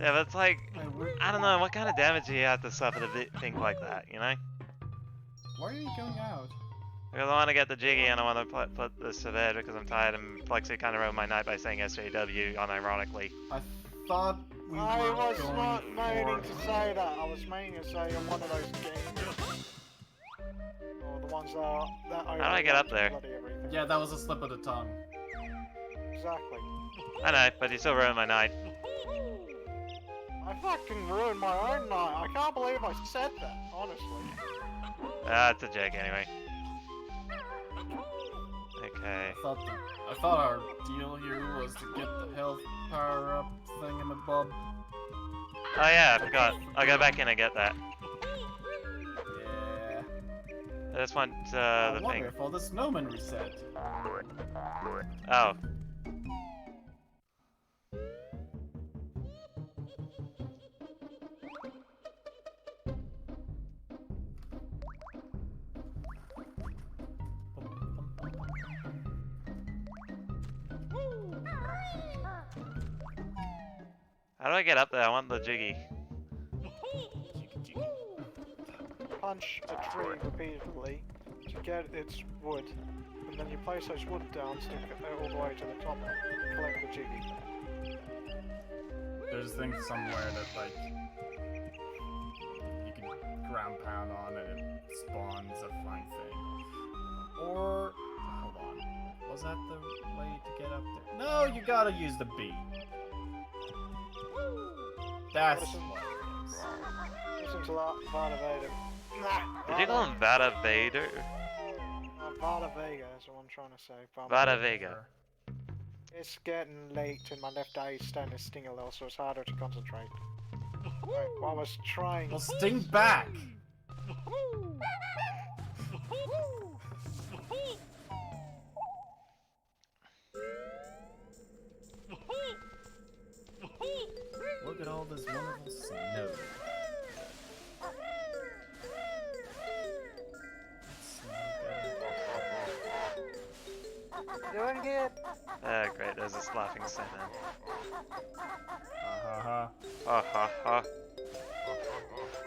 Yeah, but it's like, I don't know, what kind of damage do you have to suffer to think like that, you know? Why are you going out? Because I want to get the jiggy and I want to put this to bed because I'm tired, and Flexi kind of ruined my night by saying SJW unironically. I thought we I were was going not meaning for... to say that. I was meaning to say I'm one of those gamers. Or the ones that How do I get up there? bloody everything. Yeah, that was a slip of the tongue. Exactly. I know, but you still ruined my night. I fucking ruined my own night. I can't believe I said that, honestly. It's a joke anyway. Okay. I thought our deal here was to get the health power up thingamabob. Oh yeah, I forgot. I'll go back in and get that. Yeah. I just want I the wonder thing. if all the snowmen reset. Oh. How do I get up there? I want the jiggy. Punch a tree repeatedly to get its wood, and then you place those wood down, stick it all the way to the top, and collect the jiggy. There's things somewhere that like you can ground pound on and it spawns a flying thing. Or hold on, was that the way to get up there? No, you gotta use the B. That's Listen. what it is. Listen to that, Vada Vader. Did you call him Vada Vader? Vada Vega is what I'm trying to say. But Vada Vega. it's getting late and my left eye is starting to sting a little, so it's harder to concentrate. Right, well, I was trying. Well, sting back. Look at all this wonderful snow. Doing good. Great, there's this laughing Santa. Ha ha Ha ha ha.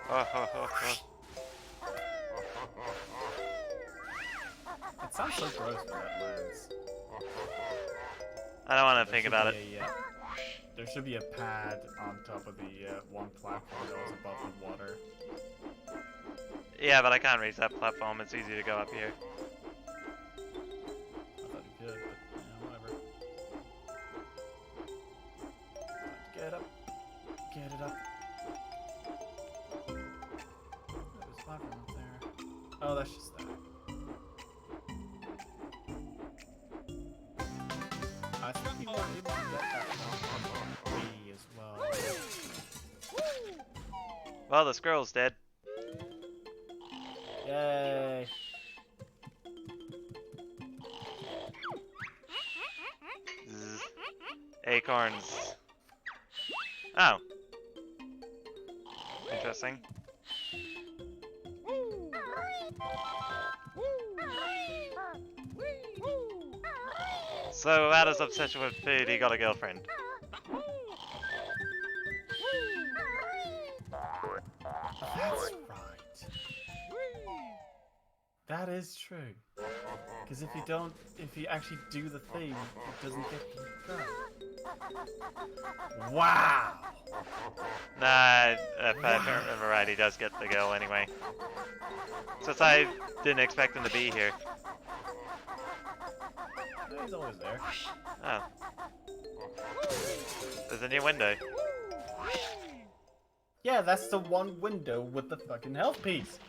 Ha ha ha ha. It sounds so gross when that lands. I don't want to think about it. There should be a pad on top of the one platform that was above the water. Yeah, but I can't reach that platform. It's easy to go up here. I thought you could, but yeah, whatever. Get up. Get it up. There's a platform up there. Oh, that's just that. I think you were able to get that one on me as well. Well, the squirrel's dead. Yay! Zzz. Acorns. Oh. Interesting. So, out of obsession with food, he got a girlfriend. That's right. That is true. Because if you actually do the thing, it doesn't get the go. Wow! Nah, if I remember right, he does get the girl anyway. Since I didn't expect him to be here. He's always there. Oh. There's a new window. Yeah, that's the one window with the fucking health piece.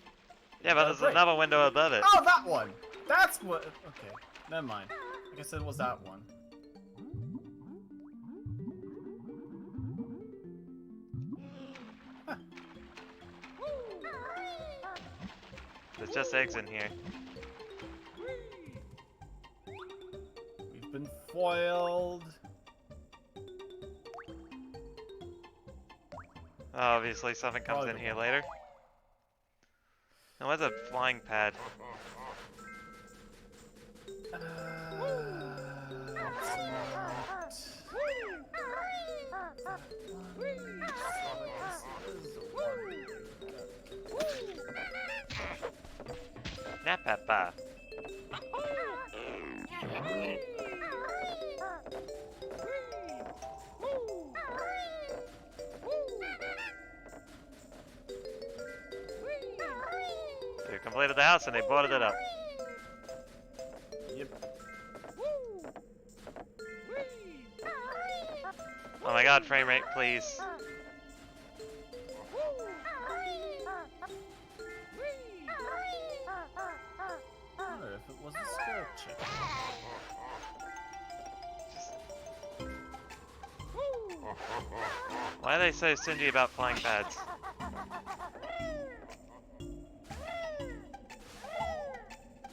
Yeah, but there's Great. another window above it. Oh, that one! That's what... Okay, never mind. I guess it was that one. Huh. There's just eggs in here. We've been foiled. Obviously, something comes in here later. Now, where's a flying pad? It's Nap papa. They've completed the house and they boarded it up. Yep. Oh my god, frame rate, please. Wonder if it was a skill check. Why are they so stingy about flying pads?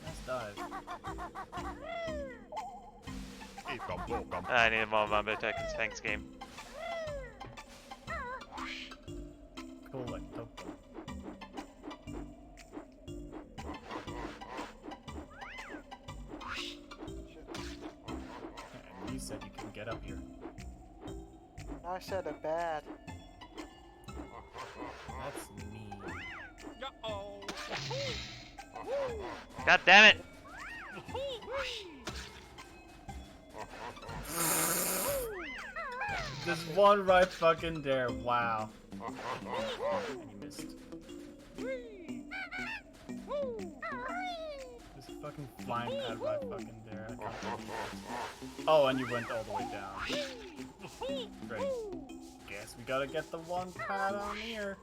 Nice dive. I need more Mambo tokens, thanks game. Collectible. And you said you can get up here. I said a bad. That's mean. God damn it! There's one right fucking there. Wow. And you missed. There's a fucking flying pad right fucking there. I can't believe it. Oh, and you went all the way down. Great. Guess we gotta get the one pad on here.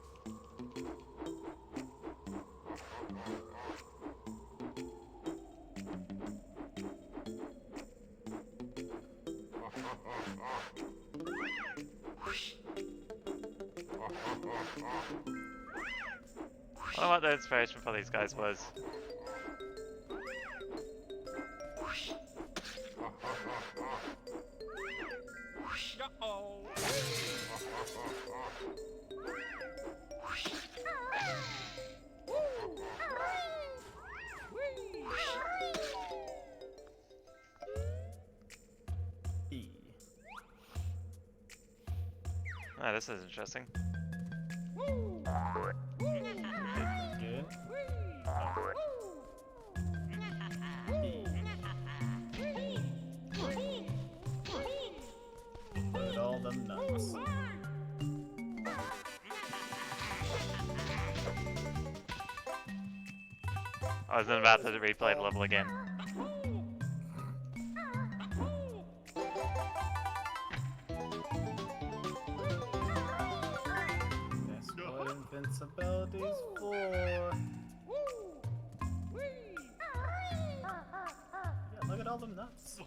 I don't know what the inspiration for these guys was. E. Ah, this is interesting. Good. E. Load all them nuts. I was about to replay the level again. That's what invincibility's for. Yeah, look at all them nuts.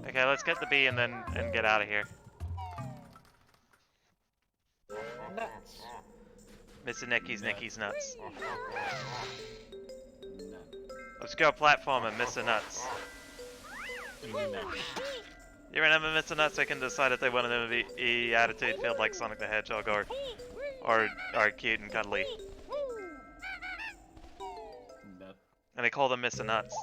Okay, let's get the B and then get out of here. Nuts. Mr. Nicky's nuts. Nut. Let's go platform and Mr. Nuts. Nut. You remember Mr. Nuts? I can decide if they want an MVE attitude field like Sonic the Hedgehog or cute and cuddly. Nut. And they call them Mr. Nuts.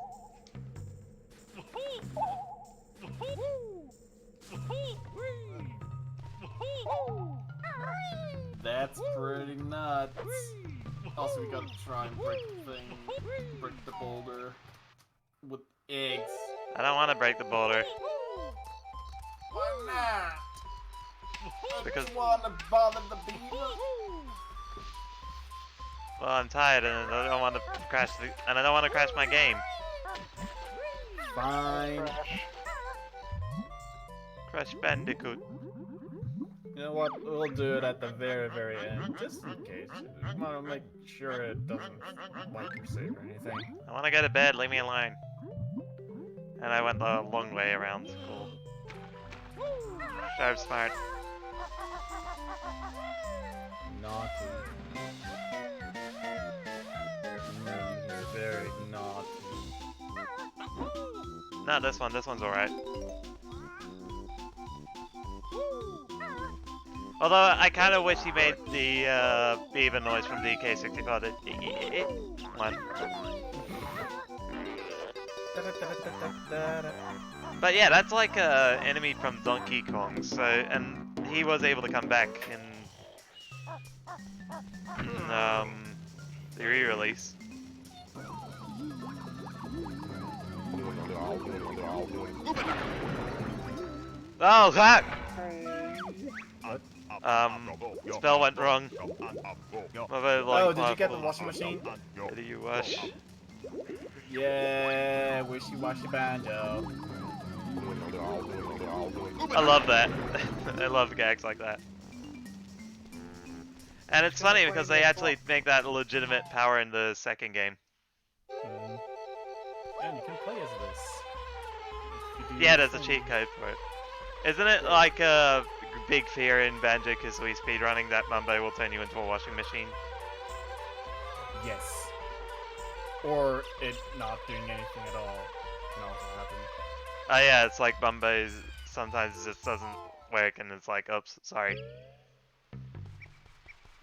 That's pretty nuts. Also, we gotta try and break the thing. Break the boulder. With eggs. I don't want to break the boulder. Why not? Because- I just wanna bother the beaver. Well, I'm tired and I don't want to crash my game. Fine. Crash Bandicoot. You know what? We'll do it at the very, very end, just in case. We want to make sure it doesn't wipe your save or anything. I want to go to bed. Leave me alone. And I went the long way around. Cool. Sharp smart. Naughty. He's very naughty. No, this one. This one's alright. Although I kind of wish he made the beaver noise from DK64. One. But yeah, that's like a enemy from Donkey Kong. So, and he was able to come back in the re-release. Oh, that! Spell went wrong. Oh, did you get the washing machine? Did you wash? Yeah, wishy-washy banjo. I love that. I love gags like that. And it's funny because they actually make that a legitimate power in the second game. And you can play as this. Yeah, there's a cheat code for it. Isn't it like a big fear in Banjo-Kazooie speedrunning that Mumbo will turn you into a washing machine? Yes. Or it not doing anything at all can also happen. Oh yeah, it's like Mumbo sometimes just doesn't work and it's like, oops, sorry.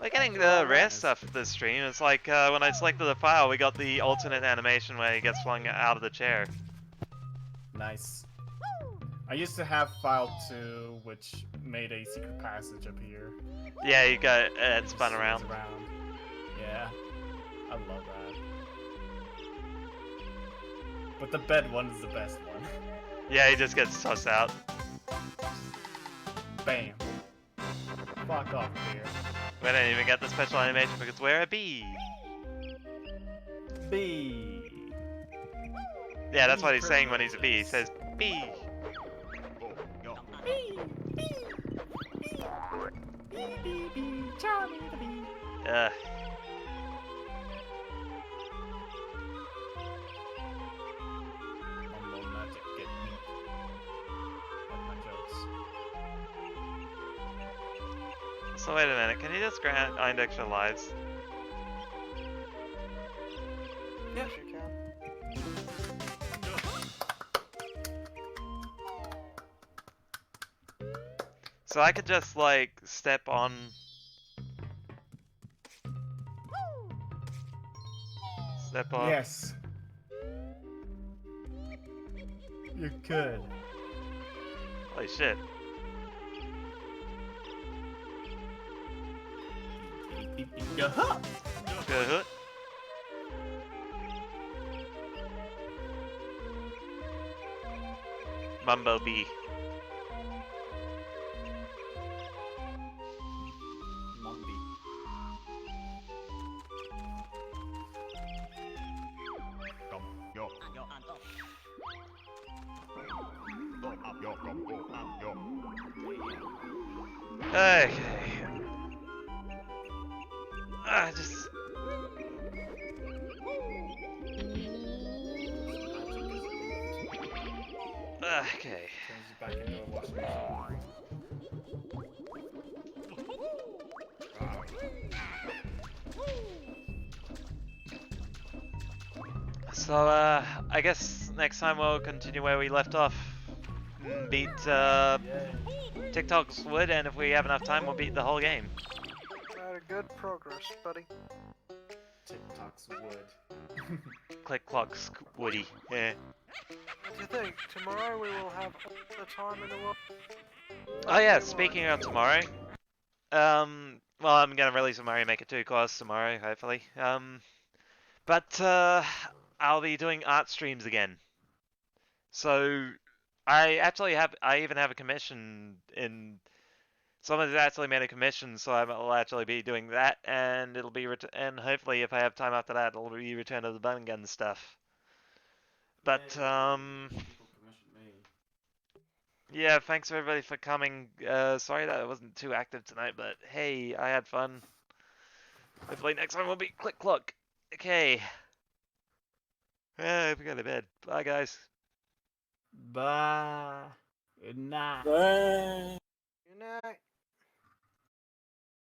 We're getting the rare stuff this stream. It's like when I selected the file, we got the alternate animation where he gets flung out of the chair. Nice. I used to have file 2, which made a secret passage appear. Yeah, you got it spun around. Yeah, I love that. But the bed one is the best one. Yeah, he just gets tossed out. Bam. Fuck off, dear. We didn't even get the special animation because we're a bee. Bee. Yeah, that's what he's saying when he's a bee. He says bee. Ugh. Magic, get me. Like my jokes. So wait a minute, can you just grind extra lives? Yes, you can. So I could just like step on. Step on. Yes. You could. Holy shit. Yuh-huh. Good. Bumblebee. Mumby. Okay. Just. Okay. Turns you back into a washing machine. So, I guess next time we'll continue where we left off. Beat, TikTok's Wood, and if we have enough time, we'll beat the whole game. Good progress, buddy. TikTok's wood. Click clocks, Woody. Yeah. What do you think? Tomorrow we will have all the time in the world. Oh yeah, speaking of tomorrow, well, I'm gonna release a Mario Maker 2 course tomorrow, hopefully. But I'll be doing art streams again. So I even have a commission in. Someone's actually made a commission, so I'll actually be doing that, and it'll be and hopefully, if I have time after that, it'll be Return of the Bun Gun stuff. But yeah, thanks everybody for coming. Sorry that I wasn't too active tonight, but hey, I had fun. Hopefully next time will be click clock. Okay. We go to bed. Bye guys. Bye. Good night. Bye. Good night.